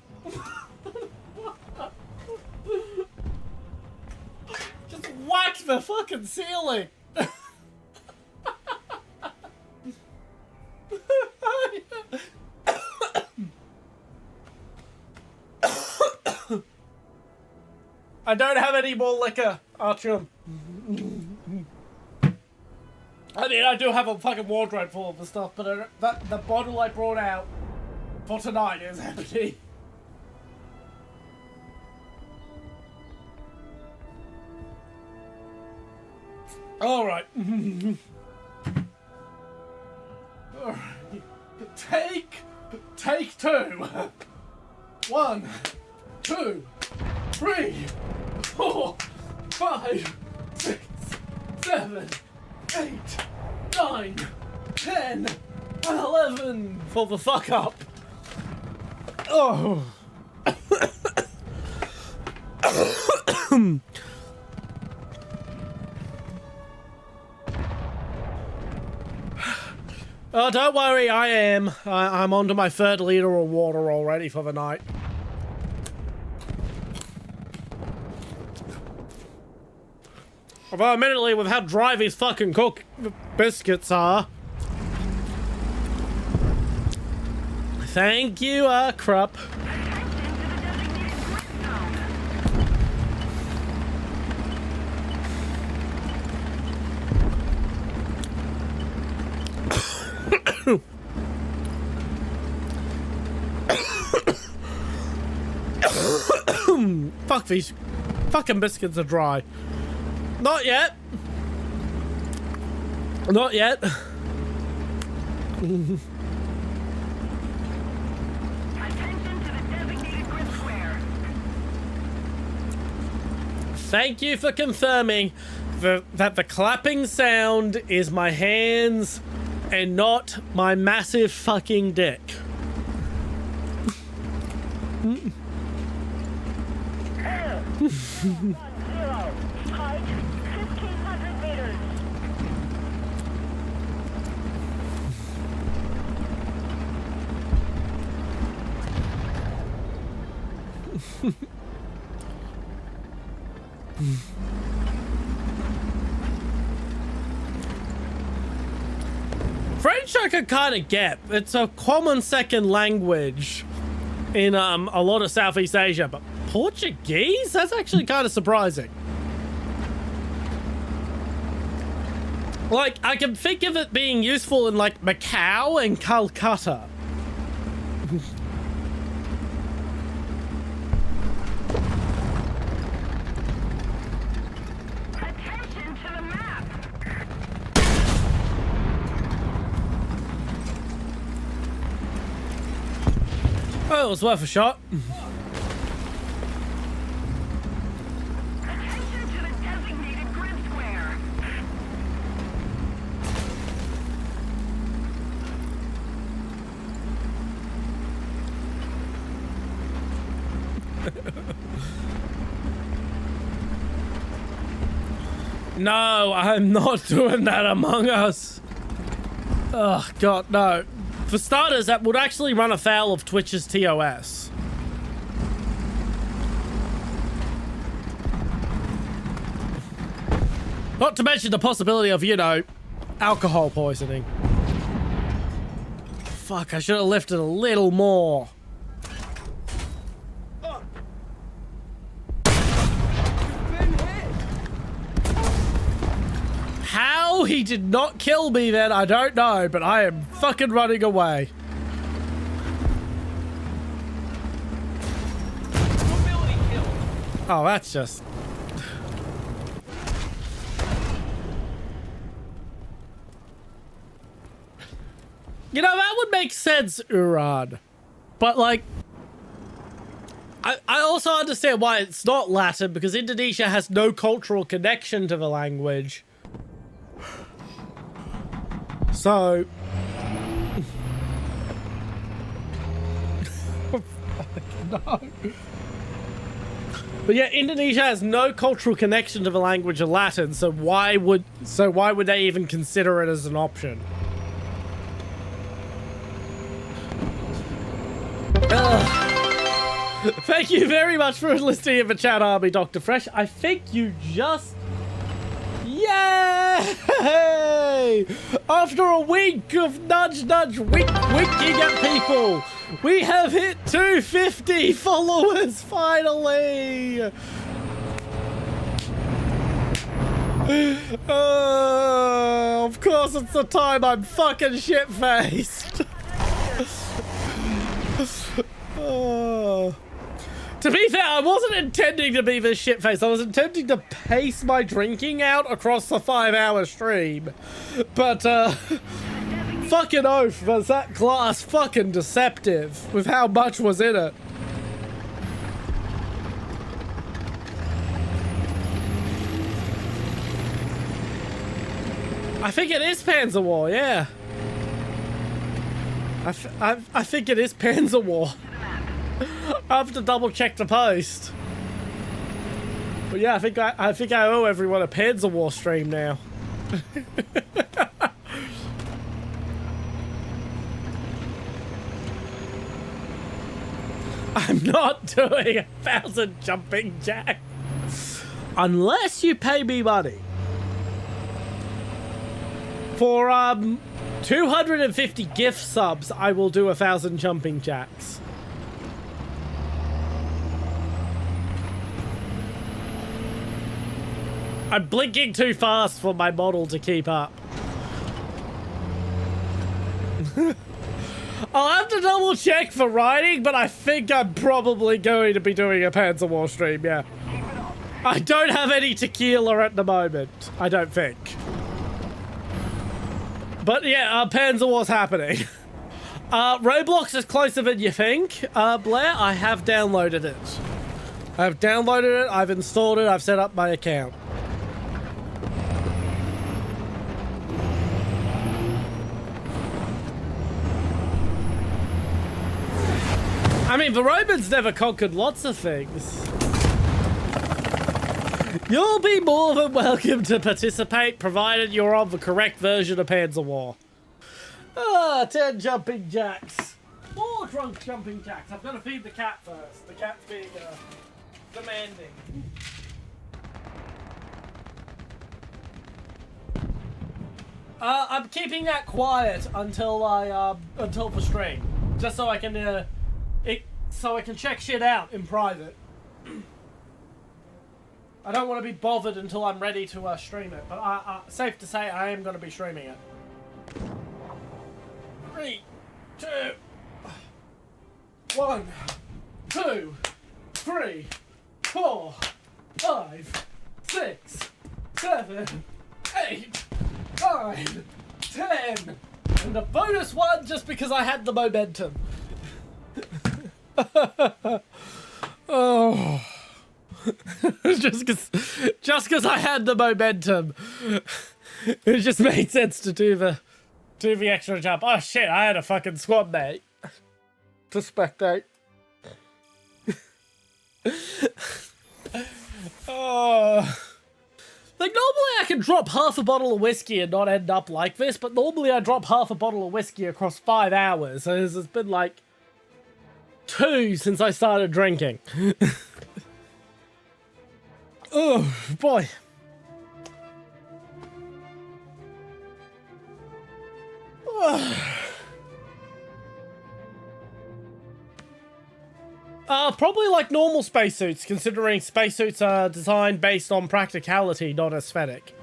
Just whacked the fucking ceiling! I don't have any more liquor, Artyom. I mean, I do have a fucking wardrobe full of the stuff, but the bottle I brought out for tonight is empty. Alright. Take 2. 1, 2, 3, 4, 5, 6, 7, 8, 9, 10, 11. Pull the fuck up. Oh. Oh, don't worry, I'm onto my 3rd liter of water already for the night. Although, admittedly, with how dry these fucking biscuits are. Thank you, Krupp. Fuck, these fucking biscuits are dry. Not yet. Not yet. Attention to the designated grid square. Thank you for confirming that the clapping sound is my hands and not my massive fucking dick. Height 1,500 meters. French I could kind of get. It's a common second language in a lot of Southeast Asia, but Portuguese? That's actually kind of surprising. Like, I can think of it being useful in, like, Macau and Calcutta. Attention to the map. Oh, it was worth a shot. Attention to the designated grid square. No, I'm not doing that Among Us. Oh, God, no. For starters, that would actually run afoul of Twitch's TOS. Not to mention the possibility of, you know, alcohol poisoning. Fuck, I should have lifted a little more. How he did not kill me then, I don't know, but I am fucking running away. Oh, that's just... You know, that would make sense, Uran. But, like... I also understand why it's not Latin, because Indonesia has no cultural connection to the language. So... No. But yeah, Indonesia has no cultural connection to the language of Latin, so why would they even consider it as an option? Thank you very much for listening in the chat, Army Dr. Fresh. I think you just... Yay! After a week of nudge, nudge, wink, winking at people, we have hit 250 followers, finally! Of course it's the time I'm fucking shit-faced. To be fair, I wasn't intending to be this shit-faced. I was intending to pace my drinking out across the 5-hour stream. But, fucking oath, was that glass fucking deceptive with how much was in it. I think it is Panzer War, yeah. I think it is Panzer War. I have to double check the post. But yeah, I think I owe everyone a Panzer War stream now. I'm not doing 1,000 jumping jacks unless you pay me money. For 250 gift subs, I will do 1,000 jumping jacks. I'm blinking too fast for my model to keep up. I'll have to double check for writing, but I think I'm probably going to be doing a Panzer War stream, yeah. I don't have any tequila at the moment, I don't think. But yeah, Panzer War's happening. Roblox is closer than you think. Blair, I have downloaded it. I've downloaded it, I've installed it, I've set up my account. I mean, the Romans never conquered lots of things. You'll be more than welcome to participate, provided you're on the correct version of Panzer War. 10 jumping jacks. More drunk jumping jacks. I've got to feed the cat first. The cat's being demanding. I'm keeping that quiet until the stream, just so I can so I can check shit out in private. I don't want to be bothered until I'm ready to stream it, but safe to say I am going to be streaming it. 3, 2, 1, 2, 3, 4, 5, 6, 7, 8, 9, 10, and a bonus one just because I had the momentum. Oh. just because I had the momentum, it just made sense to do the extra jump. Oh shit! I had a fucking squad mate to spectate. Oh, like normally I can drop half a bottle of whiskey and not end up like this, but normally I drop half a bottle of whiskey across 5 hours. So it's been like 2 since I started drinking. Oh, boy. Probably like normal spacesuits, considering spacesuits are designed based on practicality, not aesthetic.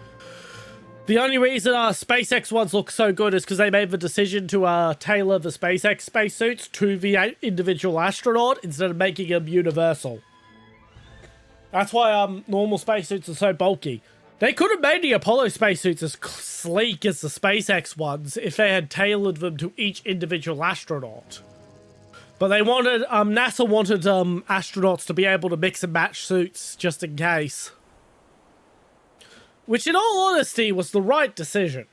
The only reason SpaceX ones look so good is because they made the decision to tailor the SpaceX spacesuits to the individual astronaut instead of making them universal. That's why normal spacesuits are so bulky. They could have made the Apollo spacesuits as sleek as the SpaceX ones if they had tailored them to each individual astronaut. But they wanted, NASA wanted astronauts to be able to mix and match suits just in case. Which in all honesty was the right decision.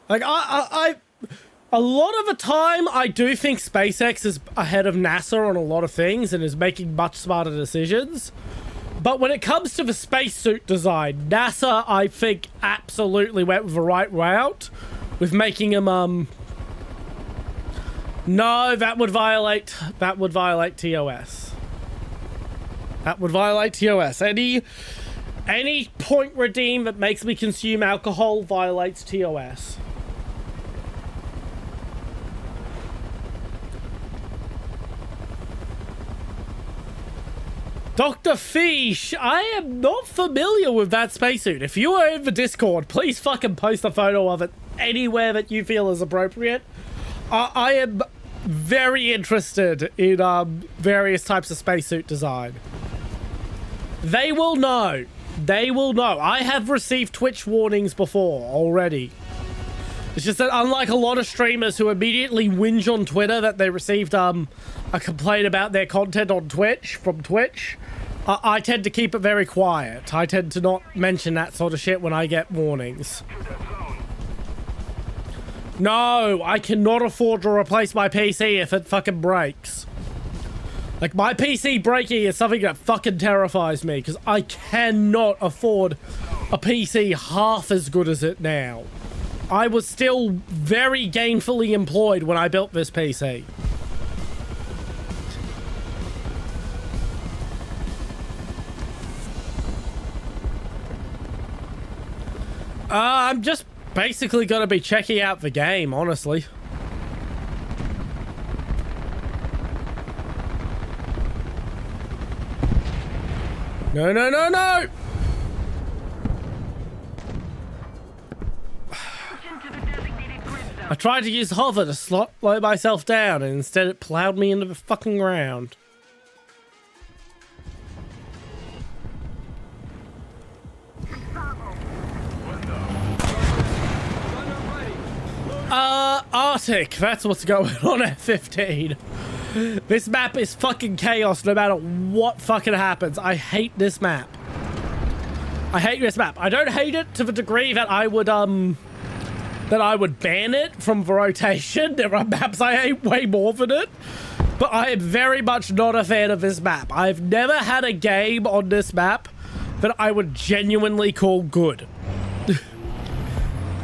Like, a lot of the time, I do think SpaceX is ahead of NASA on a lot of things and is making much smarter decisions. But when it comes to the spacesuit design, NASA, I think, absolutely went the right route with making them, no, that would violate TOS. That would violate TOS. Any point redeem that makes me consume alcohol violates TOS. Dr. Fish, I am not familiar with that spacesuit. If you are in the Discord, please fucking post a photo of it anywhere that you feel is appropriate. I am very interested in various types of spacesuit design. They will know. They will know. I have received Twitch warnings before already. It's just that unlike a lot of streamers who immediately whinge on Twitter that they received a complaint about their content on Twitch from Twitch, I tend to keep it very quiet. I tend to not mention that sort of shit when I get warnings. No, I cannot afford to replace my PC if it fucking breaks. Like, my PC breaking is something that fucking terrifies me because I cannot afford a PC half as good as it now. I was still very gainfully employed when I built this PC. I'm just basically gonna be checking out the game, honestly. No, no, no, no! I tried to use hover to slow myself down, and instead it plowed me into the fucking ground. Arctic, that's what's going on at 15. This map is fucking chaos no matter what fucking happens. I hate this map. I hate this map. I don't hate it to the degree that I would ban it from the rotation. There are maps I hate way more than it. But I am very much not a fan of this map. I've never had a game on this map that I would genuinely call good.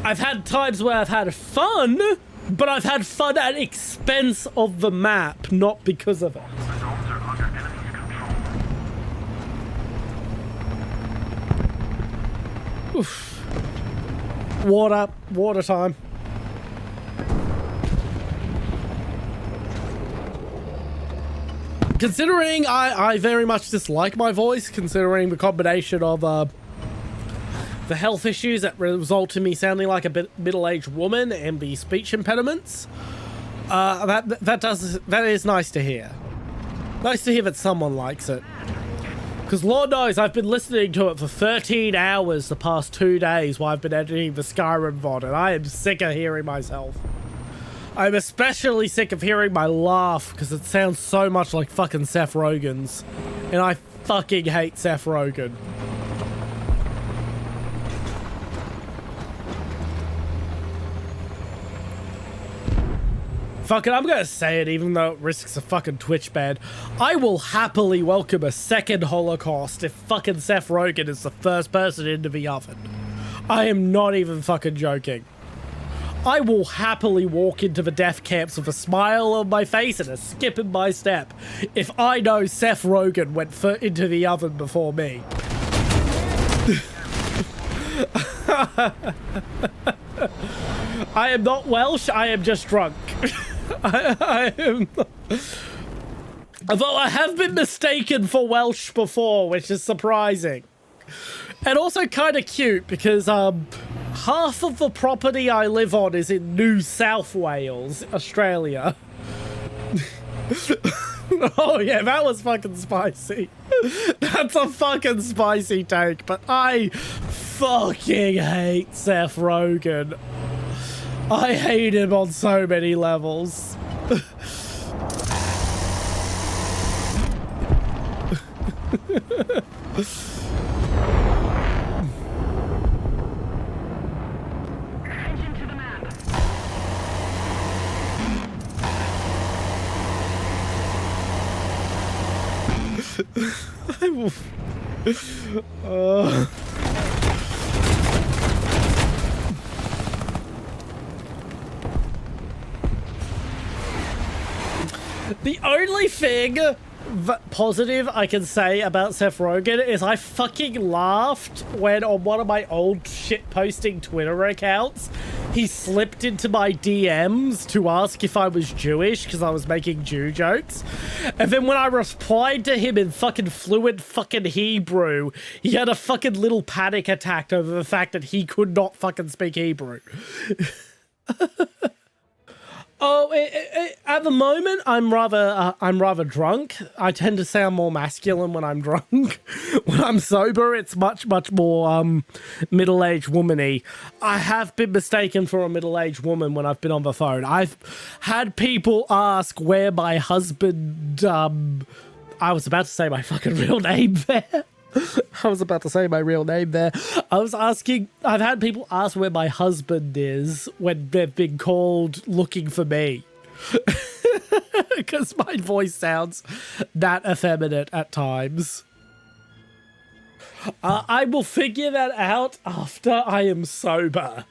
I've had times where I've had fun, but I've had fun at expense of the map, not because of it. Zones are under enemy's control. Oof. Water time. Considering I very much dislike my voice, considering the combination of the health issues that result in me sounding like a middle-aged woman and the speech impediments, that is nice to hear. Nice to hear that someone likes it. Because Lord knows I've been listening to it for 13 hours the past 2 days while I've been editing the Skyrim VOD, and I am sick of hearing myself. I'm especially sick of hearing my laugh because it sounds so much like fucking Seth Rogen's. And I fucking hate Seth Rogen. Fuck it, I'm gonna say it even though it risks a fucking Twitch ban. I will happily welcome a second Holocaust if fucking Seth Rogen is the first person into the oven. I am not even fucking joking. I will happily walk into the death camps with a smile on my face and a skip in my step if I know Seth Rogen went into the oven before me. I am not Welsh, I am just drunk. I am... Although I have been mistaken for Welsh before, which is surprising. And also kind of cute because half of the property I live on is in New South Wales, Australia. Oh yeah, that was fucking spicy. That's a fucking spicy take, but I fucking hate Seth Rogen. I hate him on so many levels. Attention to the map. I will... The only thing positive I can say about Seth Rogen is I fucking laughed when on one of my old shit-posting Twitter accounts, he slipped into my DMs to ask if I was Jewish because I was making Jew jokes. And then when I replied to him in fucking fluent fucking Hebrew, he had a fucking little panic attack over the fact that he could not fucking speak Hebrew. Oh, at the moment, I'm rather drunk. I tend to sound more masculine when I'm drunk. When I'm sober, it's much more middle-aged womany. I have been mistaken for a middle-aged woman when I've been on the phone. I've had people ask where my husband. I was about to say my fucking real name there. I've had people ask where my husband is when they've been called looking for me. Because my voice sounds that effeminate at times. I will figure that out after I am sober.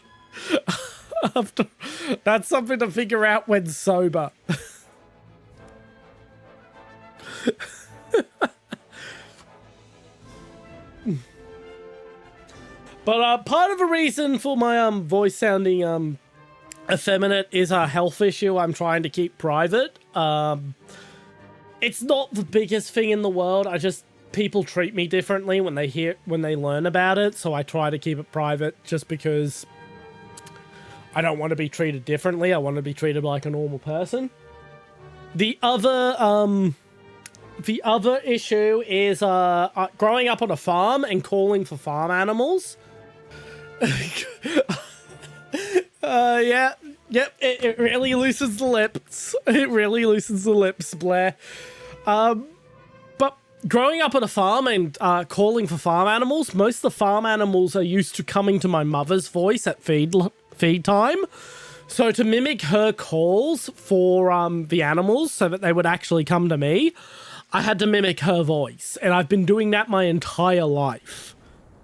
That's something to figure out when sober. But part of the reason for my voice sounding effeminate is a health issue I'm trying to keep private. It's not the biggest thing in the world. People treat me differently when they learn about it, so I try to keep it private just because I don't want to be treated differently. I want to be treated like a normal person. The other issue is growing up on a farm and calling for farm animals. Yep, it really loosens the lips. It really loosens the lips, Blair. But growing up on a farm and calling for farm animals, most of the farm animals are used to coming to my mother's voice at feed time. So to mimic her calls for the animals so that they would actually come to me, I had to mimic her voice. And I've been doing that my entire life.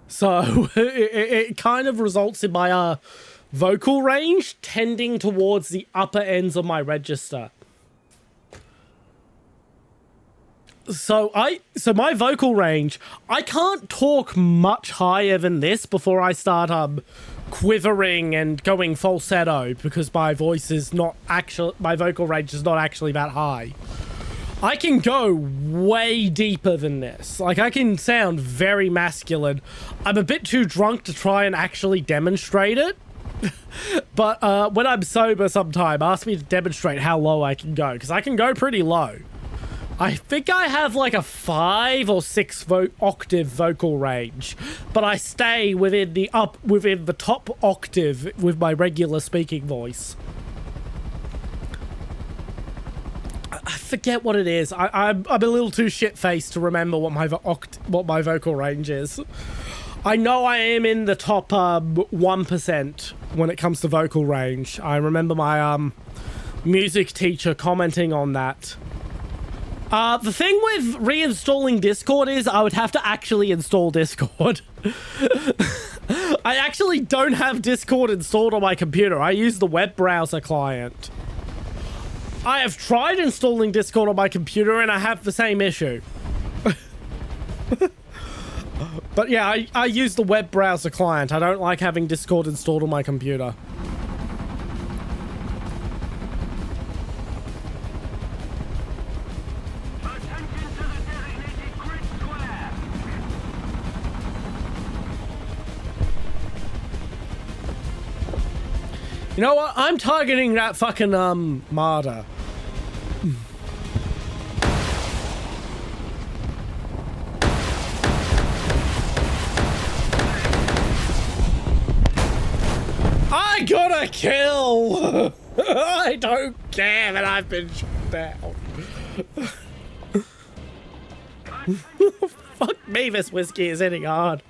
So it kind of results in my vocal range tending towards the upper ends of my register. So my vocal range, I can't talk much higher than this before I start quivering and going falsetto because my voice is not actually, my vocal range is not actually that high. I can go way deeper than this. Like, I can sound very masculine. I'm a bit too drunk to try and actually demonstrate it. But when I'm sober sometime, ask me to demonstrate how low I can go, because I can go pretty low. I think I have like a 5 or 6 octave vocal range, but I stay within the top octave with my regular speaking voice. I forget what it is. I'm a little too shit-faced to remember what my vocal range is. I know I am in the top 1% when it comes to vocal range. I remember my music teacher commenting on that. The thing with reinstalling Discord is I would have to actually install Discord. I actually don't have Discord installed on my computer. I use the web browser client. I have tried installing Discord on my computer and I have the same issue. But yeah, I use the web browser client. I don't like having Discord installed on my computer. You know what? I'm targeting that fucking, martyr. I got a kill! I don't care that I've been shot down. Fuck me, this whiskey is hitting hard.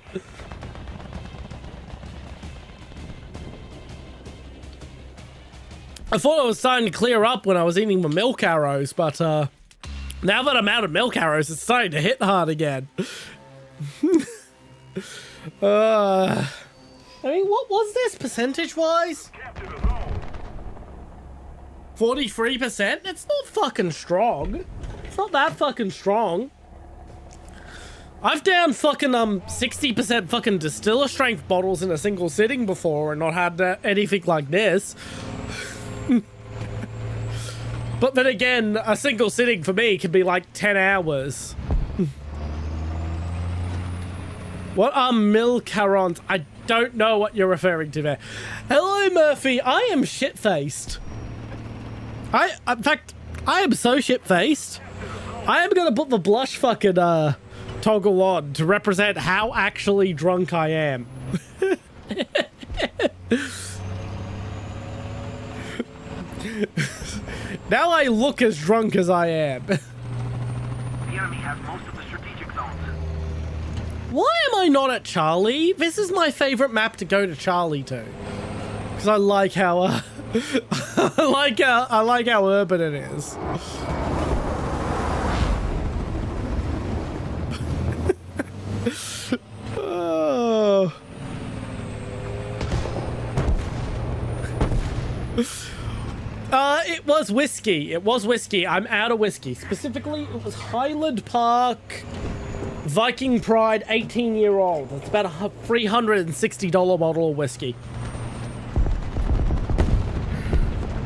I thought it was starting to clear up when I was eating my milk arrows, but now that I'm out of milk arrows, it's starting to hit hard again. I mean, what was this percentage-wise? 43%? It's not fucking strong. It's not that fucking strong. I've downed fucking 60% fucking distiller strength bottles in a single sitting before and not had anything like this. But then again, a single sitting for me can be like 10 hours. What are milcarons? I don't know what you're referring to there. Hello, Murphy. I am shit-faced. In fact, I am so shit-faced. I am gonna put the blush fucking toggle on to represent how actually drunk I am. Now I look as drunk as I am. The enemy has most of the strategic zones. Why am I not at Charlie? This is my favorite map to go to Charlie to. Because I like how I like how urban it is. Oh. It was whiskey. It was whiskey. I'm out of whiskey. Specifically, it was Highland Park Viking Pride 18-year-old. It's about a $360 bottle of whiskey.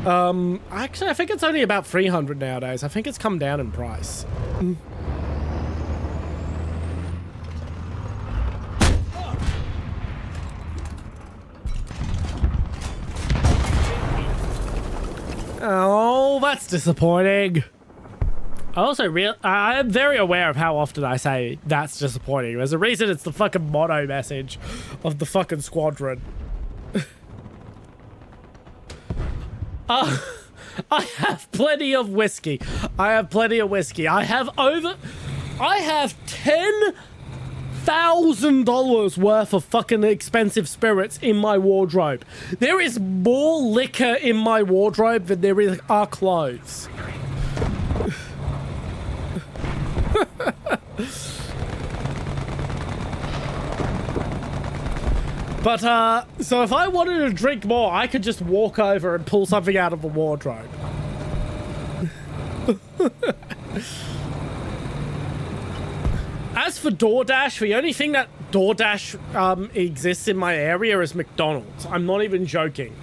Actually, I think it's only about $300 nowadays. I think it's come down in price. Oh, that's disappointing. I am very aware of how often I say that's disappointing. There's a reason it's the fucking motto message of the fucking squadron. I have plenty of whiskey. I have $10,000 worth of fucking expensive spirits in my wardrobe. There is more liquor in my wardrobe than there are clothes. But, so if I wanted to drink more, I could just walk over and pull something out of a wardrobe. As for DoorDash, the only thing that DoorDash exists in my area is McDonald's. I'm not even joking.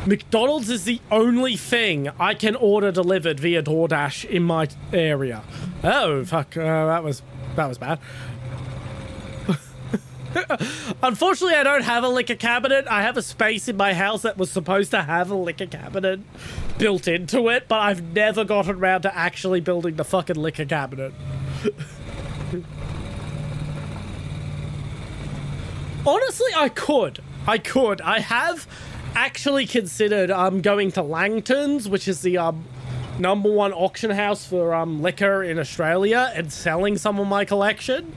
McDonald's is the only thing I can order delivered via DoorDash in my area. Oh, fuck. That was bad. Unfortunately, I don't have a liquor cabinet. I have a space in my house that was supposed to have a liquor cabinet built into it, but I've never gotten around to actually building the fucking liquor cabinet. Honestly, I could. I have actually considered going to Langton's, which is the #1 auction house for liquor in Australia, and selling some of my collection.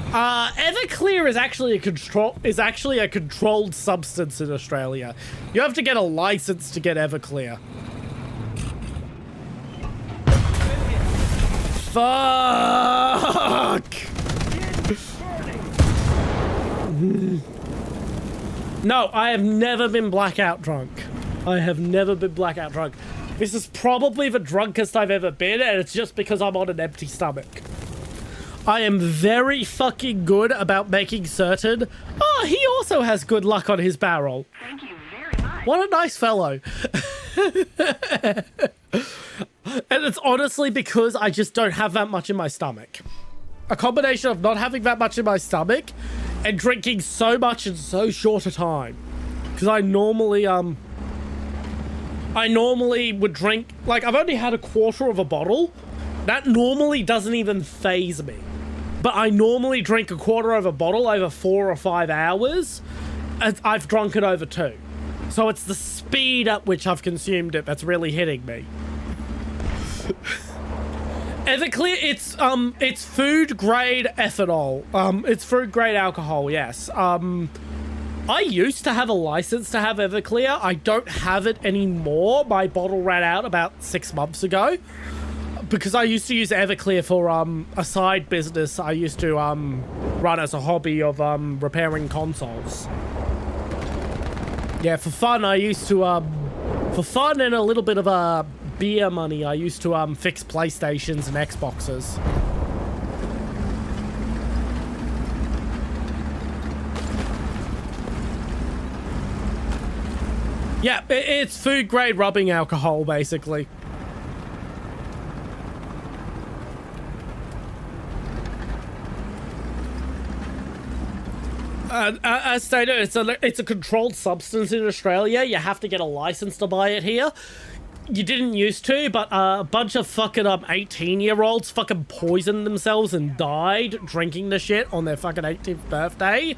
Everclear is actually a controlled substance in Australia. You have to get a license to get Everclear. Fuck! No, I have never been blackout drunk. This is probably the drunkest I've ever been, and it's just because I'm on an empty stomach. I am very fucking good about making certain... Oh, he also has good luck on his barrel. Thank you very much. What a nice fellow. And it's honestly because I just don't have that much in my stomach. A combination of not having that much in my stomach and drinking so much in so short a time. Because I normally would drink... Like, I've only had a quarter of a bottle. That normally doesn't even faze me. But I normally drink a quarter of a bottle over 4 or 5 hours. And I've drunk it over 2. So it's the speed at which I've consumed it that's really hitting me. Everclear, it's food grade ethanol. It's food grade alcohol, yes. I used to have a license to have Everclear. I don't have it anymore. My bottle ran out about 6 months ago. Because I used to use Everclear for a side business I used to run as a hobby of repairing consoles. Yeah, for fun I used to for fun and a little bit of beer money I used to fix PlayStations and Xboxes. Yeah, it's food grade rubbing alcohol basically. As stated, it's a controlled substance in Australia. You have to get a license to buy it here. You didn't used to, but a bunch of fucking 18-year-olds fucking poisoned themselves and died drinking the shit on their fucking 18th birthday.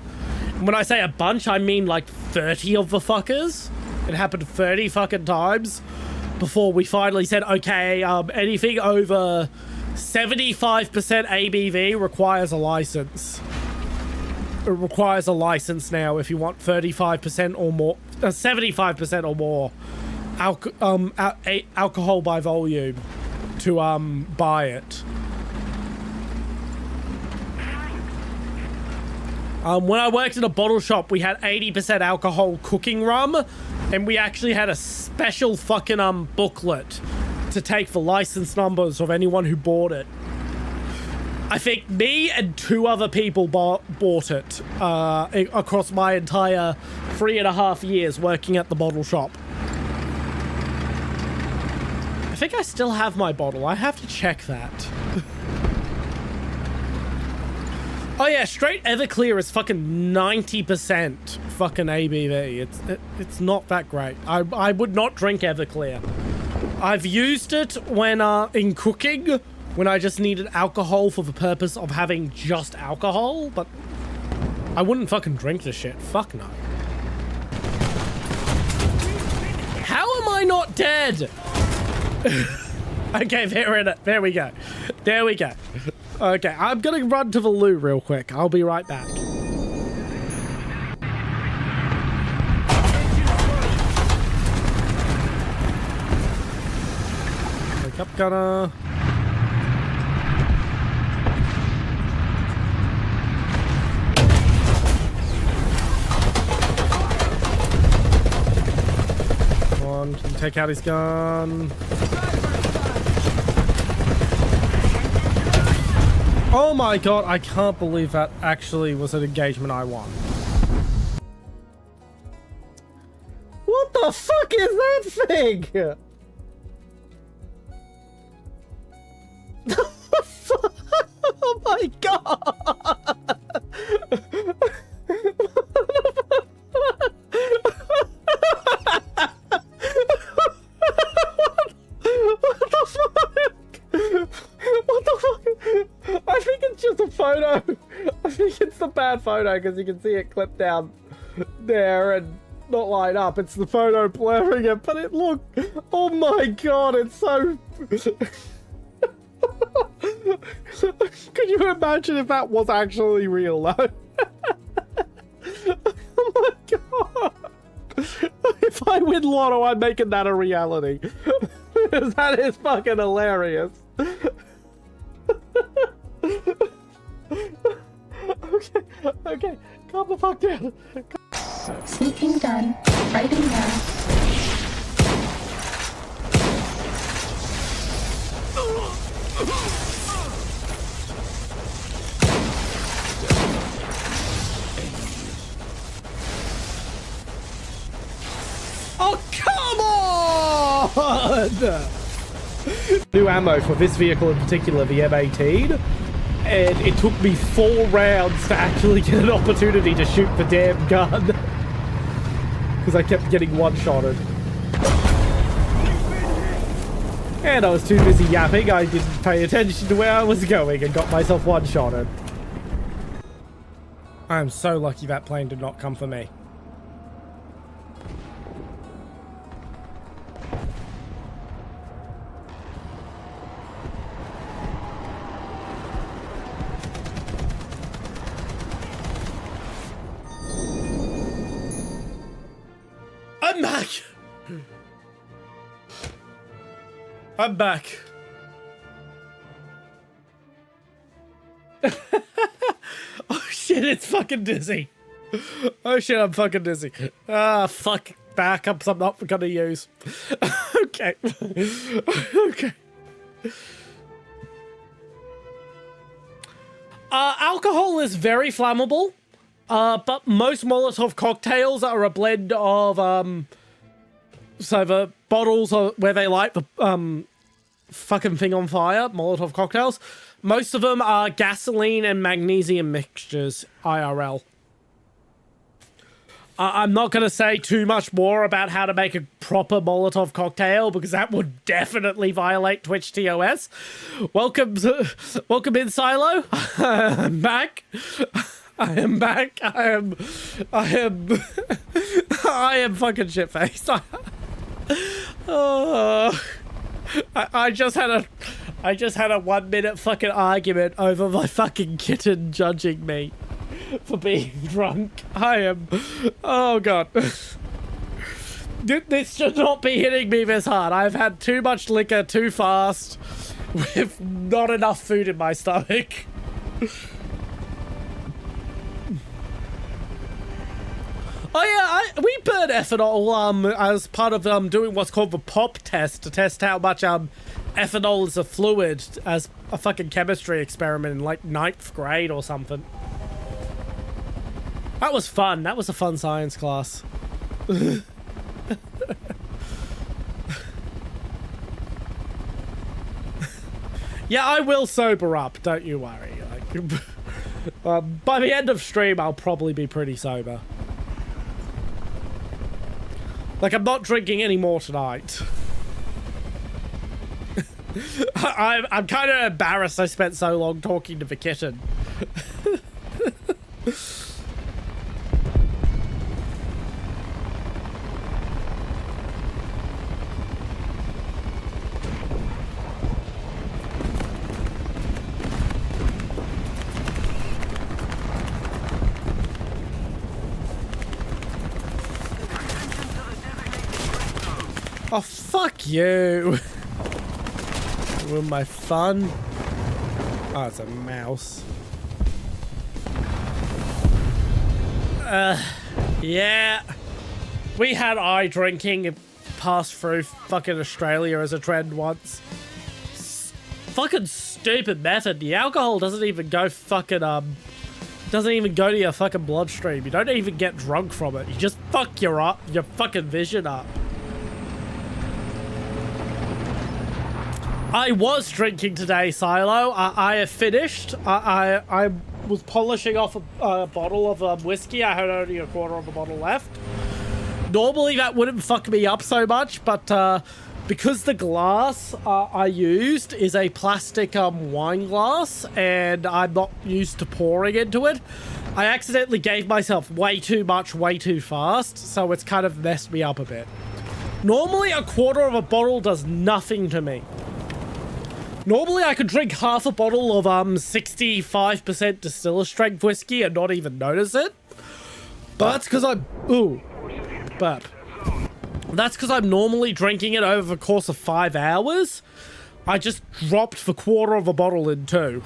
When I say a bunch, I mean like 30 of the fuckers. It happened 30 fucking times before we finally said, okay, anything over 75% ABV requires a license. It requires a license now if you want 35% or more, 75% or more alcohol by volume to buy it. When I worked in a bottle shop, we had 80% alcohol cooking rum, and we actually had a special fucking booklet to take the license numbers of anyone who bought it. I think me and 2 other people bought it across my entire 3.5 years working at the bottle shop. I think I still have my bottle. I have to check that. Oh yeah, straight Everclear is fucking 90% fucking ABV. It's not that great. I would not drink Everclear. I've used it when in cooking, when I just needed alcohol for the purpose of having just alcohol, but I wouldn't fucking drink this shit. Fuck no. How am I not dead? Okay, there we go. There we go. Okay, I'm gonna run to the loo real quick. I'll be right back. Wake up, Gunner. Come on, can you take out his gun? Oh my god, I can't believe that actually was an engagement I won. What the fuck is that thing? Oh my god! I think it's just a photo. I think it's the bad photo because you can see it clipped down there and not line up. It's the photo blurring it, but it looked. Oh my god, it's so. Could you imagine if that was actually real though? Oh my god. If I win Lotto, I'm making that a reality. That is fucking hilarious. Okay, calm the fuck down. Sneaking done. Writing now. Oh, come on! New ammo for this vehicle in particular, the M18. And it took me 4 rounds to actually get an opportunity to shoot the damn gun. Because I kept getting one-shotted. And I was too busy yapping, I didn't pay attention to where I was going and got myself one-shotted. I am so lucky that plane did not come for me. I'm back! I'm back. Oh shit, it's fucking dizzy. Oh shit, I'm fucking dizzy. Ah, fuck. Backups I'm not gonna use. Okay. Okay. Alcohol is very flammable. But most Molotov cocktails are a blend of, so the bottles are where they light the, fucking thing on fire, Molotov cocktails. Most of them are gasoline and magnesium mixtures, IRL. I'm not going to say too much more about how to make a proper Molotov cocktail because that would definitely violate Twitch TOS. Welcome in, Silo. I'm back. I am back. I am fucking shit-faced. I just had a 1 minute fucking argument over my fucking kitten judging me for being drunk. Oh god. This should not be hitting me this hard. I've had too much liquor too fast with not enough food in my stomach. Oh yeah, we burn ethanol as part of doing what's called the POP test to test how much ethanol is a fluid as a fucking chemistry experiment in like 9th grade or something. That was fun. That was a fun science class. Yeah, I will sober up. Don't you worry. Like, By the end of stream, I'll probably be pretty sober. Like, I'm not drinking any more tonight. I'm kind of embarrassed I spent so long talking to the kitten. Oh, fuck you. Ruin my fun. Oh, it's a mouse. Yeah. We had eye drinking pass through fucking Australia as a trend once. Fucking stupid method. The alcohol doesn't even go fucking, doesn't even go to your fucking bloodstream. You don't even get drunk from it. You just fuck your fucking vision up. I was drinking today, Silo. I have finished. I was polishing off a bottle of whiskey. I had only a quarter of a bottle left. Normally that wouldn't fuck me up so much, but because the glass I used is a plastic wine glass and I'm not used to pouring into it, I accidentally gave myself way too much way too fast, so it's kind of messed me up a bit. Normally a quarter of a bottle does nothing to me. Normally, I could drink half a bottle of 65% distiller strength whiskey and not even notice it. But that's because I'm... Ooh. Burp. That's because I'm normally drinking it over the course of 5 hours. I just dropped the quarter of a bottle in two.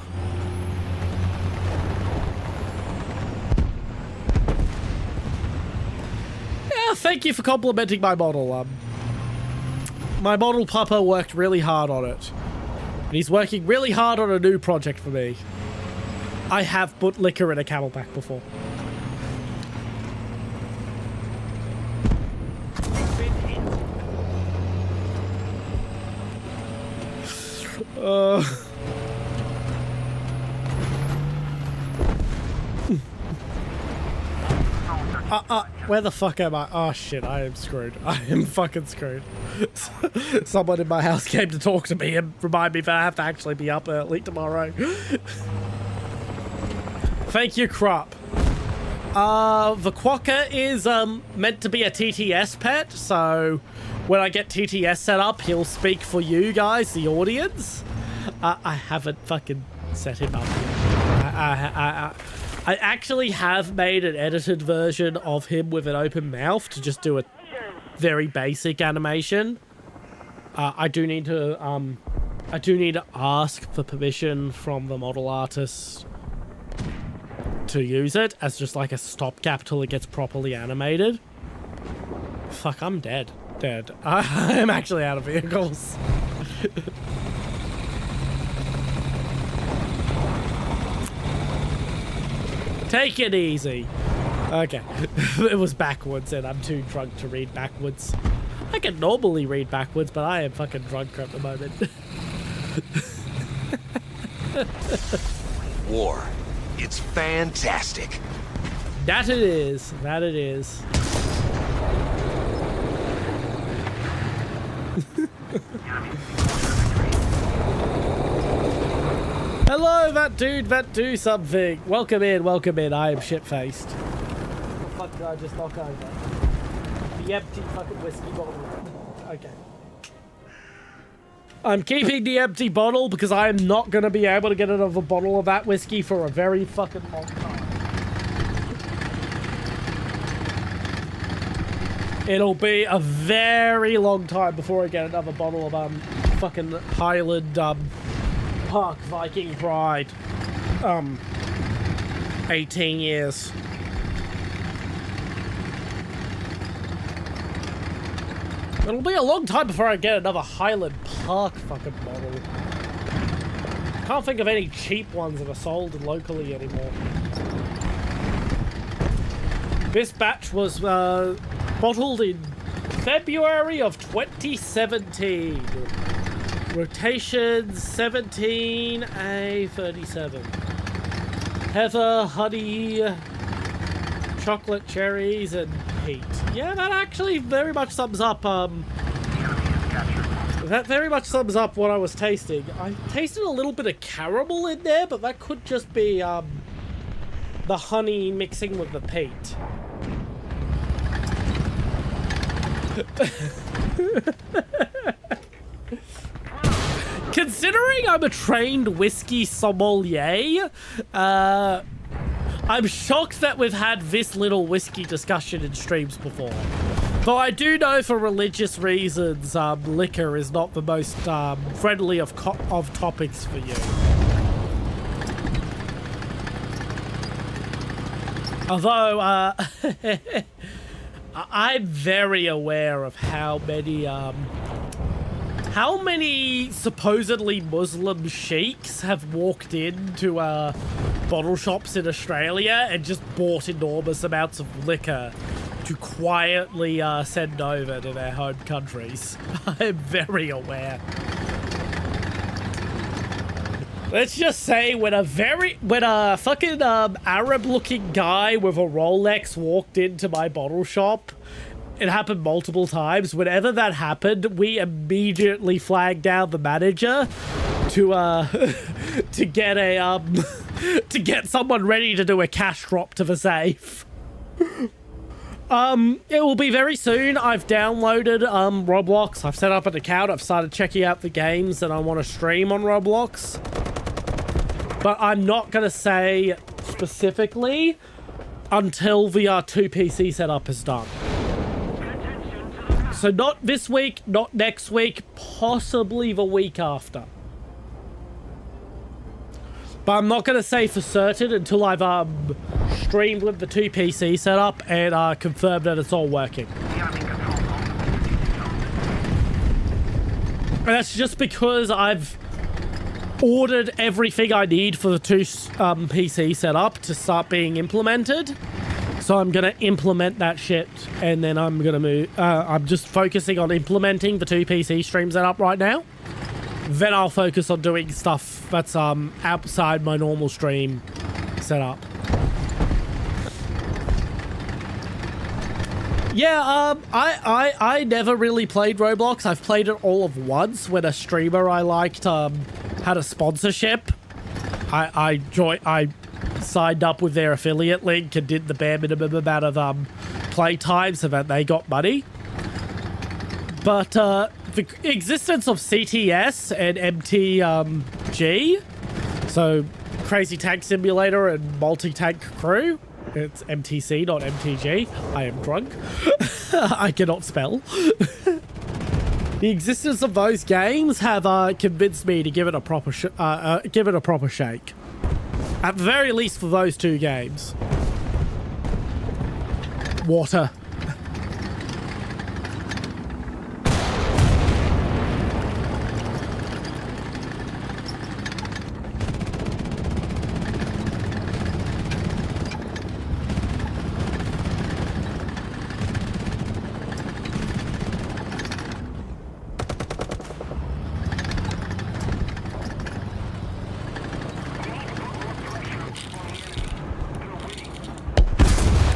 Yeah, thank you for complimenting my bottle. My bottle pupper worked really hard on it. He's working really hard on a new project for me. I have put liquor in a Camelback before. Where the fuck am I? Oh shit, I am screwed. I am fucking screwed. Someone in my house came to talk to me and remind me that I have to actually be up early tomorrow. Thank you, Crop. The Quokka is meant to be a TTS pet, so when I get TTS set up, he'll speak for you guys, the audience. I haven't fucking set him up yet. I actually have made an edited version of him with an open mouth to just do a very basic animation. I do need to ask for permission from the model artist to use it as just like a stopgap till it gets properly animated. Fuck, I'm dead. I am actually out of vehicles. Take it easy. Okay. It was backwards and I'm too drunk to read backwards. I can normally read backwards, but I am fucking drunk at the moment. War. It's fantastic. That it is. That it is. Hello, that do something. Welcome in. I am shit-faced. What the fuck did I just knock over? The empty fucking whiskey bottle. Okay. I'm keeping the empty bottle because I am not going to be able to get another bottle of that whiskey for a very fucking long time. It'll be a very long time before I get another bottle of fucking Highland Park Viking Pride. 18 years. It'll be a long time before I get another Highland Park fucking bottle. Can't think of any cheap ones that are sold locally anymore. This batch was bottled in February of 2017. Rotation 17A37. heather, honey, chocolate cherries, and heat. Yeah, that actually very much sums up, that very much sums up what I was tasting. I tasted a little bit of caramel in there, but that could just be, the honey mixing with the peat. Considering I'm a trained whiskey sommelier, I'm shocked that we've had this little whiskey discussion in streams before. Though I do know for religious reasons, liquor is not the most friendly of topics for you. Although, I'm very aware of how many supposedly Muslim sheiks have walked into bottle shops in Australia and just bought enormous amounts of liquor to quietly send over to their home countries. I'm very aware. Let's just say when a fucking Arab-looking guy with a Rolex walked into my bottle shop, it happened multiple times. Whenever that happened, we immediately flagged down the manager to to get a to get someone ready to do a cash drop to the safe. It will be very soon. I've downloaded Roblox. I've set up an account. I've started checking out the games that I want to stream on Roblox. But I'm not going to say specifically until the 2 PC setup is done. So not this week, not next week, possibly the week after. But I'm not going to say for certain until I've streamed with the 2 PC setup and confirmed that it's all working. And that's just because I've ordered everything I need for the 2 PC setup to start being implemented. So I'm going to implement that shit, and then I'm going to move... I'm just focusing on implementing the 2 PC stream setup right now. Then I'll focus on doing stuff that's outside my normal stream setup. Yeah, I never really played Roblox. I've played it all of once when a streamer I liked had a sponsorship. I signed up with their affiliate link and did the bare minimum amount of play time so that they got money. But the existence of CTS and MTG, so Crazy Tank Simulator and Multi-Tank Crew, it's MTC, not MTG. I am drunk. I cannot spell. The existence of those games have convinced me to give it a proper shake. At the very least for those 2 games. Water.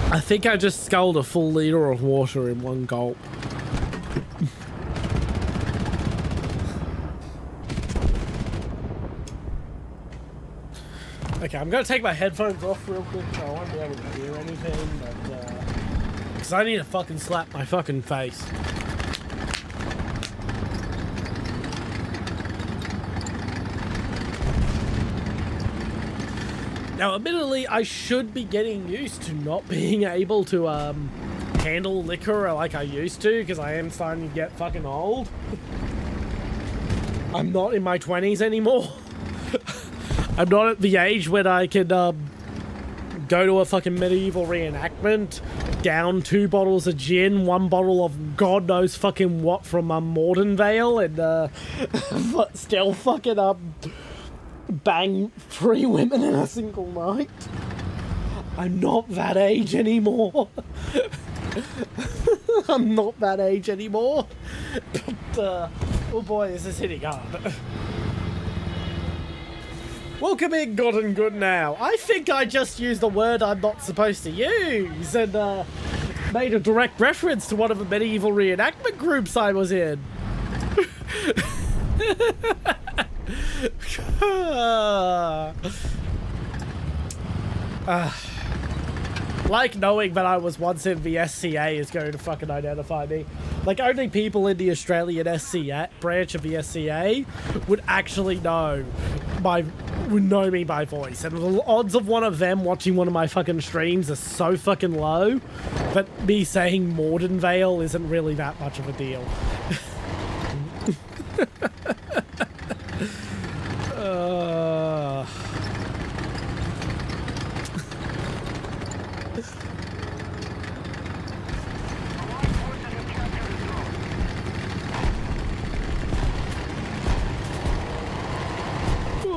I think I just sculled a full liter of water in one gulp. Okay, I'm gonna take my headphones off real quick so I won't be able to hear anything, but because I need to fucking slap my fucking face. Now, admittedly, I should be getting used to not being able to handle liquor like I used to, because I am starting to get fucking old. I'm not in my 20s anymore. I'm not at the age when I can go to a fucking medieval reenactment, down 2 bottles of gin, 1 bottle of God knows fucking what from Mordenvale, and still fucking bang 3 women in a single night. I'm not that age anymore. I'm not that age anymore. But, oh boy, this is hitting hard. Welcome in, God and Good Now. I think I just used a word I'm not supposed to use and made a direct reference to one of the medieval reenactment groups I was in. Like knowing that I was once in the SCA is going to fucking identify me. Like, only people in the Australian SCA branch of the SCA would actually know me by voice. And the odds of one of them watching one of my fucking streams are so fucking low that me saying Mordenvale isn't really that much of a deal.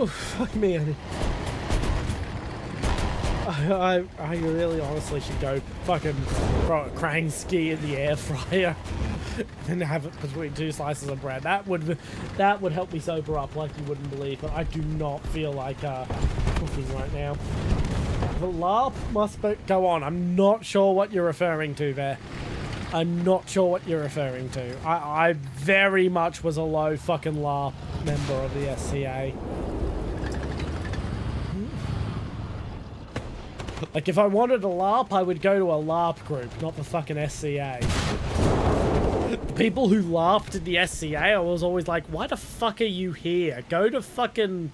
Fuck me. I really honestly should go fucking throw a crane ski in the air fryer and have it between 2 slices of bread. That would help me sober up like you wouldn't believe, but I do not feel like cooking right now. The LARP must go on. I'm not sure what you're referring to there. I'm not sure what you're referring to. I very much was a low fucking LARP member of the SCA. Like, if I wanted a LARP, I would go to a LARP group, not the fucking SCA. The people who LARPed in the SCA, I was always like, why the fuck are you here? Go to fucking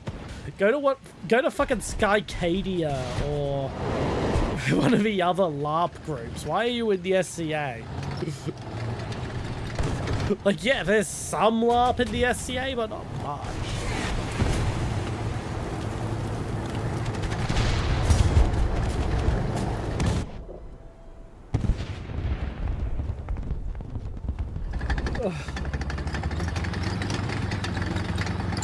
Skycadia or one of the other LARP groups. Why are you in the SCA? Like, yeah, there's some LARP in the SCA, but not much.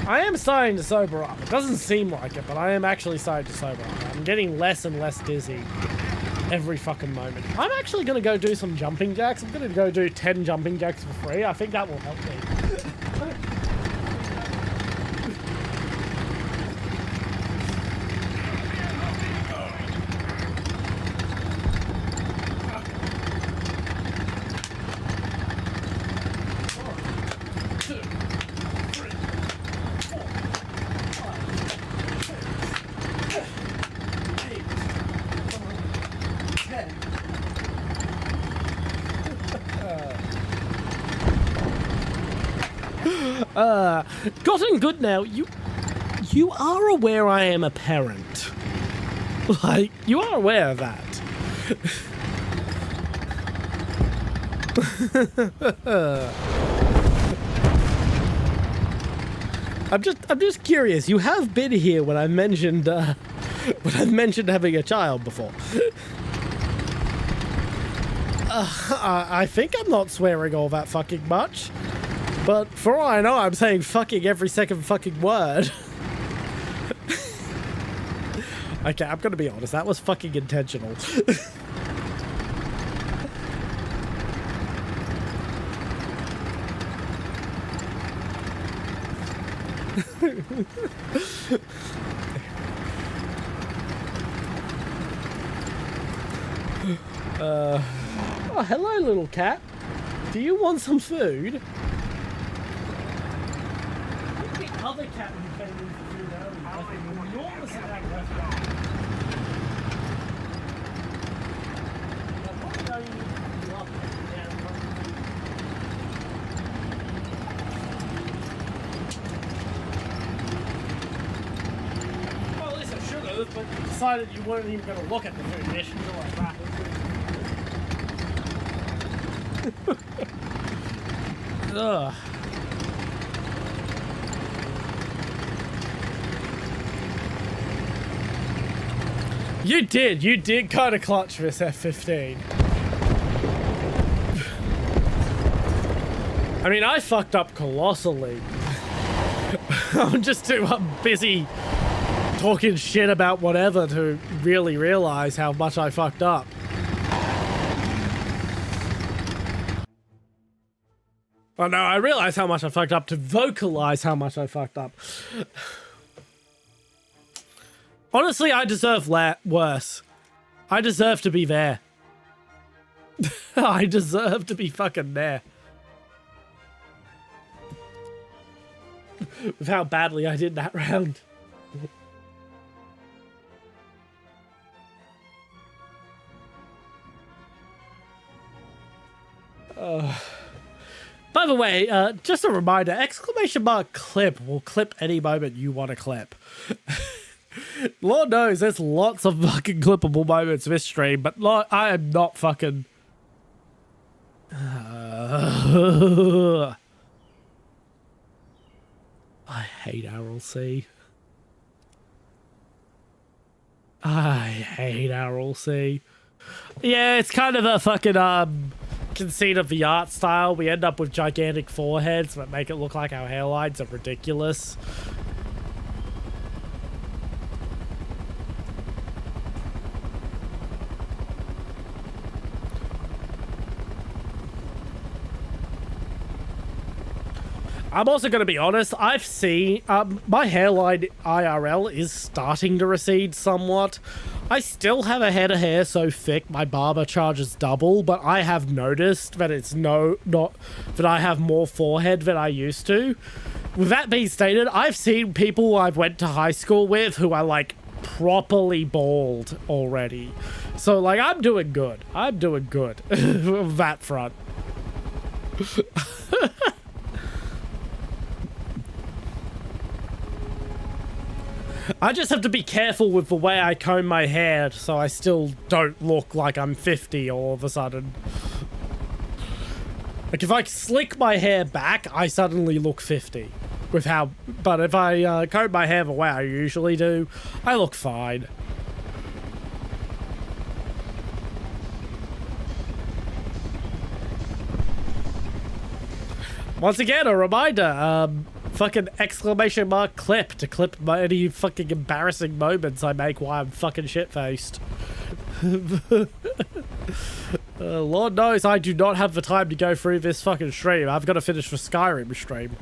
I am starting to sober up. It doesn't seem like it, but I am actually starting to sober up. I'm getting less and less dizzy every fucking moment. I'm actually going to go do some jumping jacks. I'm going to go do 10 jumping jacks for free. I think that will help me. Gotten Good Now, you are aware I am a parent. Like, you are aware of that. I'm just curious. You have been here when I mentioned having a child before. I think I'm not swearing all that fucking much. But for all I know, I'm saying fucking every second fucking word. Okay, I'm gonna be honest. That was fucking intentional. Oh, hello, little cat. Do you want some food? The other cat who came in for food earlier left an enormous amount of restaurant. Well, at least I should have, but you decided you weren't even going to look at the food dish until I wrapped it. Ugh. You did kind of clutch this F-15. I mean, I fucked up colossally. I'm just too busy talking shit about whatever to really realize how much I fucked up. Oh no, I realize how much I fucked up to vocalize how much I fucked up. Honestly, I deserve worse. I deserve to be there. I deserve to be fucking there. With how badly I did that round. By the way, just a reminder, _clip will clip any moment you want to clip. Lord knows there's lots of fucking clippable moments this stream, but I am not fucking... I hate RLC. I hate RLC. Yeah, it's kind of a fucking conceit of the art style. We end up with gigantic foreheads that make it look like our hairlines are ridiculous. I'm also going to be honest, I've seen my hairline IRL is starting to recede somewhat. I still have a head of hair so thick my barber charges double, but I have noticed that it's not that I have more forehead than I used to. With that being stated, I've seen people I've went to high school with who are like properly bald already. So like I'm doing good. I'm doing good on that front. I just have to be careful with the way I comb my hair so I still don't look like I'm 50 all of a sudden. Like if I slick my hair back, I suddenly look 50 with how, but if I comb my hair the way I usually do, I look fine. Once again, a reminder, fucking !clip to clip any fucking embarrassing moments I make while I'm fucking shit-faced. Lord knows I do not have the time to go through this fucking stream. I've got to finish the Skyrim stream.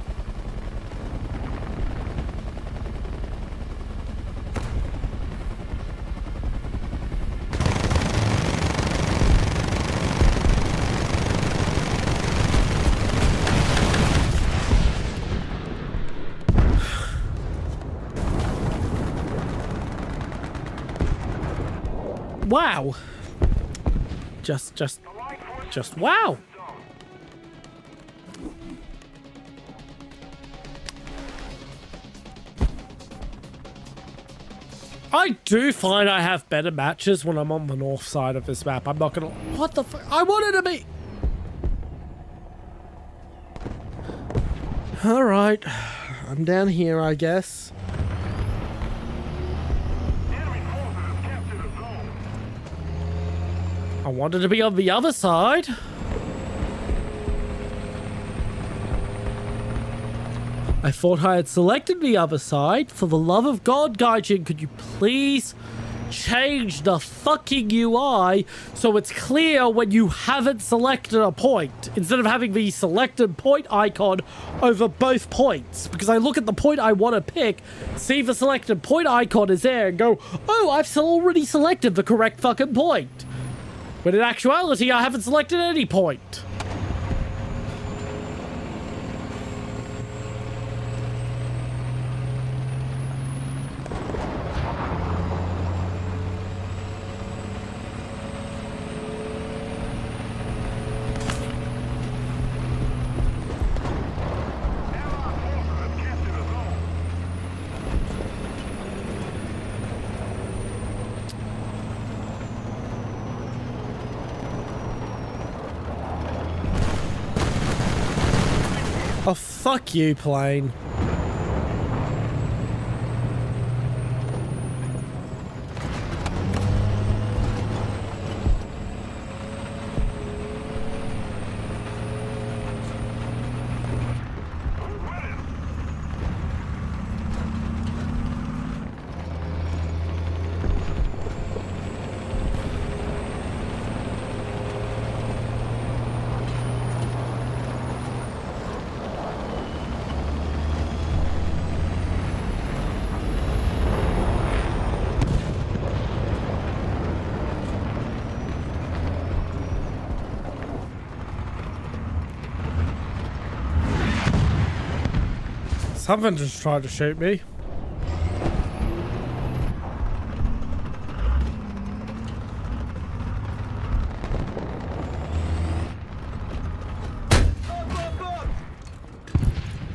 Wow. Just wow. I do find I have better matches when I'm on the north side of this map. I'm not gonna... What the fuck? I wanted to be... Alright. I'm down here, I guess. I wanted to be on the other side. I thought I had selected the other side. For the love of God, Gaijin, could you please change the fucking UI so it's clear when you haven't selected a point, instead of having the selected point icon over both points? Because I look at the point I want to pick, see the selected point icon is there, and go, oh, I've already selected the correct fucking point. But in actuality, I haven't selected any point. Oh, fuck you, plane. Something just tried to shoot me.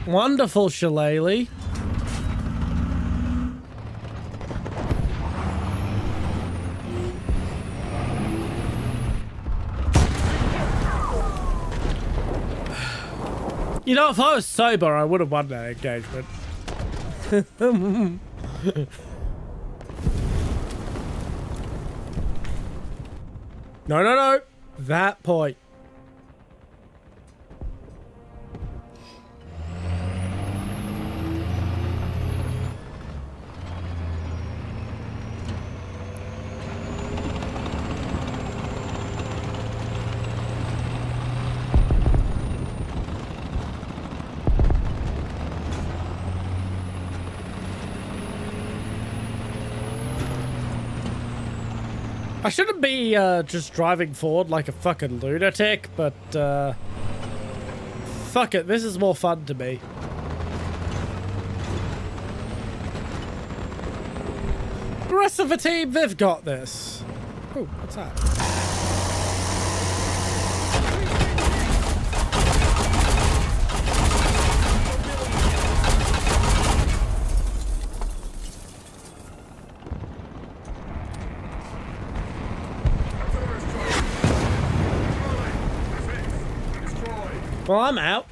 Wonderful, Shillelagh. You know, if I was sober, I would have won that engagement. No, no, no. That point. I shouldn't be just driving forward like a fucking lunatic, but fuck it, this is more fun to me. The rest of the team, they've got this. Oh, what's that? Well, I'm out.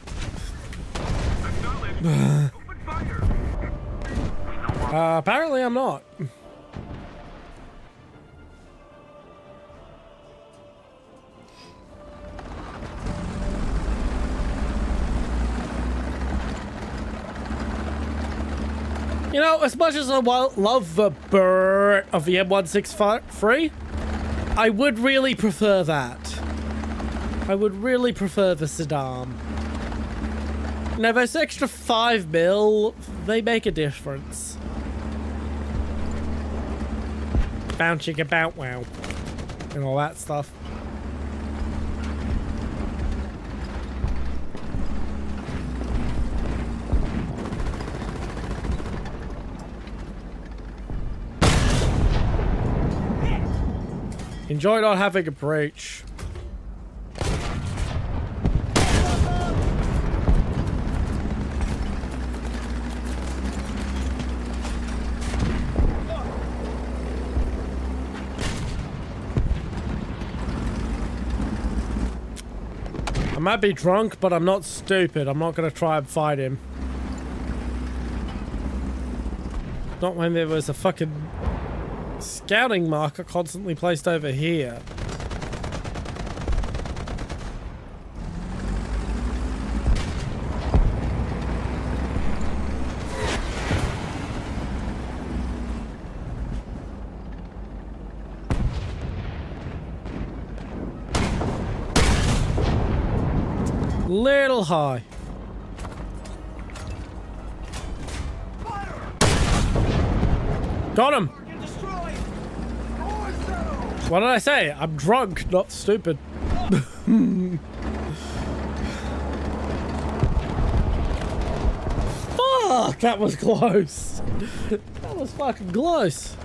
Apparently I'm not. You know, as much as I love the brrr of the M163, I would really prefer that. I would really prefer the Saddam. Now, those extra 5 mil, they make a difference. Bouncing about, wow. And all that stuff. Enjoy not having a breach. I might be drunk, but I'm not stupid. I'm not going to try and fight him. Not when there was a fucking scouting marker constantly placed over here. Little high. Got him. What did I say? I'm drunk, not stupid. Fuck, that was close. That was fucking close.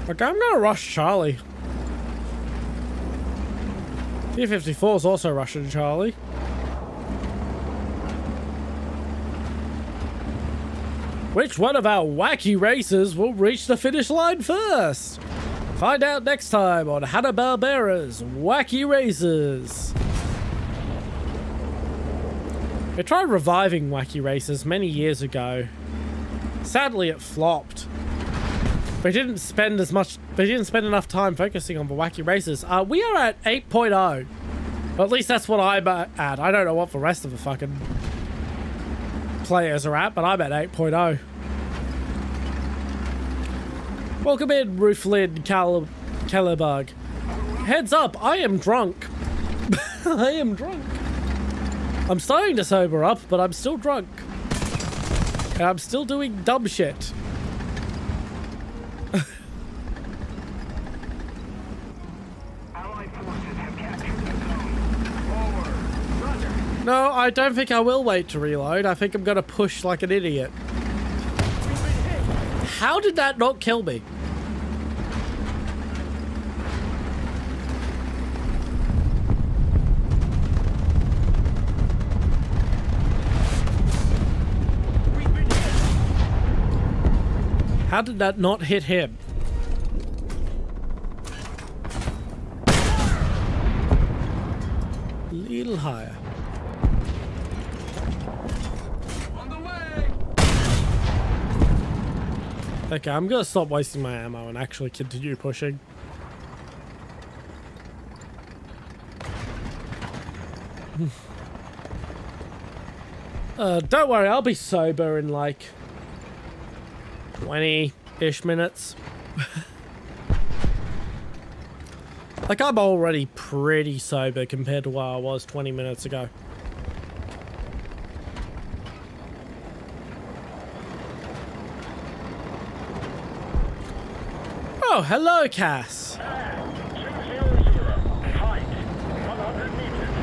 Okay, I'm gonna rush Charlie. T-54 is also rushing Charlie. Which one of our wacky racers will reach the finish line first? Find out next time on Hanna-Barbera's Wacky Racers. They tried reviving Wacky Racers many years ago. Sadly, it flopped. They didn't spend enough time focusing on the Wacky Racers. We are at 8.0. Or at least that's what I'm at. I don't know what the rest of the fucking players are at, but I'm at 8.0. Welcome in, Rooflin Calibug. Heads up, I am drunk. I am drunk. I'm starting to sober up, but I'm still drunk. And I'm still doing dumb shit. Allied forces have captured the zone. Forward. Thunder. No, I don't think I will wait to reload. I think I'm gonna push like an idiot. How did that not kill me? How did that not hit him? A little higher. On the way! Okay, I'm gonna stop wasting my ammo and actually continue pushing. Don't worry, I'll be sober in like 20-ish minutes. Like, I'm already pretty sober compared to where I was 20 minutes ago. Oh, hello, Cass. 200. Height 100 meters.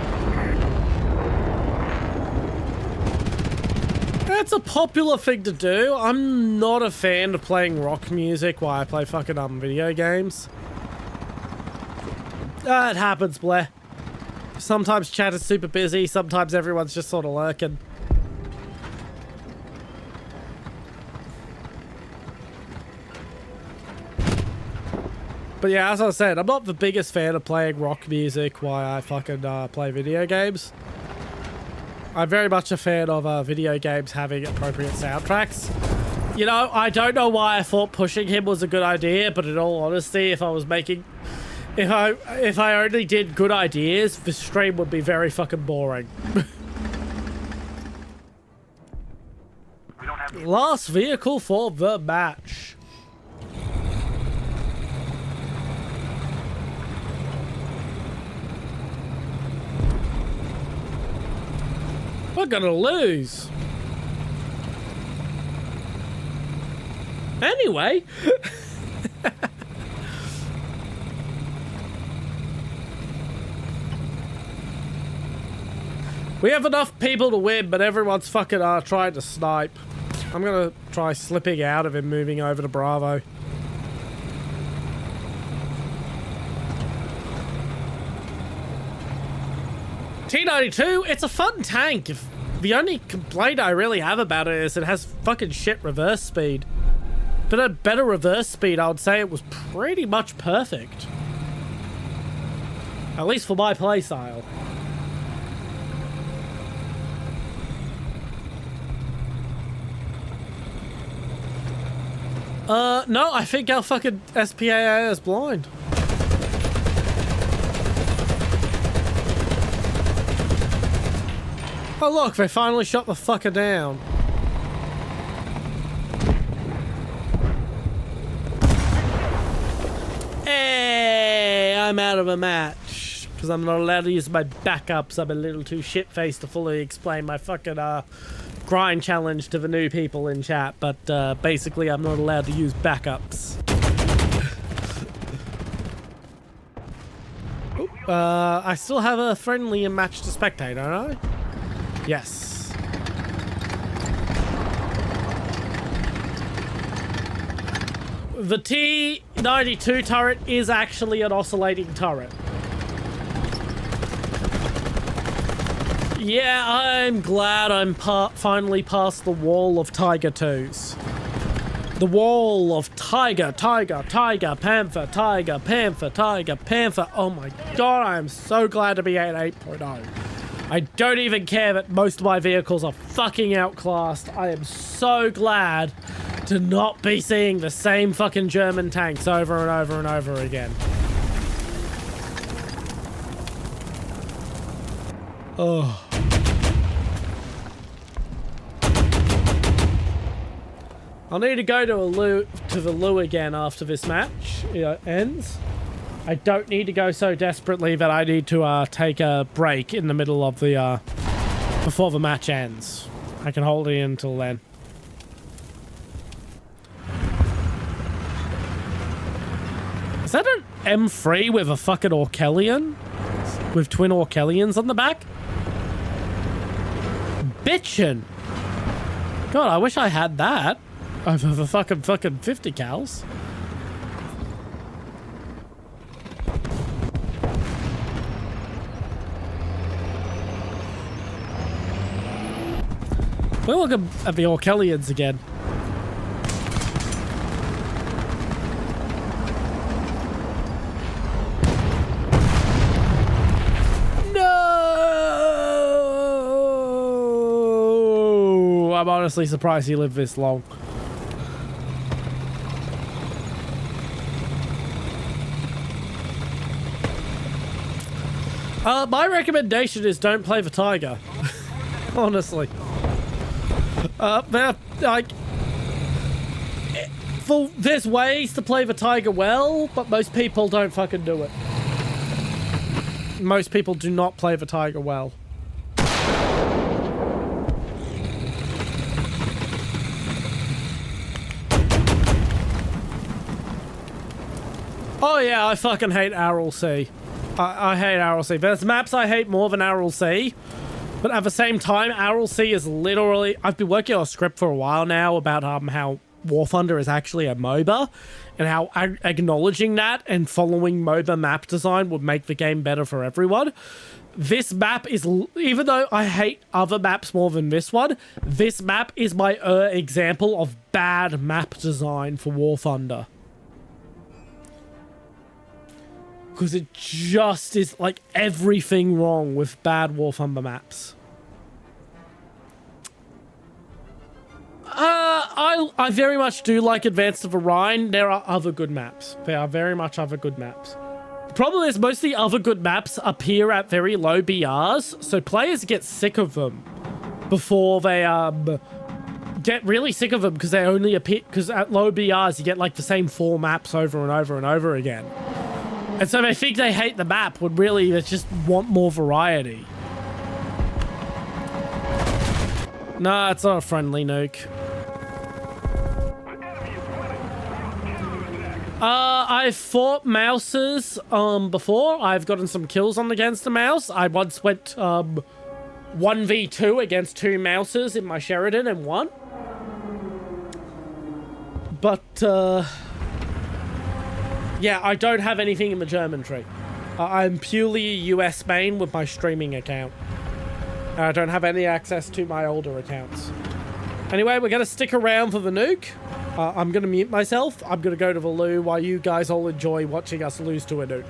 That's a popular thing to do. I'm not a fan of playing rock music while I play fucking video games. It happens, Blair. Sometimes chat is super busy, sometimes everyone's just sort of lurking. But yeah, as I said, I'm not the biggest fan of playing rock music while I fucking play video games. I'm very much a fan of video games having appropriate soundtracks. You know, I don't know why I thought pushing him was a good idea, but in all honesty, if I was making... If I only did good ideas, the stream would be very fucking boring. We don't have the Last vehicle for the match. We're gonna lose. Anyway. We have enough people to win, but everyone's fucking trying to snipe. I'm gonna try slipping out of him, moving over to Bravo. T92, it's a fun tank. The only complaint I really have about it is it has fucking shit reverse speed. If it had better reverse speed, I would say it was pretty much perfect. At least for my playstyle. No, I think our fucking SPAA is blind. Oh look, they finally shot the fucker down. Hey, I'm out of a match. Because I'm not allowed to use my backups. I'm a little too shit-faced to fully explain my fucking, grind challenge to the new people in chat, but basically I'm not allowed to use backups. I still have a friendly and match to spectate, don't I? Yes. The T92 turret is actually an oscillating turret. Yeah, I'm glad I'm finally past the wall of Tiger 2s. The wall of Tiger, Panther, Panther. Oh my god, I am so glad to be at 8.0. I don't even care that most of my vehicles are fucking outclassed. I am so glad to not be seeing the same fucking German tanks over and over and over again. Oh. I'll need to go to the loo again after this match ends. I don't need to go so desperately that I need to take a break in the middle of the before the match ends. I can hold it in until then. Is that an M3 with a fucking Orkellian? With twin Orkellians on the back? Bitchin'. God, I wish I had that. Over the fucking 50 cals. We'll look at the Orkellians again. No! I'm honestly surprised he lived this long. My recommendation is don't play the Tiger. Honestly. There's ways to play the Tiger well, but most people don't fucking do it. Most people do not play the Tiger well. Oh yeah, I fucking hate Aral Sea. I hate Aral Sea. There's maps I hate more than Aral Sea. But at the same time, Aral Sea is literally... I've been working on a script for a while now about how War Thunder is actually a MOBA. And how acknowledging that and following MOBA map design would make the game better for everyone. This map is... Even though I hate other maps more than this one, this map is my example of bad map design for War Thunder. Because it just is like everything wrong with bad War Thunder maps. I very much do like Advanced of Orion. There are other good maps. There are very much other good maps. The problem is most of the other good maps appear at very low BRs, so players get sick of them before they get really sick of them because they only appear because at low BRs you get like the same 4 maps over and over and over again. And so they think they hate the map when really they just want more variety. Nah, it's not a friendly nuke. I've fought mouses before. I've gotten some kills on against the mouse. I once went 1v2 against 2 mouses in my Sheridan and won. But yeah, I don't have anything in the German tree. I'm purely a US main with my streaming account. I don't have any access to my older accounts. Anyway, we're going to stick around for the nuke. I'm going to mute myself. I'm going to go to the loo while you guys all enjoy watching us lose to a nuke.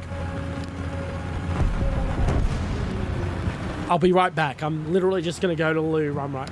I'll be right back. I'm literally just going to go to the loo. Run right.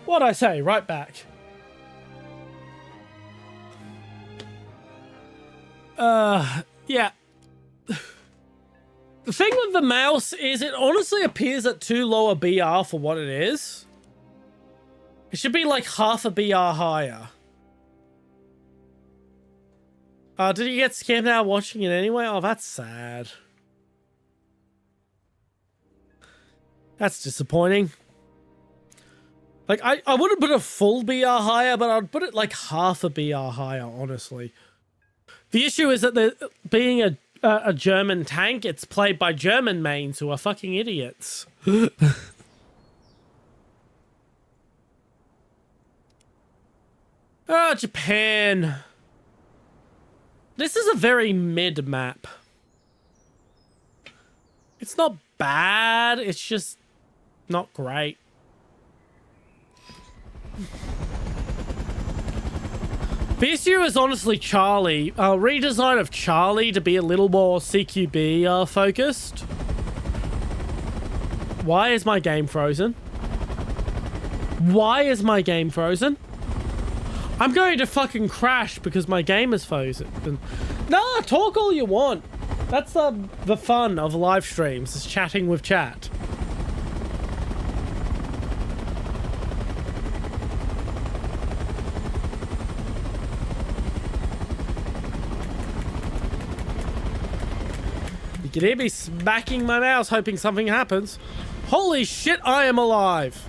What'd I say? Right back. Yeah. The thing with the mouse is it honestly appears at too low a BR for what it is. It should be like half a BR higher. Did you get scammed out watching it anyway? Oh, that's sad. That's disappointing. Like, I wouldn't put a full BR higher, but I'd put it like half a BR higher, honestly. The issue is that being a German tank, it's played by German mains who are fucking idiots. Ah, Japan. This is a very mid map. It's not bad, it's just not great. The issue is honestly Charlie. Redesign of Charlie to be a little more CQB focused. Why is my game frozen? Why is my game frozen? I'm going to fucking crash because my game is frozen. Nah, talk all you want. That's the fun of live streams, is chatting with chat. You can hear me smacking my mouse hoping something happens. Holy shit, I am alive.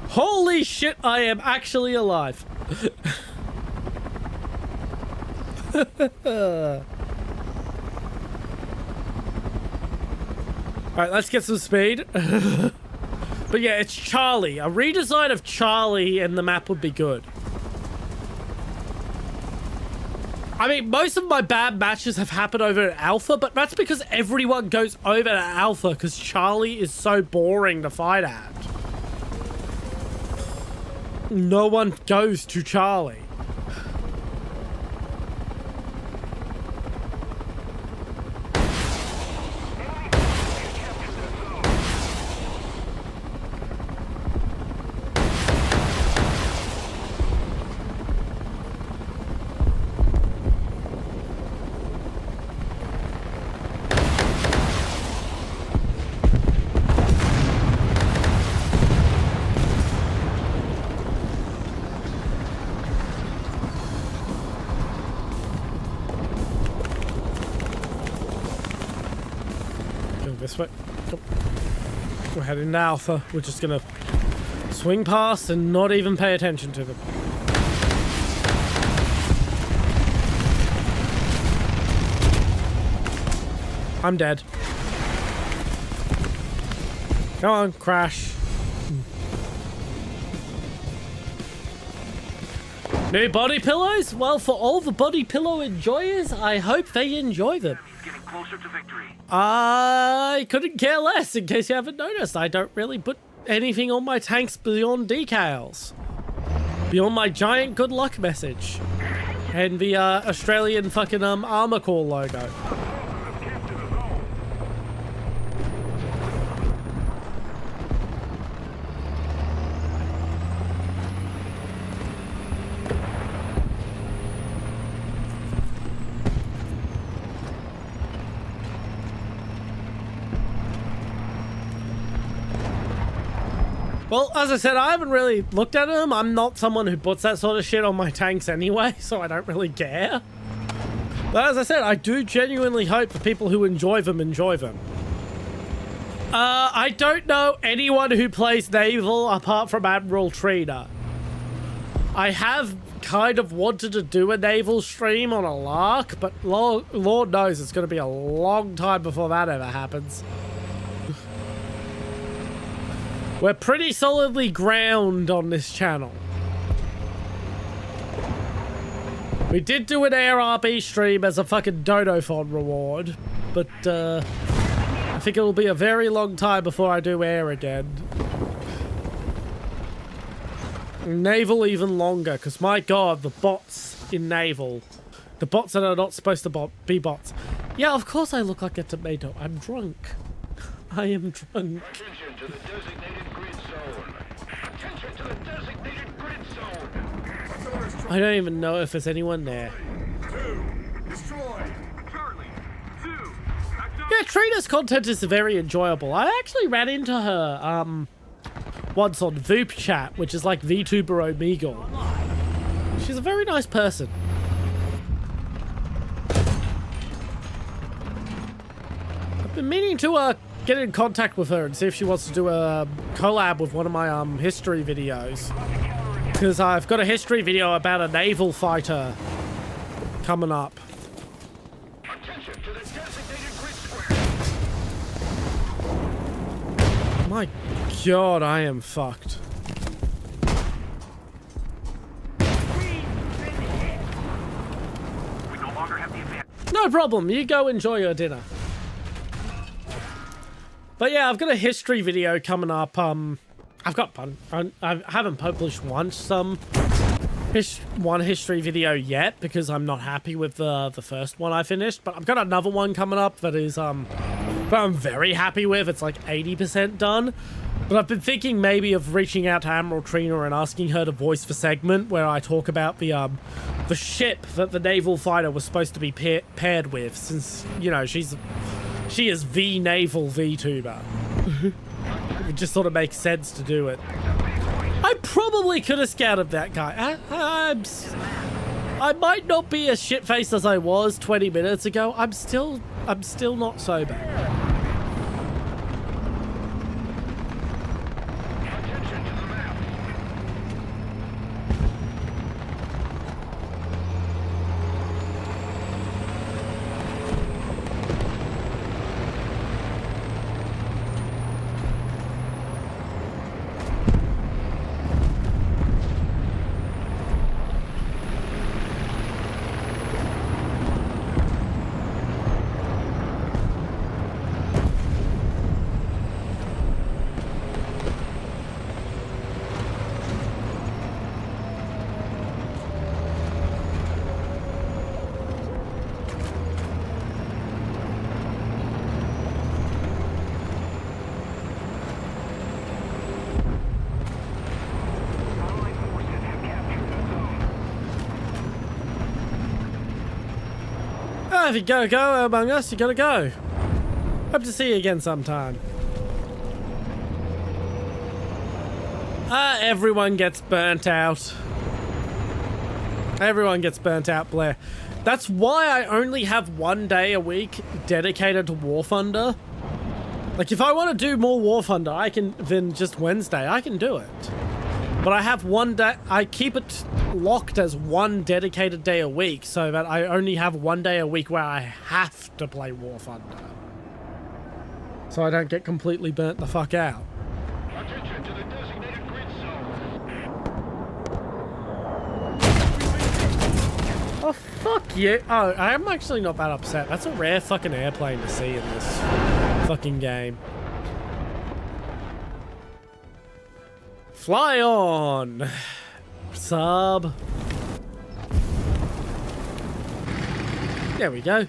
Holy shit, I am actually alive. Alright, let's get some speed. But yeah, it's Charlie. A redesign of Charlie and the map would be good. I mean, most of my bad matches have happened over at Alpha, but that's because everyone goes over to Alpha because Charlie is so boring to fight at. No one goes to Charlie. This way. We're heading to Alpha. We're just gonna swing past and not even pay attention to them. I'm dead. Come on, crash. New body pillows? Well, for all the body pillow enjoyers, I hope they enjoy them. Getting closer to victory. I couldn't care less, in case you haven't noticed. I don't really put anything on my tanks beyond decals. Beyond my giant good luck message. And the Australian fucking armor core logo. Well, as I said, I haven't really looked at them. I'm not someone who puts that sort of shit on my tanks anyway, so I don't really care. But as I said, I do genuinely hope the people who enjoy them enjoy them. I don't know anyone who plays Naval apart from Admiral Trina. I have kind of wanted to do a Naval stream on a lark, but Lord knows it's going to be a long time before that ever happens. We're pretty solidly ground on this channel. We did do an Air RB stream as a fucking Dodophon reward, but I think it'll be a very long time before I do Air again. Naval even longer, because my god, the bots in Naval. The bots that are not supposed to be bots. Yeah, of course I look like a tomato. I'm drunk. I am drunk. Attention to the designated grid zone. Attention to the designated grid zone. I don't even know if there's anyone there. Destroy. Charlie. 2. Yeah, Trina's content is very enjoyable. I actually ran into her once on Voop Chat, which is like VTuber Omegle. She's a very nice person. I've been meaning to get in contact with her and see if she wants to do a collab with one of my history videos. Because I've got a history video about a naval fighter coming up. Attention to the designated grid square. My god, I am fucked. We no longer have the advantage. No problem, you go enjoy your dinner. But yeah, I've got a history video coming up. I haven't published one history video yet because I'm not happy with the first one I finished. But I've got another one coming up that is that I'm very happy with. It's like 80% done. But I've been thinking maybe of reaching out to Admiral Trina and asking her to voice the segment where I talk about the ship that the naval fighter was supposed to be paired with, since, you know, she is the naval VTuber. It just sort of makes sense to do it. I probably could have scouted that guy. I might not be as shit-faced as I was 20 minutes ago. I'm still not sober. Attention to the map. If you gotta go Among Us, you gotta go. Hope to see you again sometime. Everyone gets burnt out. Everyone gets burnt out, Blair. That's why I only have one day a week dedicated to War Thunder. Like, if I want to do more War Thunder, I can, then just Wednesday, I can do it. But I have one day, I keep it locked as one dedicated day a week so that I only have one day a week where I have to play War Thunder. So I don't get completely burnt the fuck out. Attention to the designated grid zone. Oh, fuck you. Oh, I'm actually not that upset. That's a rare fucking airplane to see in this fucking game. Fly on! Sub. There we go.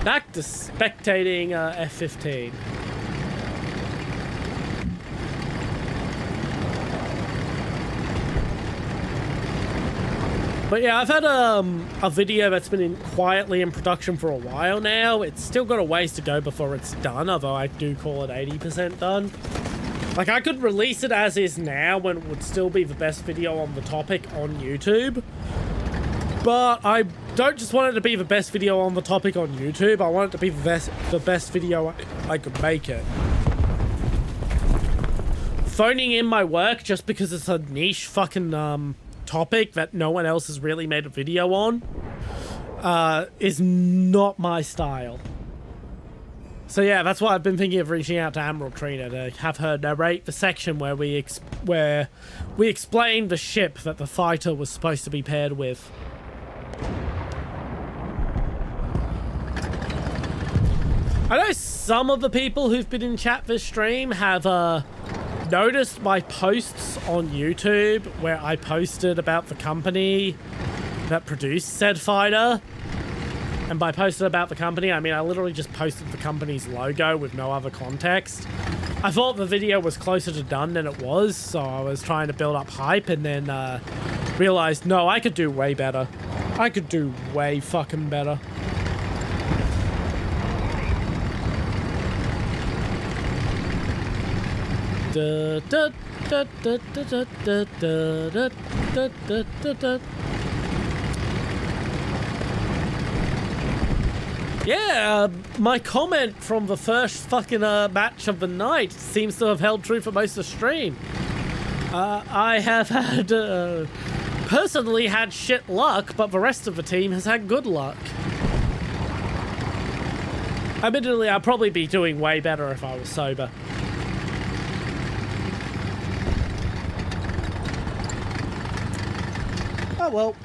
Back to spectating F-15. But yeah, I've had a video that's been quietly in production for a while now. It's still got a ways to go before it's done, although I do call it 80% done. Like, I could release it as is now when it would still be the best video on the topic on YouTube. But I don't just want it to be the best video on the topic on YouTube. I want it to be the best video I could make it. Phoning in my work just because it's a niche fucking topic that no one else has really made a video on is not my style. So yeah, that's why I've been thinking of reaching out to Admiral Trina to have her narrate the section where we explain the ship that the fighter was supposed to be paired with. I know some of the people who've been in chat this stream have noticed my posts on YouTube where I posted about the company that produced said fighter. And by posted about the company, I mean I literally just posted the company's logo with no other context. I thought the video was closer to done than it was, so I was trying to build up hype and then realized, no, I could do way better. I could do way fucking better. Da, da, da, da, da, da, da, da, da, da, da, da. Yeah, my comment from the first fucking match of the night seems to have held true for most of the stream. I have had, personally had shit luck, but the rest of the team has had good luck. Admittedly, I'd probably be doing way better if I was sober. Oh well.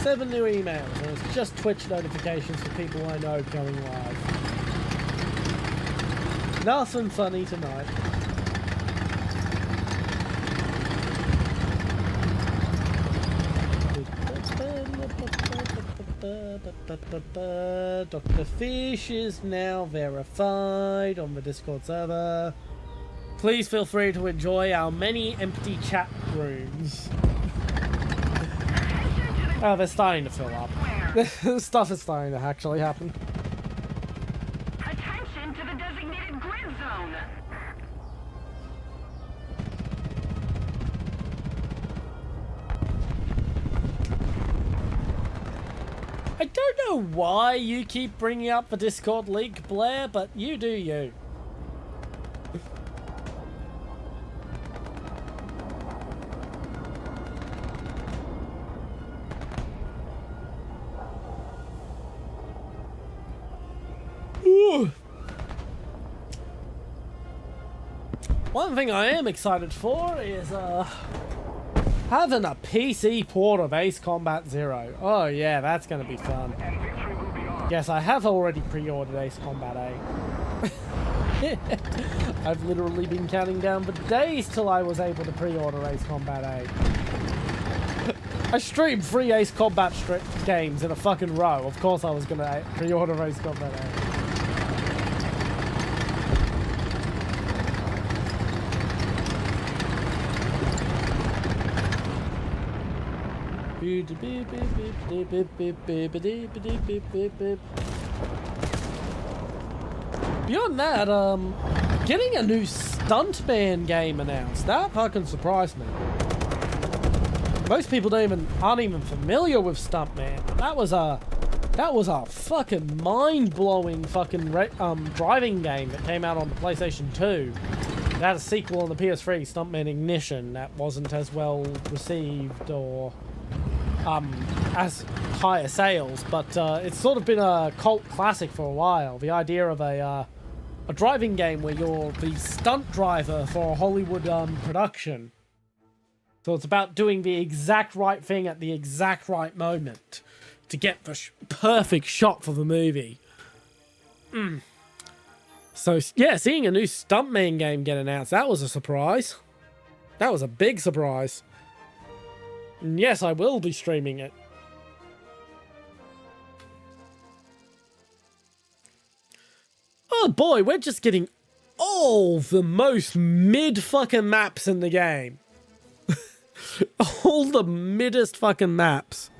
7 new emails, and it's just Twitch notifications for people I know going live. Nothing funny tonight. Dr. Fish is now verified on the Discord server. Please feel free to enjoy our many empty chat rooms. Oh, they're starting to fill up. Stuff is starting to actually happen. Attention to the designated grid zone. I don't know why you keep bringing up the Discord link, Blair, but you do you. One thing I am excited for is having a PC port of Ace Combat Zero. Oh yeah, that's gonna be fun. Yes, I have already pre-ordered Ace Combat A. I've literally been counting down the days till I was able to pre-order Ace Combat A. I streamed 3 Ace Combat games in a fucking row. Of course I was gonna pre-order Ace Combat A. Beyond that, getting a new Stuntman game announced, that fucking surprised me. Most people aren't even familiar with Stuntman. That was a fucking mind-blowing fucking driving game that came out on the PlayStation 2. It had a sequel on the PS3, Stuntman Ignition, that wasn't as well received or as higher sales, but it's sort of been a cult classic for a while. The idea of a driving game where you're the stunt driver for a Hollywood production. So it's about doing the exact right thing at the exact right moment to get the perfect shot for the movie. So yeah, seeing a new Stuntman game get announced, that was a surprise. That was a big surprise. And yes, I will be streaming it. Oh boy, we're just getting all the most mid fucking maps in the game. All the middest fucking maps.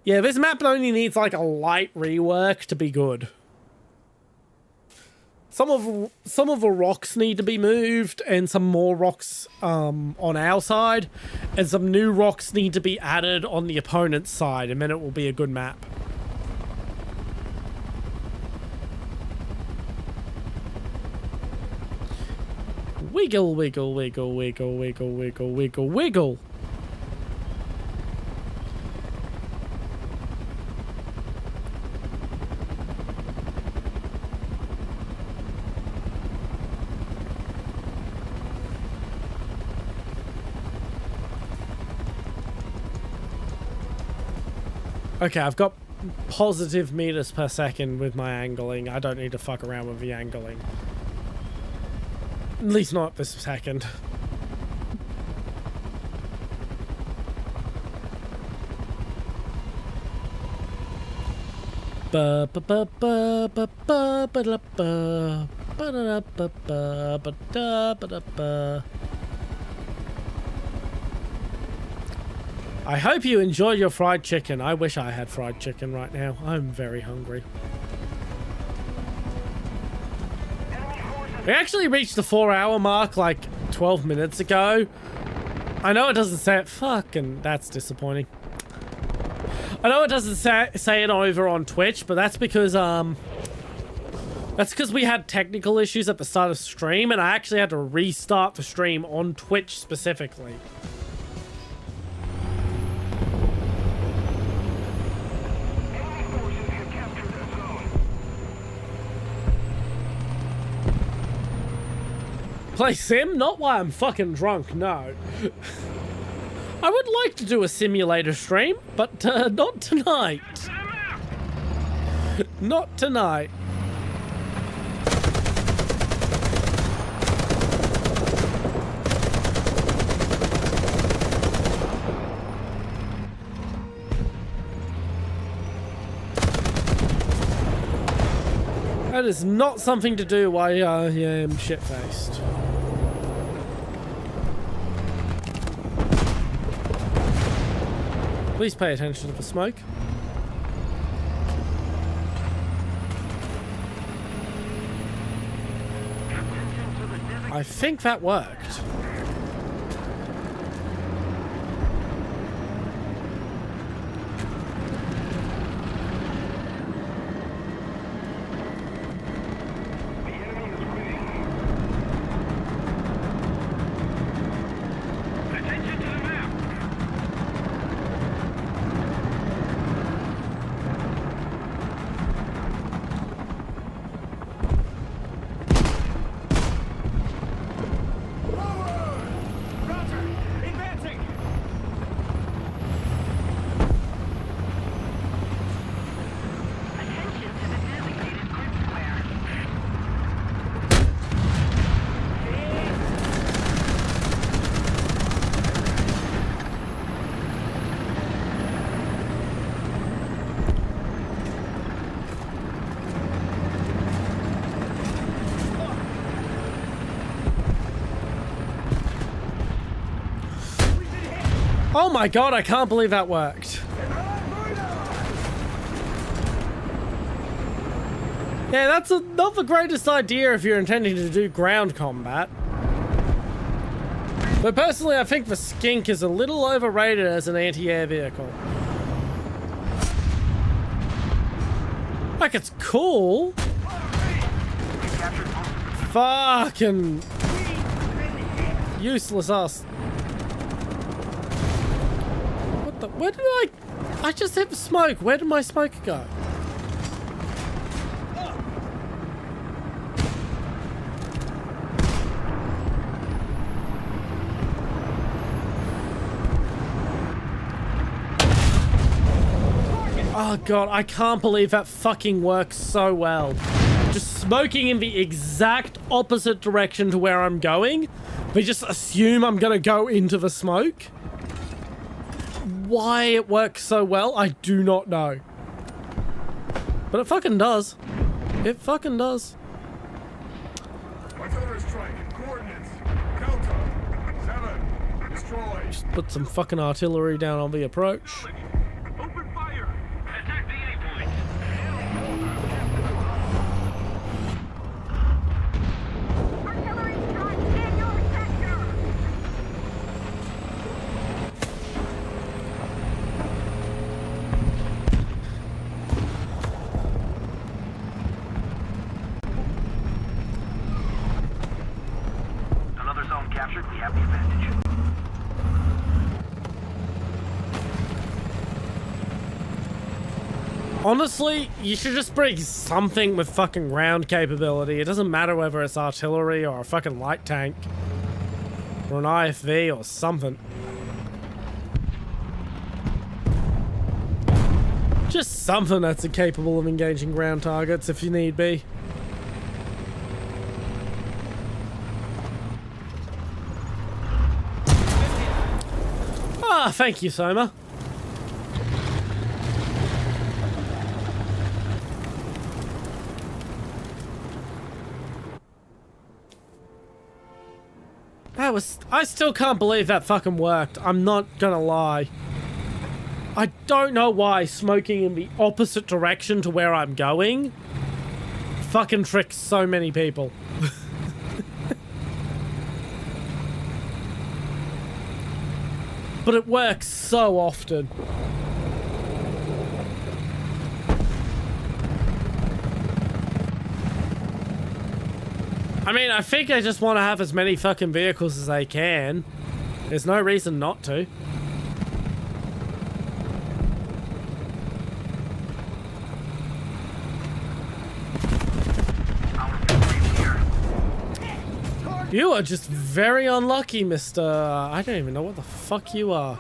Yeah, this map only needs like a light rework to be good. Some of the rocks need to be moved, and some more rocks on our side, and some new rocks need to be added on the opponent's side, and then it will be a good map. Wiggle, wiggle, wiggle, wiggle, wiggle, wiggle, wiggle, wiggle. Okay, I've got positive meters per second with my angling. I don't need to fuck around with the angling. At least not this second. Ba ba ba ba ba ba ba da ba ba da ba ba ba da ba da ba. I hope you enjoy your fried chicken. I wish I had fried chicken right now. I'm very hungry. We actually reached the 4-hour mark like 12 minutes ago. I know it doesn't say it. Fucking, that's disappointing. I know it doesn't say it over on Twitch, but that's because we had technical issues at the start of stream, and I actually had to restart the stream on Twitch specifically. Play sim? Not while I'm fucking drunk, no. I would like to do a simulator stream, but not tonight. Not tonight. That is not something to do while I am shit-faced. Please pay attention to the smoke. I think that worked. Oh my god, I can't believe that worked. Yeah, that's not the greatest idea if you're intending to do ground combat. But personally, I think the Skink is a little overrated as an anti-air vehicle. Like, it's cool. Fucking useless ass. What the? Where did I just hit the smoke. Where did my smoke go? Oh god, I can't believe that fucking works so well. Just smoking in the exact opposite direction to where I'm going. They just assume I'm gonna go into the smoke. Why it works so well, I do not know. But it fucking does. It fucking does. Artillery strike. Coordinates. Delta. 7. Destroy. Just put some fucking artillery down on the approach. Open fire. Attack the A point. Artillery strike in your sector! Another zone captured. We have the advantage. Honestly, you should just bring something with fucking round capability. It doesn't matter whether it's artillery or a fucking light tank. Or an IFV or something. Just something that's capable of engaging ground targets if you need be. Ah, thank you, Soma. I still can't believe that fucking worked. I'm not gonna lie. I don't know why smoking in the opposite direction to where I'm going fucking tricks so many people. but it works so often. I mean, I think I just want to have as many fucking vehicles as I can. There's no reason not to. You are just very unlucky, Mr. I don't even know what the fuck you are.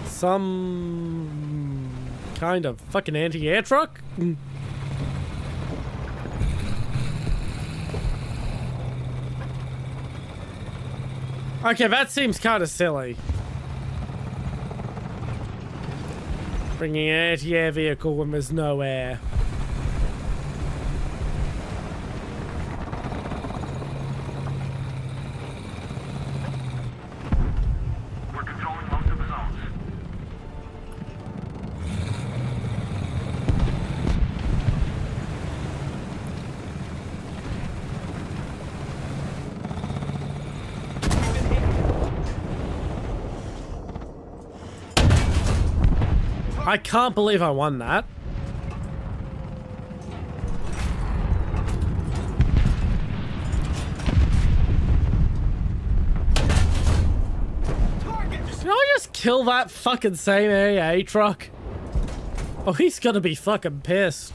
Some kind of fucking anti-air truck? Okay, that seems kind of silly. Bringing an anti-air vehicle when there's no air. We're controlling most of the zones. I can't believe I won that. Did I just kill that fucking same AA truck? Oh, he's gonna be fucking pissed.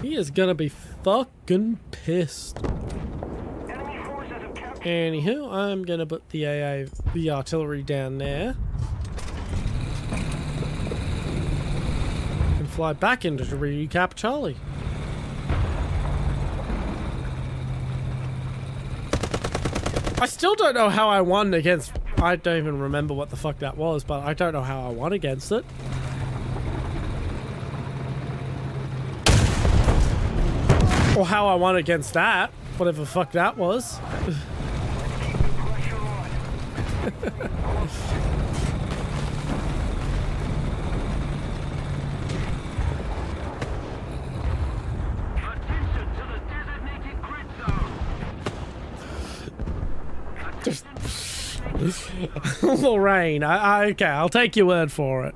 He is gonna be fucking pissed. Anywho, I'm gonna put the artillery down there. And fly back into to recap Charlie. I still don't know how I won against... I don't even remember what the fuck that was, but I don't know how I won against it. Or how I won against that. Whatever the fuck that was. Attention to the designated grid zone. Lorraine, okay, I'll take your word for it.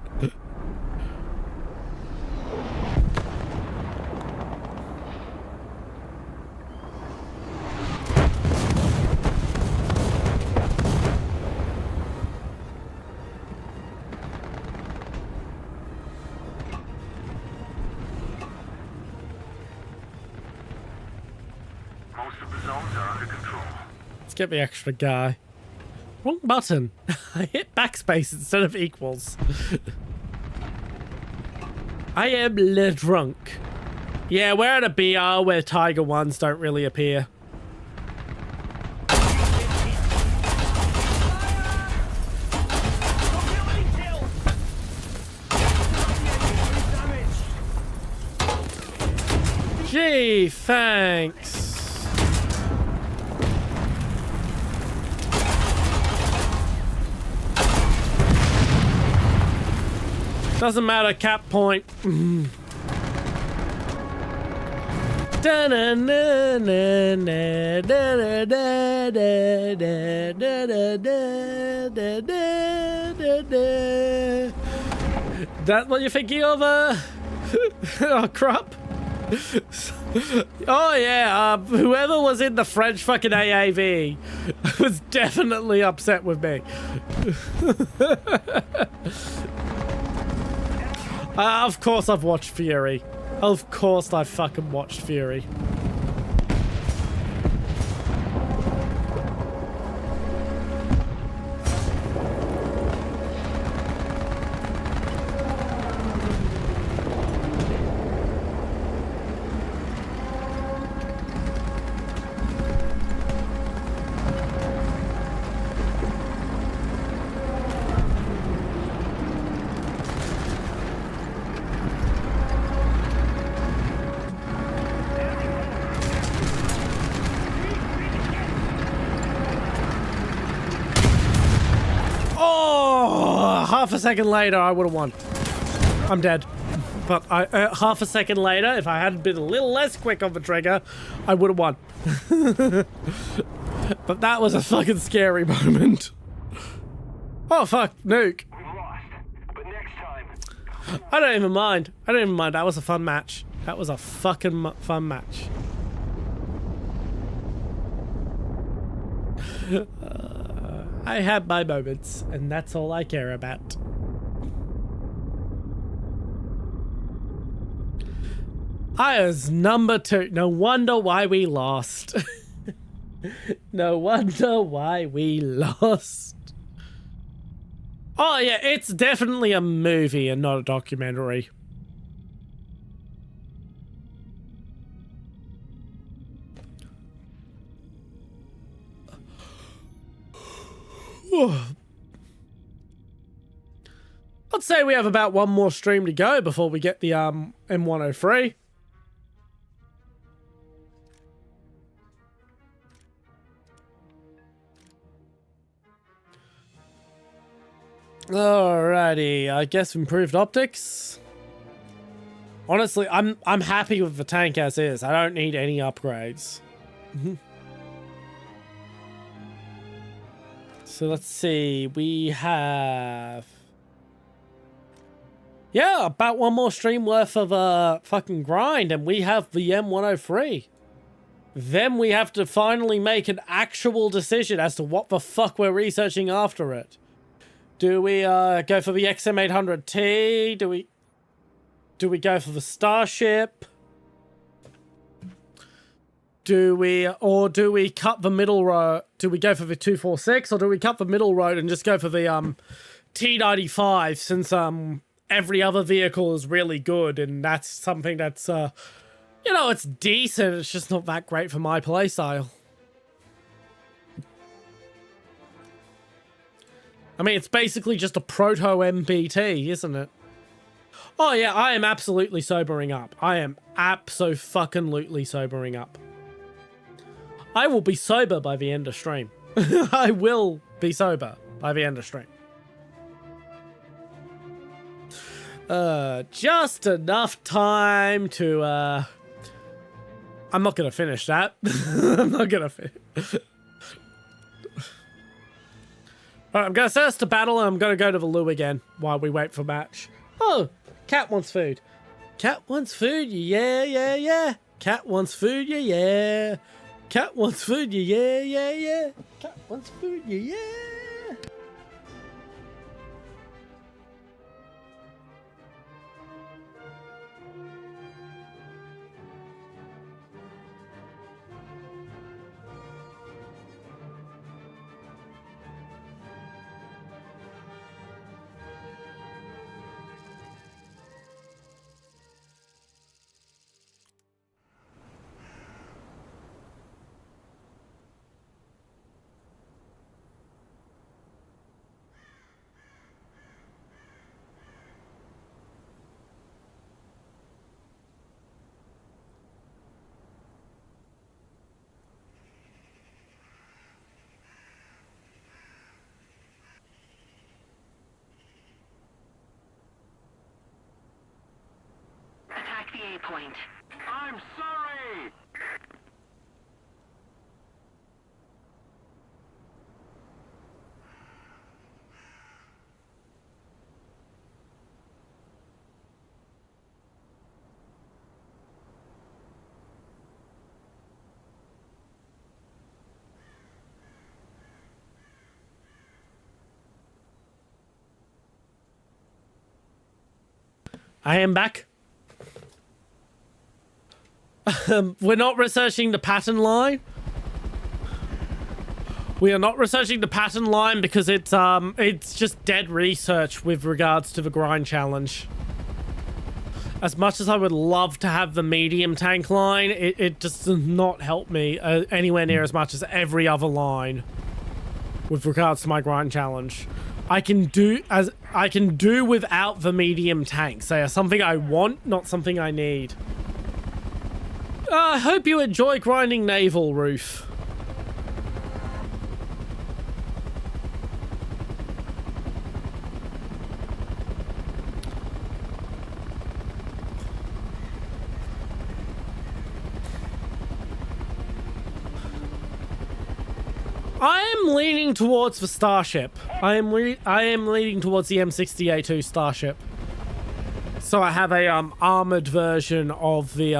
Most of the zones are under control. Let's get the extra guy. Wrong button. I hit backspace instead of equals. I am le drunk. Yeah, we're at a BR where Tiger 1s don't really appear. Gee, thanks. Doesn't matter, cap point. That what you're thinking of? Oh crap. Oh yeah, whoever was in the French fucking AAV was definitely upset with me. Of course I've watched Fury. Of course I fucking watched Fury. Half a second later, I would have won. I'm dead. But half a second later, if I had been a little less quick on the trigger, I would have won. But that was a fucking scary moment. Oh fuck, nuke. We've lost, but next time. I don't even mind. I don't even mind. That was a fun match. That was a fucking fun match. I had my moments, and that's all I care about. I was number 2. No wonder why we lost. No wonder why we lost. Oh yeah, it's definitely a movie and not a documentary. I'd say we have about one more stream to go before we get the M103. Alrighty, I guess improved optics. Honestly, I'm happy with the tank as is. I don't need any upgrades. So let's see, we have... Yeah, about one more stream worth of fucking grind and we have the M103. Then we have to finally make an actual decision as to what the fuck we're researching after it. Do we go for the XM800T? Do we go for the Starship? Do we cut the middle road? Do we go for the 246 or do we cut the middle road and just go for the T95 since every other vehicle is really good and that's something that's you know, it's decent, it's just not that great for my playstyle. I mean, it's basically just a proto-MBT, isn't it? Oh yeah, I am absolutely sobering up. I am abso-fucking-lutely sobering up. I will be sober by the end of stream. I will be sober by the end of stream. Just enough time to, I'm not gonna finish that. I'm not gonna finish. Alright, I'm gonna set us to battle and I'm gonna go to the loo again while we wait for match. Oh, cat wants food. Cat wants food, yeah, yeah, yeah. Cat wants food, yeah, yeah. Cat wants food, yeah, yeah, yeah. Cat wants food, yeah, yeah. Attack the A point. I'm sorry! I am back. We're not researching the pattern line. We are not researching the pattern line because it's just dead research with regards to the grind challenge. As much as I would love to have the medium tank line, it just does not help me anywhere near as much as every other line with regards to my grind challenge. I can do without the medium tanks. They are something I want, not something I need. I hope you enjoy grinding naval, Roof. I am leaning towards the Starship. I am leaning towards the M60A2 Starship. So I have a armored version of the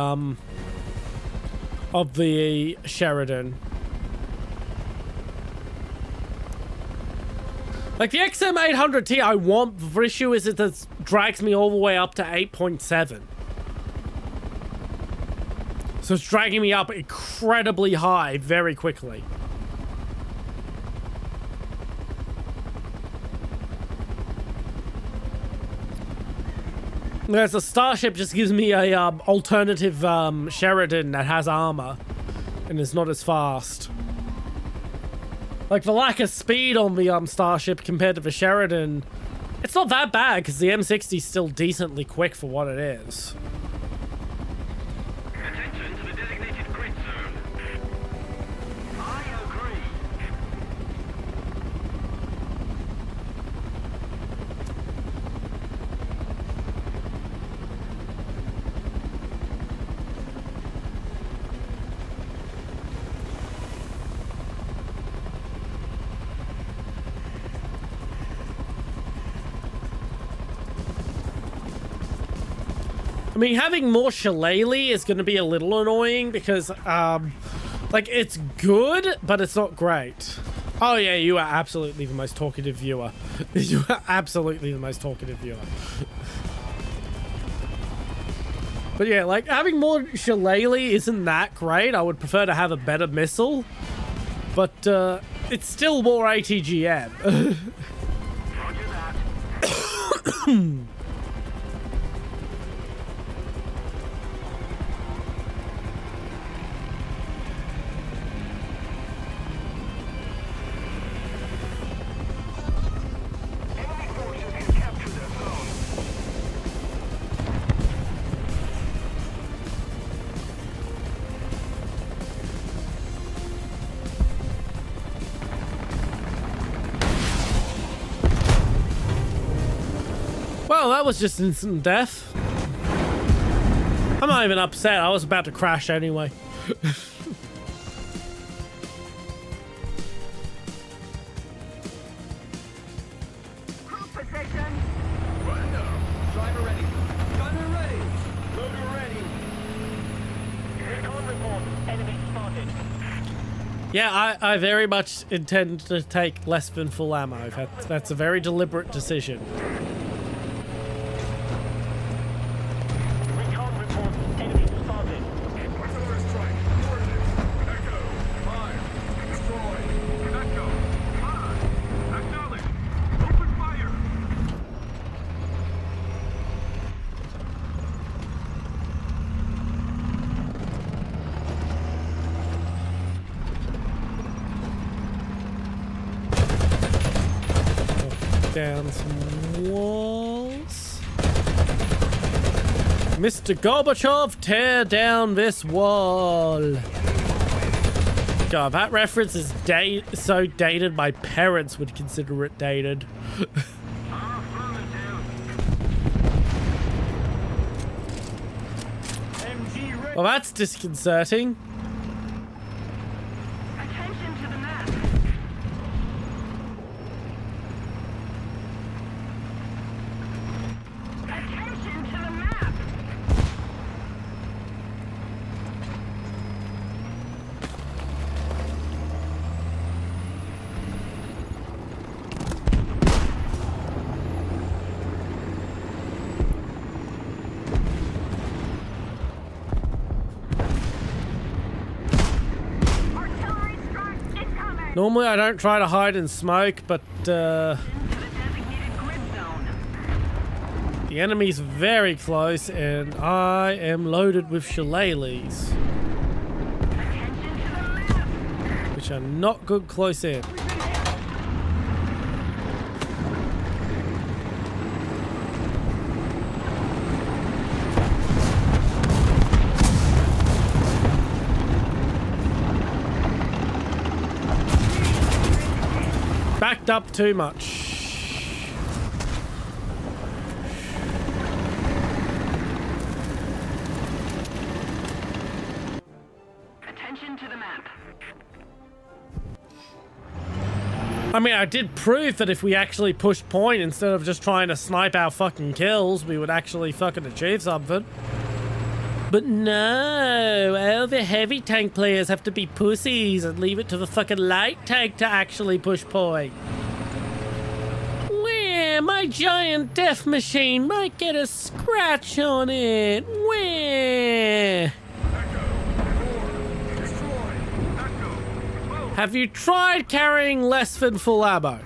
Sheridan. Like the XM800T I want, the issue is it drags me all the way up to 8.7. So it's dragging me up incredibly high very quickly. Whereas the Starship just gives me a alternative Sheridan that has armor and is not as fast. Like the lack of speed on the Starship compared to the Sheridan, it's not that bad because the M60 is still decently quick for what it is. Attention to the designated grid zone. I agree. I mean, having more shillelagh is going to be a little annoying because, like, it's good, but it's not great. Oh, yeah, you are absolutely the most talkative viewer. You are absolutely the most talkative viewer. But yeah, like, having more shillelagh isn't that great. I would prefer to have a better missile. But, it's still more ATGM. Roger that. Well, that was just instant death. I'm not even upset. I was about to crash anyway. Crew position. Right now. Driver ready. Gunner ready. Loader ready. Recon report. Enemy spotted. Yeah, I very much intend to take less than full ammo. That's a very deliberate decision. Recon report. Enemy spotted. Artillery strike. Coordinates. Echo. Fire. Destroy. Echo. Fire. Acknowledge. Open fire. Down some walls. Mr. Gorbachev, tear down this wall. God, that reference is so dated, my parents would consider it dated. Well, that's disconcerting. Attention to the map. Attention to the map. Artillery strike incoming. Normally I don't try to hide in smoke, but To the designated grid zone. the enemy's very close and I am loaded with shillelaghs, Attention to the map. which are not good close in. Backed up too much. Attention to the map. I mean, I did prove that if we actually pushed point instead of just trying to snipe our fucking kills, we would actually fucking achieve something. But no, all the heavy tank players have to be pussies and leave it to the fucking light tank to actually push point. Where my giant death machine might get a scratch on it. Where? Have you tried carrying less than full ammo?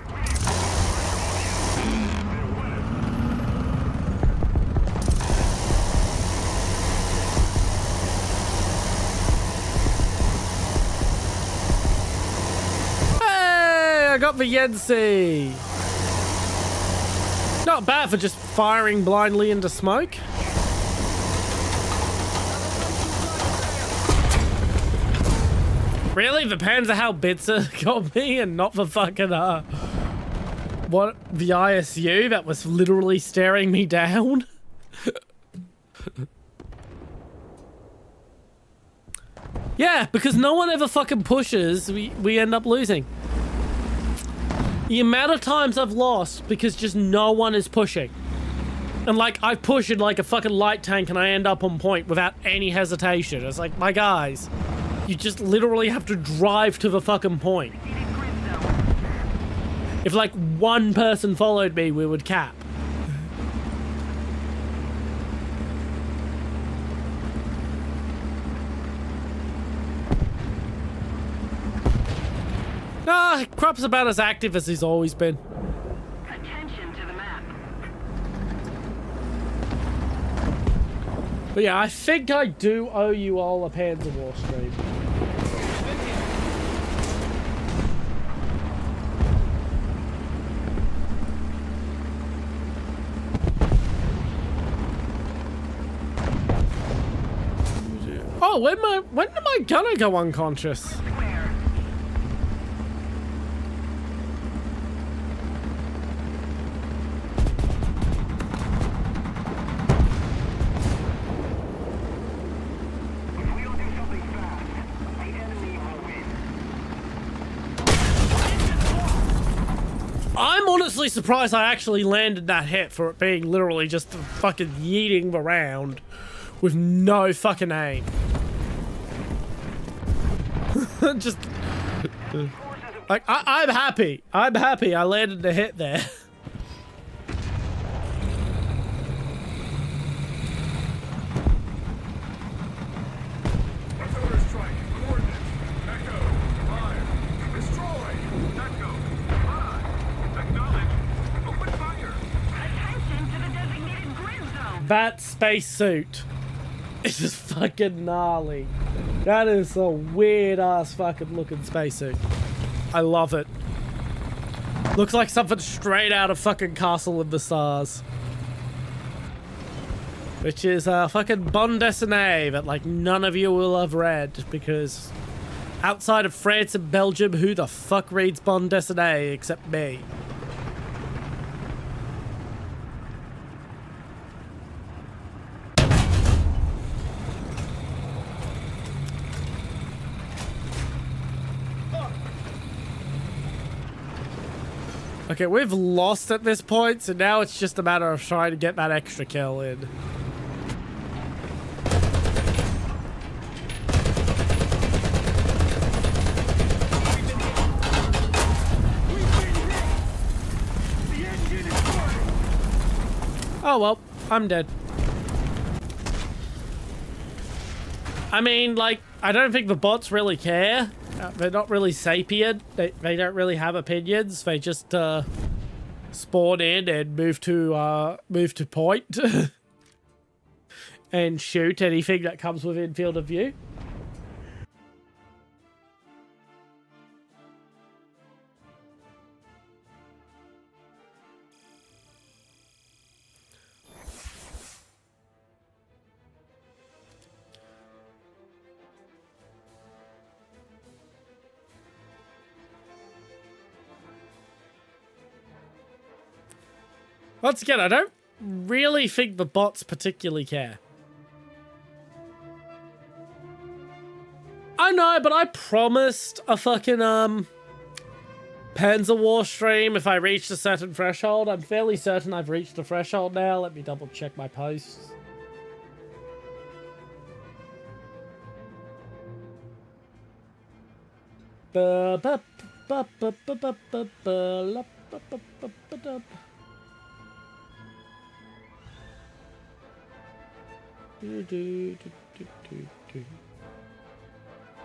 Hey, I got the Yensi. Not bad for just firing blindly into smoke. Really? The Panzer Haubitze got me and not the fucking, what? The ISU that was literally staring me down? Yeah, because no one ever fucking pushes, we end up losing. The amount of times I've lost because just no one is pushing. And like, I push in like a fucking light tank and I end up on point without any hesitation. It's like, my guys, you just literally have to drive to the fucking point. If like one person followed me, we would cap. Nah, Krupp's about as active as he's always been. Attention to the map. But yeah, I think I do owe you all a Panzer War stream. Oh, when am I gonna go unconscious? I'm honestly surprised I actually landed that hit for it being literally just fucking yeeting around with no fucking aim. Just like I'm happy. I'm happy I landed the hit there. That spacesuit is just fucking gnarly. That is a weird ass fucking looking spacesuit. I love it. Looks like something straight out of fucking Castle of the Stars. Which is a fucking bande dessinée that like none of you will have read because outside of France and Belgium, who the fuck reads bande dessinée except me? Okay, we've lost at this point, so now it's just a matter of trying to get that extra kill in. Oh well, I'm dead. I mean, like, I don't think the bots really care. They're not really sapient. They don't really have opinions. They just spawn in and move to point and shoot anything that comes within field of view. Once again, I don't really think the bots particularly care. I know, but I promised a fucking, Panzer War stream if I reached a certain threshold. I'm fairly certain I've reached a threshold now. Let me double check my posts.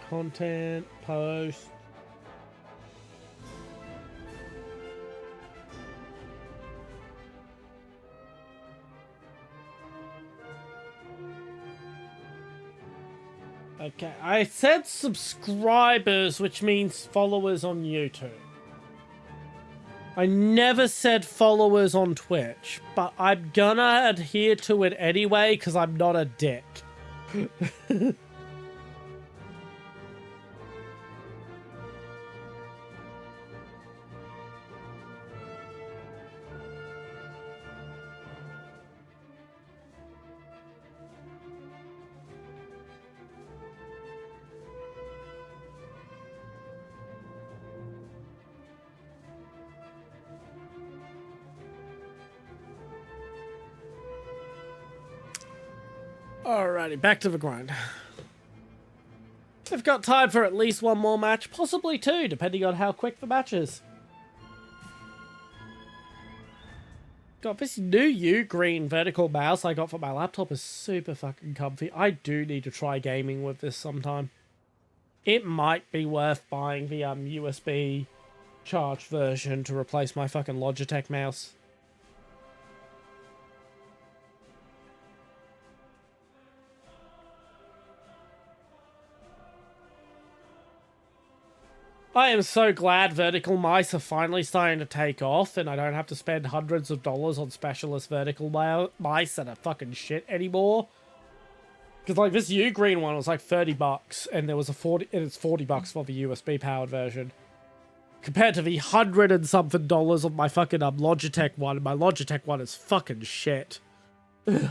Content, post. Okay, I said subscribers, which means followers on YouTube. I never said followers on Twitch, but I'm gonna adhere to it anyway because I'm not a dick. Alrighty, back to the grind. I've got time for at least one more match, possibly two, depending on how quick the match is. God, this new green vertical mouse I got for my laptop is super fucking comfy. I do need to try gaming with this sometime. It might be worth buying the USB charged version to replace my fucking Logitech mouse. I am so glad vertical mice are finally starting to take off and I don't have to spend hundreds of dollars on specialist vertical mice that are fucking shit anymore. Because like this green one was like $30 and there was a it's $40 for the USB powered version. Compared to the $100 and something of my fucking Logitech one. My Logitech one is fucking shit. Ugh.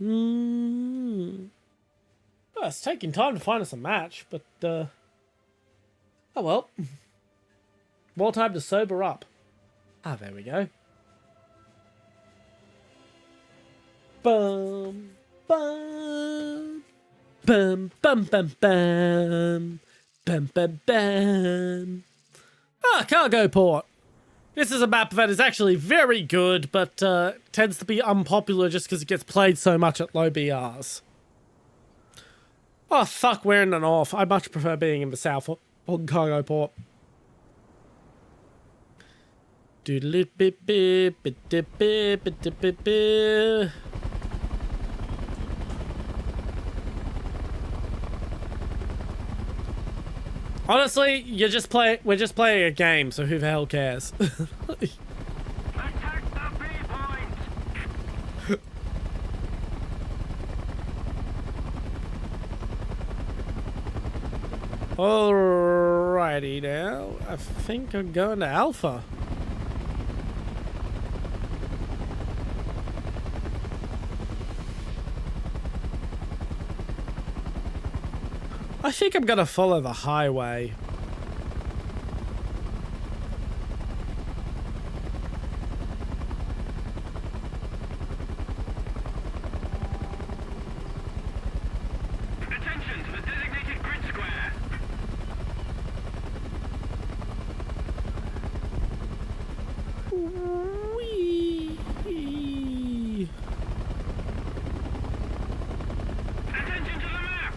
Well, it's taking time to find us a match, but, oh well. More time to sober up. Ah, there we go. Bum, bum, bum, bum, bum, bum, bum, bum, bum. Ah, cargo port. This is a map that is actually very good, but tends to be unpopular just because it gets played so much at low BRs. Oh, fuck, we're in the north. I much prefer being in the south on cargo port. Honestly, we're just playing a game, so who the hell cares? Attack the B-point! Alrighty now. I think I'm going to Alpha. I think I'm gonna follow the highway. Attention to the designated grid square! Whee! Attention to the map!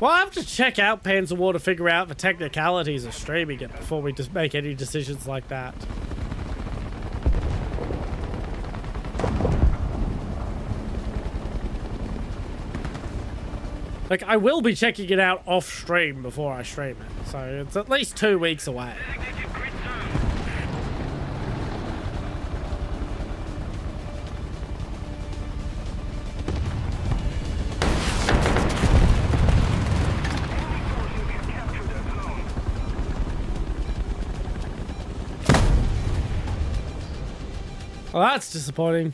Well, I have to check out Panzer War to figure out the technicalities of streaming it before we just make any decisions like that. Like, I will be checking it out off stream before I stream it, so it's at least 2 weeks away. Designated grid zone! Well, that's disappointing.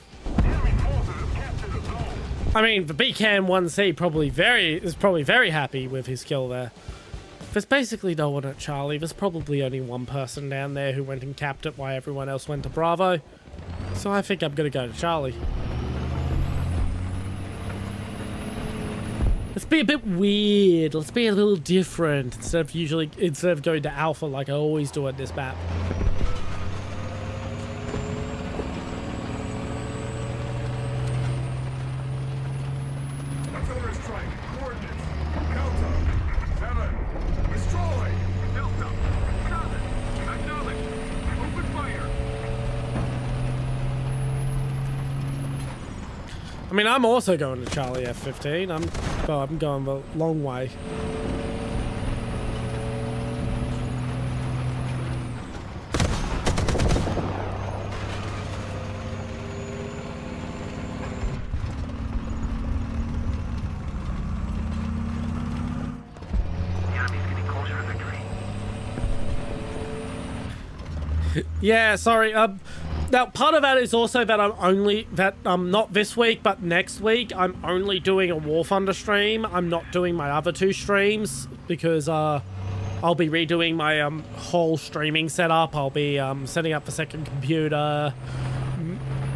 I mean, the BCAM 1C is probably very happy with his kill there. There's basically no one at Charlie. There's probably only one person down there who went and capped it while everyone else went to Bravo. So I think I'm gonna go to Charlie. Let's be a bit weird. Let's be a little different instead of going to Alpha like I always do at this map. Artillery strike. Coordinates. Delta. 7. Destroy. Delta. 7. Acknowledge. Open fire. I mean, I'm also going to Charlie F-15. I'm going a long way. The enemy's getting closer to victory. Yeah, sorry. Now, part of that is also that not this week, but next week, I'm only doing a War Thunder stream. I'm not doing my other 2 streams because I'll be redoing my whole streaming setup. I'll be setting up the second computer,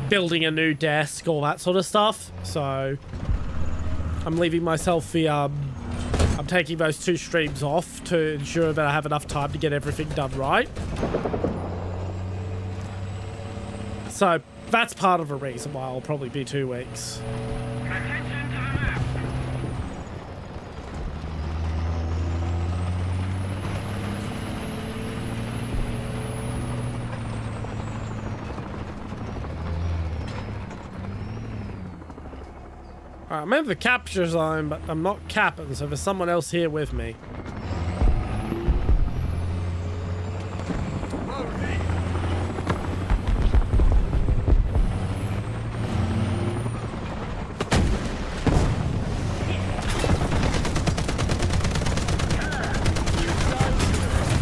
building a new desk, all that sort of stuff. So I'm leaving myself the I'm taking those 2 streams off to ensure that I have enough time to get everything done right. So that's part of the reason why I'll probably be 2 weeks. Attention to the map. Alright, I'm in the capture zone, but I'm not capping, so there's someone else here with me.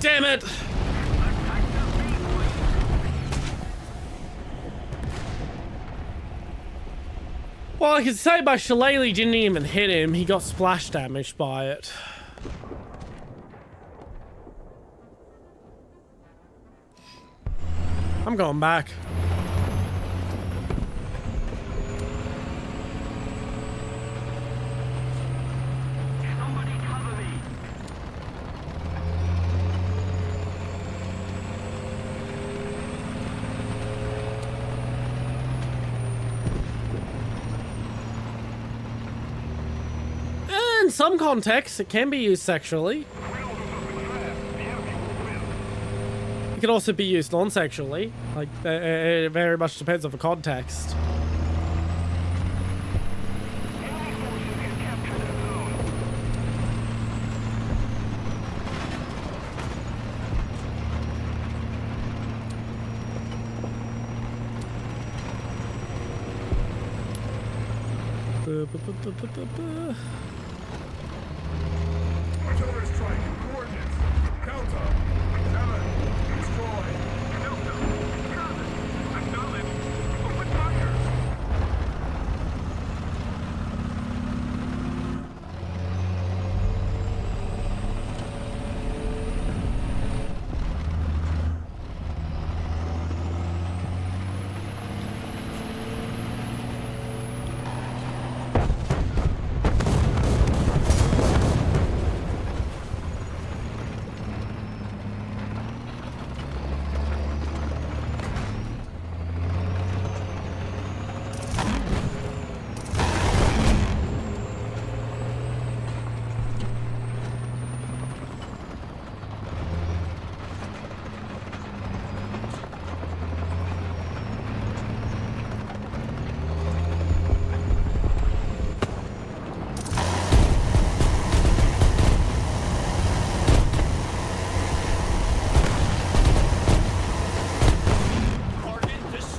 Damn it! Well, I can say my shillelagh didn't even hit him. He got splash damaged by it. I'm going back. Somebody cover me. In some contexts, it can be used sexually. It can also be used non-sexually. Like, it very much depends on the context. Artillery strike. Coordinates. Delta. 7. Destroy. Delta. 7. Acknowledge. Open fire.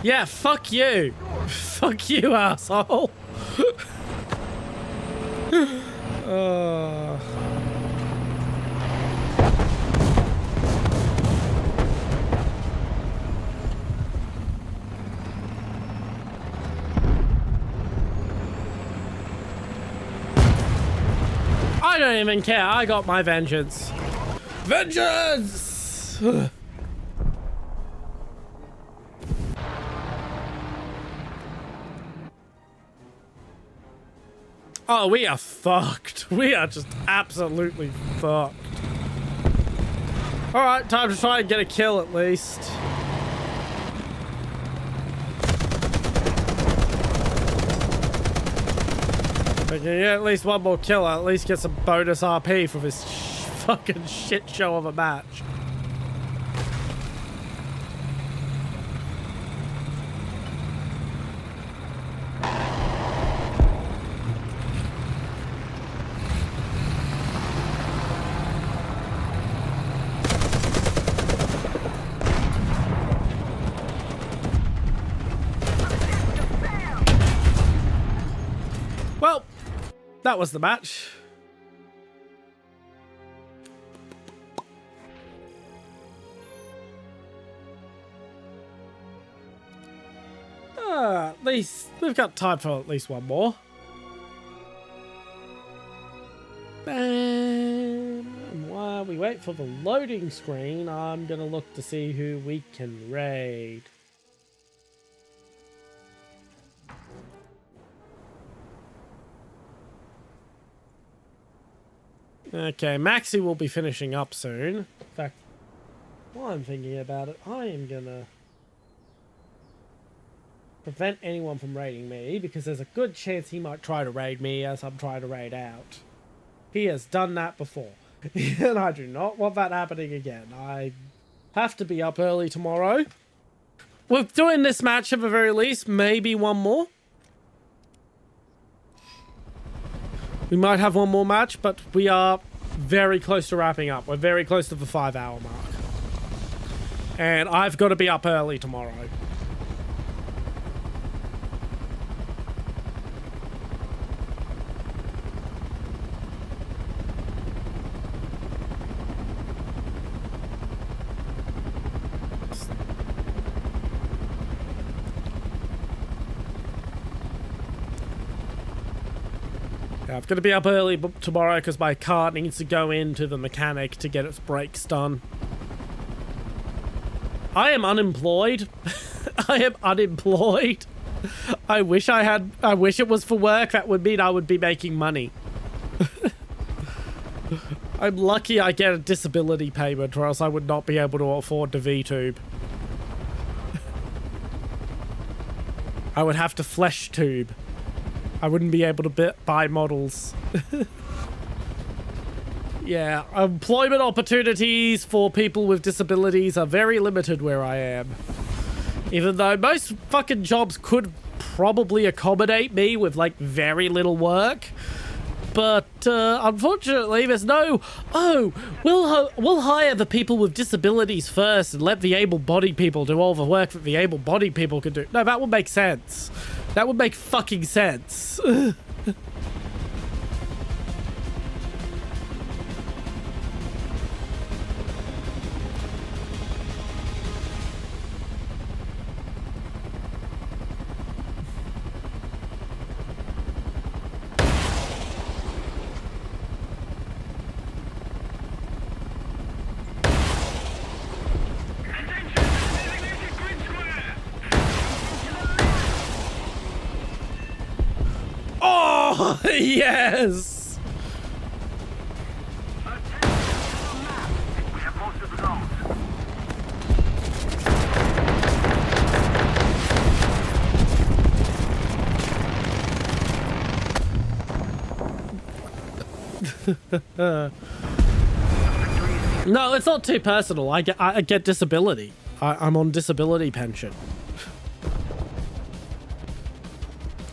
Yeah, fuck you. Fuck you, asshole. don't even care. I got my vengeance. Vengeance! Oh, we are fucked. We are just absolutely fucked. Alright, time to try and get a kill at least. If I can get at least one more kill, I'll at least get some bonus RP for this fucking shit show of a match. Well, that was the match. At least we've got time for at least one more. And while we wait for the loading screen, I'm gonna look to see who we can raid. Okay, Maxi will be finishing up soon. In fact, while I'm thinking about it, I am gonna prevent anyone from raiding me, because there's a good chance he might try to raid me as I'm trying to raid out. He has done that before, and I do not want that happening again. I have to be up early tomorrow. We're doing this match at the very least, maybe one more. We might have one more match, but we are very close to wrapping up. We're very close to the 5-hour mark. And I've got to be up early tomorrow. I've got to be up early tomorrow because my car needs to go into the mechanic to get its brakes done. I am unemployed. I am unemployed. I wish it was for work. That would mean I would be making money. I'm lucky I get a disability payment, or else I would not be able to afford the VTube. I would have to flesh tube. I wouldn't be able to buy models. Yeah, employment opportunities for people with disabilities are very limited where I am. Even though most fucking jobs could probably accommodate me with, like, very little work. But, unfortunately, there's no, oh, we'll hire the people with disabilities first and let the able-bodied people do all the work that the able-bodied people can do. No, that would make sense. That would make fucking sense. Oh, yes! We have most of the zones. No, it's not too personal. I get disability. I'm on disability pension.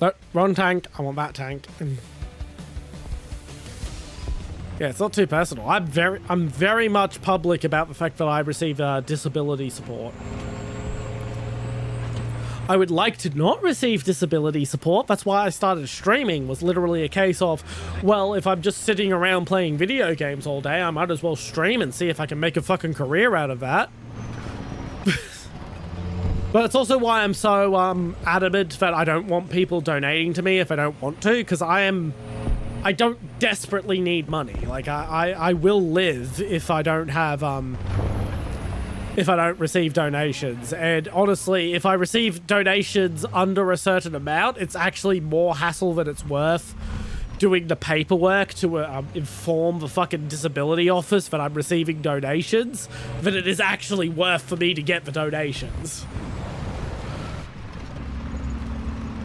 No, wrong tank. I want that tank. Yeah, it's not too personal. I'm very much public about the fact that I receive disability support. I would like to not receive disability support. That's why I started streaming, was literally a case of, well, if I'm just sitting around playing video games all day, I might as well stream and see if I can make a fucking career out of that. But it's also why I'm so adamant that I don't want people donating to me if I don't want to, because I don't desperately need money. Like, I will live if I don't have, if I don't receive donations. And honestly, if I receive donations under a certain amount, it's actually more hassle than it's worth doing the paperwork to inform the fucking disability office that I'm receiving donations than it is actually worth for me to get the donations.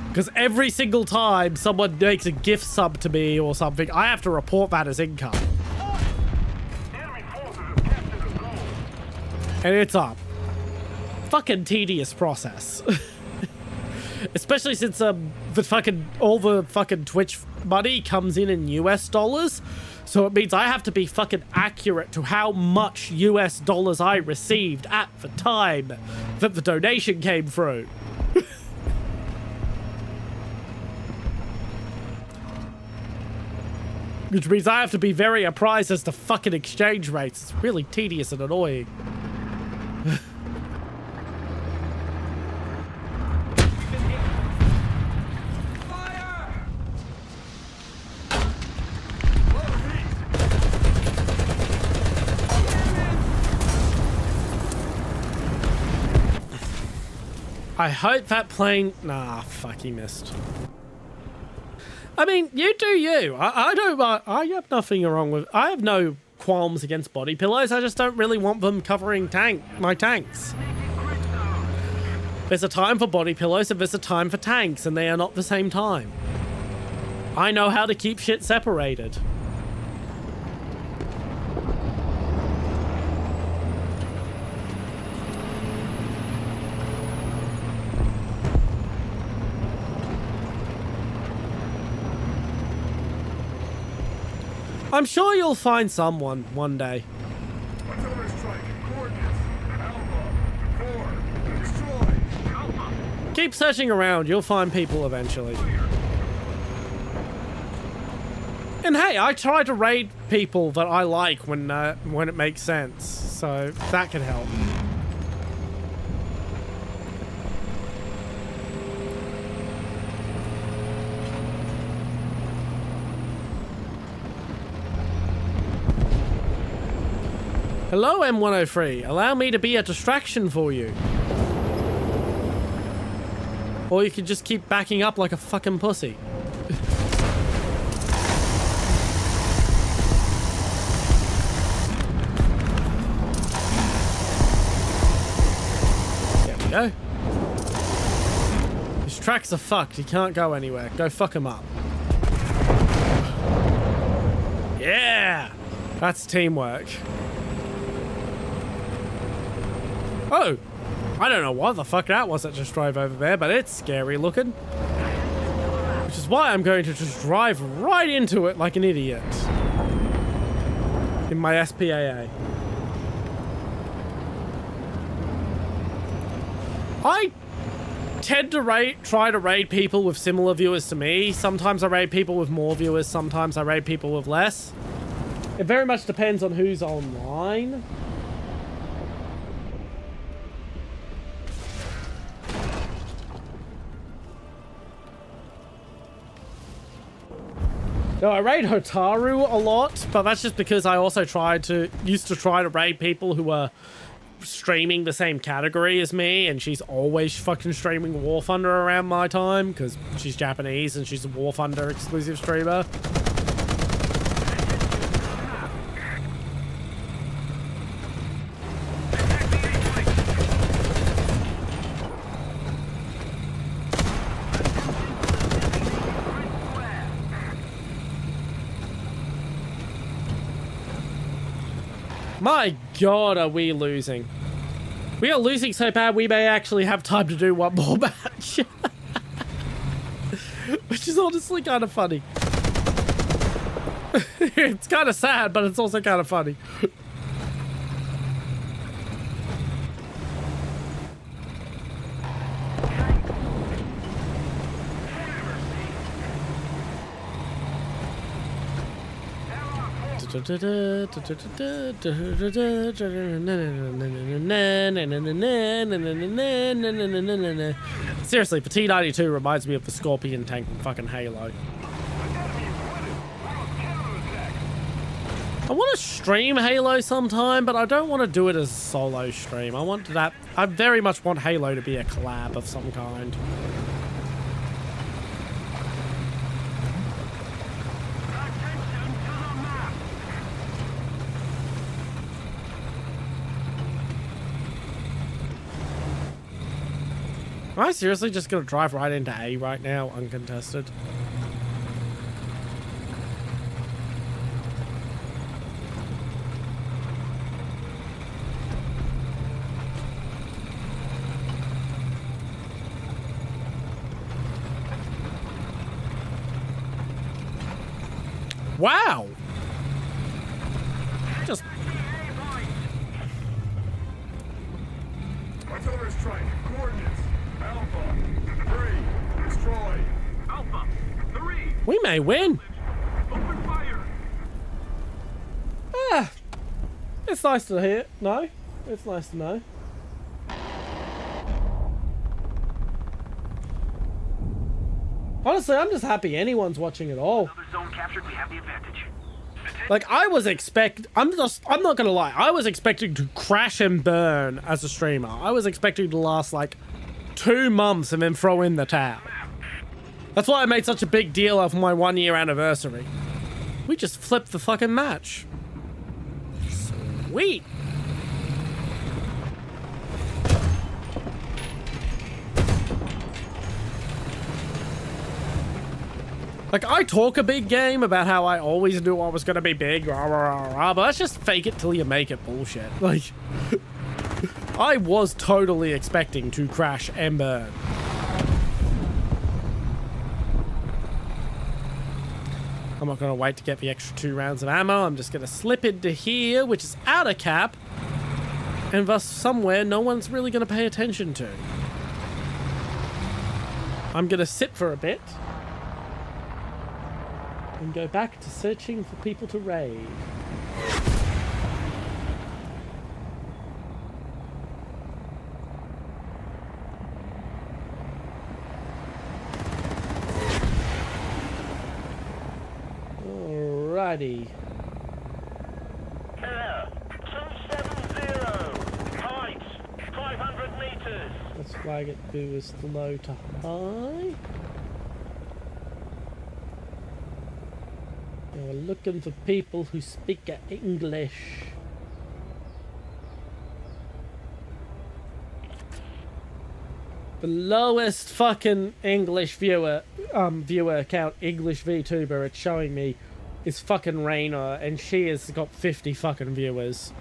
Because every single time someone makes a gift sub to me or something, I have to report that as income. And it's a fucking tedious process. Especially since all the fucking Twitch money comes in US dollars. So it means I have to be fucking accurate to how much US dollars I received at the time that the donation came through. Which means I have to be very apprised as to fucking exchange rates. It's really tedious and annoying. I hope that plane... Nah, fuck, he missed. I mean, you do you. I have nothing wrong with... I have no qualms against body pillows. I just don't really want them covering my tanks. There's a time for body pillows and there's a time for tanks, and they are not the same time. I know how to keep shit separated. I'm sure you'll find someone one day. Artillery strike. Coordinates. Alpha. 4. Destroy. Alpha. Keep searching around. You'll find people eventually. And hey, I try to raid people that I like when it makes sense. So that can help. Hello, M103. Allow me to be a distraction for you. Or you could just keep backing up like a fucking pussy. There we go. His tracks are fucked. He can't go anywhere. Go fuck him up. Yeah! That's teamwork. Oh, I don't know what the fuck that was that just drove over there, but it's scary looking. Which is why I'm going to just drive right into it like an idiot. In my SPAA. I tend to try to raid people with similar viewers to me. Sometimes I raid people with more viewers, sometimes I raid people with less. It very much depends on who's online. No, I raid Hotaru a lot, but that's just because I also used to try to raid people who were streaming the same category as me, and she's always fucking streaming War Thunder around my time, because she's Japanese and she's a War Thunder exclusive streamer. My god, are we losing? We are losing so bad we may actually have time to do one more match. Which is honestly kind of funny. It's kind of sad, but it's also kind of funny. Seriously, the T-92 reminds me of the Scorpion tank from fucking Halo. I want to stream Halo sometime, but I don't want to do it as a solo stream. I very much want Halo to be a collab of some kind. Am I seriously just gonna drive right into A right now, uncontested? Wow! Just... Artillery strike. Coordinates. Alpha. 3. Destroy. Alpha. 3. We may win! Open fire. Ah! It's nice to hear. No? It's nice to know. Honestly, I'm just happy anyone's watching at all. Another zone captured, we have the advantage. Like, I'm not gonna lie, I was expecting to crash and burn as a streamer. I was expecting to last, like, 2 months and then throw in the towel. That's why I made such a big deal of my 1-year anniversary. We just flipped the fucking match. Sweet! Like, I talk a big game about how I always knew I was gonna be big, rah, rah, rah, rah, but that's just fake it till you make it bullshit. Like, I was totally expecting to crash and burn. I'm not gonna wait to get the extra 2 rounds of ammo. I'm just gonna slip into here, which is out of cap, and thus somewhere no one's really gonna pay attention to. I'm gonna sit for a bit and go back to searching for people to raid. Alrighty. Air. 270. Height. 500 meters. Let's flag it to as low to high. We're looking for people who speak English. The lowest fucking English viewer count English VTuber it's showing me is fucking Raina, and she has got 50 fucking viewers.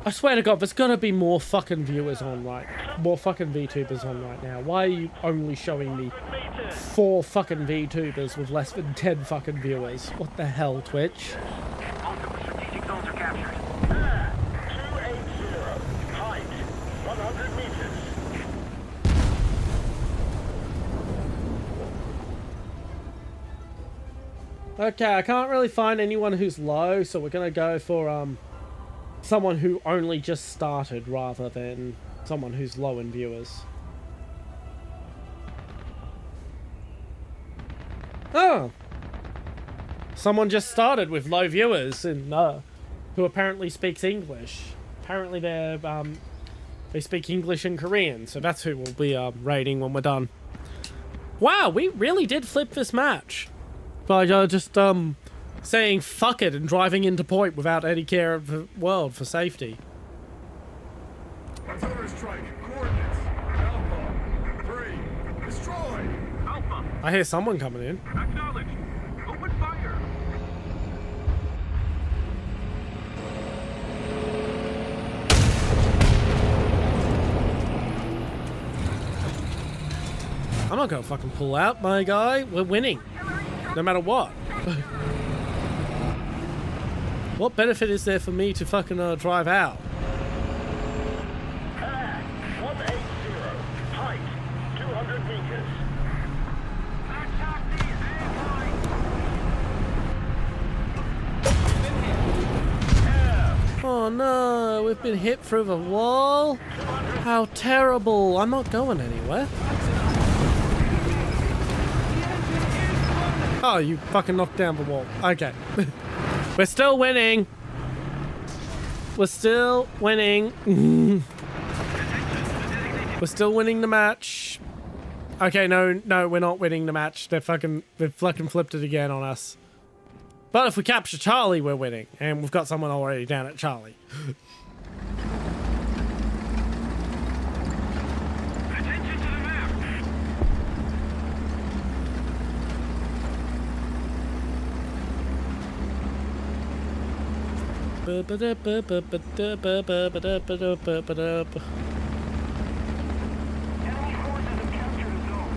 I swear to God, there's gotta be more fucking viewers on more fucking VTubers on right now. Why are you only showing me 4 fucking VTubers with less than 10 fucking viewers? What the hell, Twitch? Both of the strategic zones are captured. 280. Height. 100 meters. Okay, I can't really find anyone who's low, so we're gonna go for, someone who only just started rather than someone who's low in viewers. Oh! Someone just started with low viewers and who apparently speaks English. Apparently they speak English and Korean, so that's who we'll be raiding when we're done. Wow, we really did flip this match by just saying fuck it and driving into point without any care of the world for safety. Artillery strike. Coordinates. Alpha. 3. Destroy. Alpha. I hear someone coming in. Acknowledged. Open fire. I'm not gonna fucking pull out, my guy. We're winning. No matter what. What benefit is there for me to fucking drive out? 180. Height. 200 meters. Oh, Oh no, we've been hit through the wall. How terrible. I'm not going anywhere. Oh, you fucking knocked down the wall. Okay. We're still winning. We're still winning. We're still winning the match. Okay, no, we're not winning the match. They've fucking flipped it again on us. But if we capture Charlie, we're winning. And we've got someone already down at Charlie. Attention to the map. Enemy forces have captured a zone.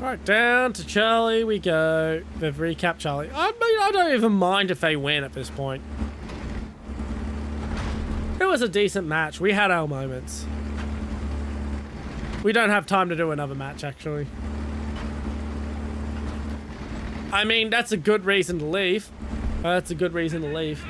Right, down to Charlie we go. They've recapped Charlie. I mean, I don't even mind if they win at this point. It was a decent match. We had our moments. We don't have time to do another match, actually. I mean, that's a good reason to leave. That's a good reason to leave.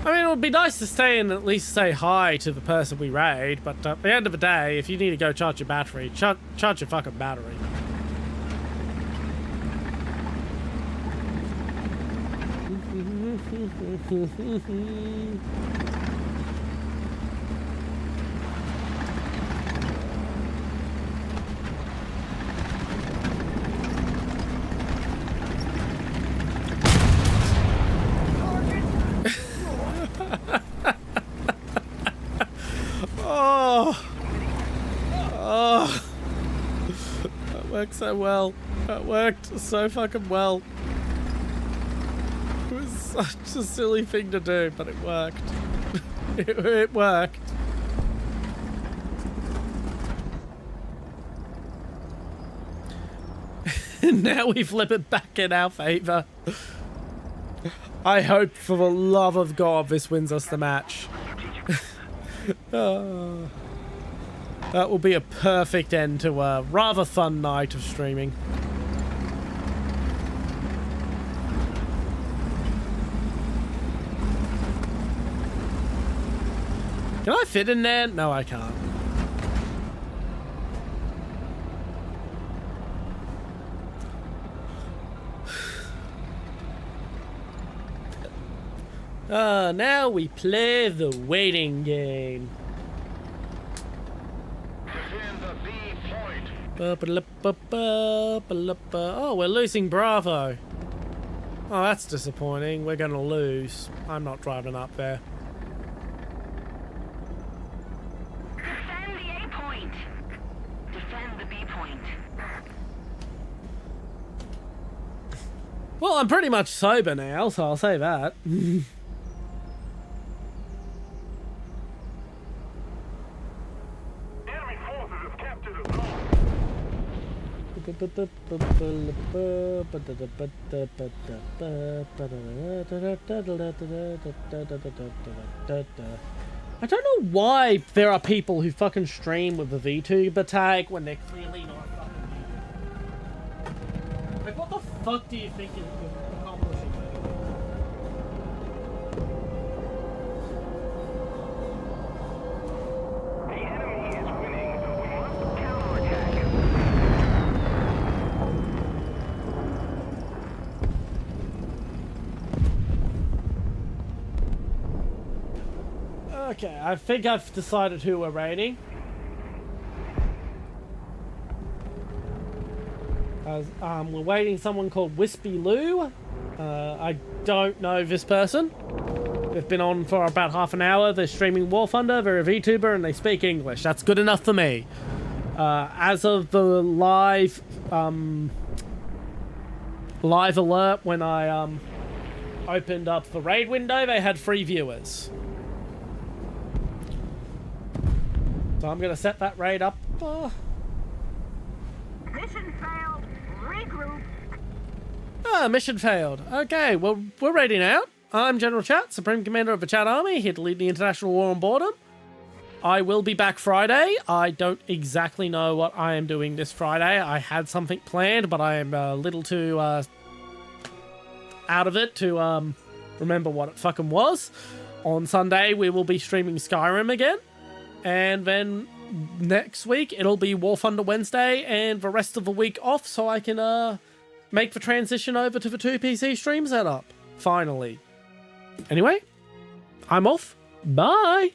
I mean, it would be nice to stay and at least say hi to the person we raid, but at the end of the day, if you need to go charge your battery, charge your fucking battery. Oh, that worked so well. That worked so fucking well. It was such a silly thing to do, but it worked. It worked. Now we flip it back in our favor. I hope for the love of God this wins us the match. Oh, that will be a perfect end to a rather fun night of streaming. Can I fit in there? No, I can't. Now we play the waiting game. Defend the B point. Oh, we're losing Bravo. Oh, that's disappointing. We're gonna lose. I'm not driving up there. Defend the A point. Defend the B point. Well, I'm pretty much sober now, so I'll say that. Enemy forces have captured a zone. I don't know why there are people who fucking stream with the VTuber tag when they're clearly not fucking VTubers. Like, what the fuck do you think is accomplishing? The enemy is winning, so we must counterattack. Okay, I think I've decided who we're raiding. We're waiting someone called Wispy Lou. I don't know this person. They've been on for about half an hour. They're streaming War Thunder. They're a VTuber and they speak English. That's good enough for me. As of the live alert when I opened up the raid window, they had 3 viewers. So I'm gonna set that raid up. Mission failed. Regroup. Mission failed. Okay, well, we're raiding out. I'm General Chat, Supreme Commander of the Chat Army, here to lead the international war on boredom. I will be back Friday. I don't exactly know what I am doing this Friday. I had something planned, but I am a little too out of it to remember what it fucking was. On Sunday, we will be streaming Skyrim again. And then next week, it'll be War Thunder Wednesday and the rest of the week off so I can make the transition over to the 2 PC stream setup. Finally. Anyway, I'm off. Bye!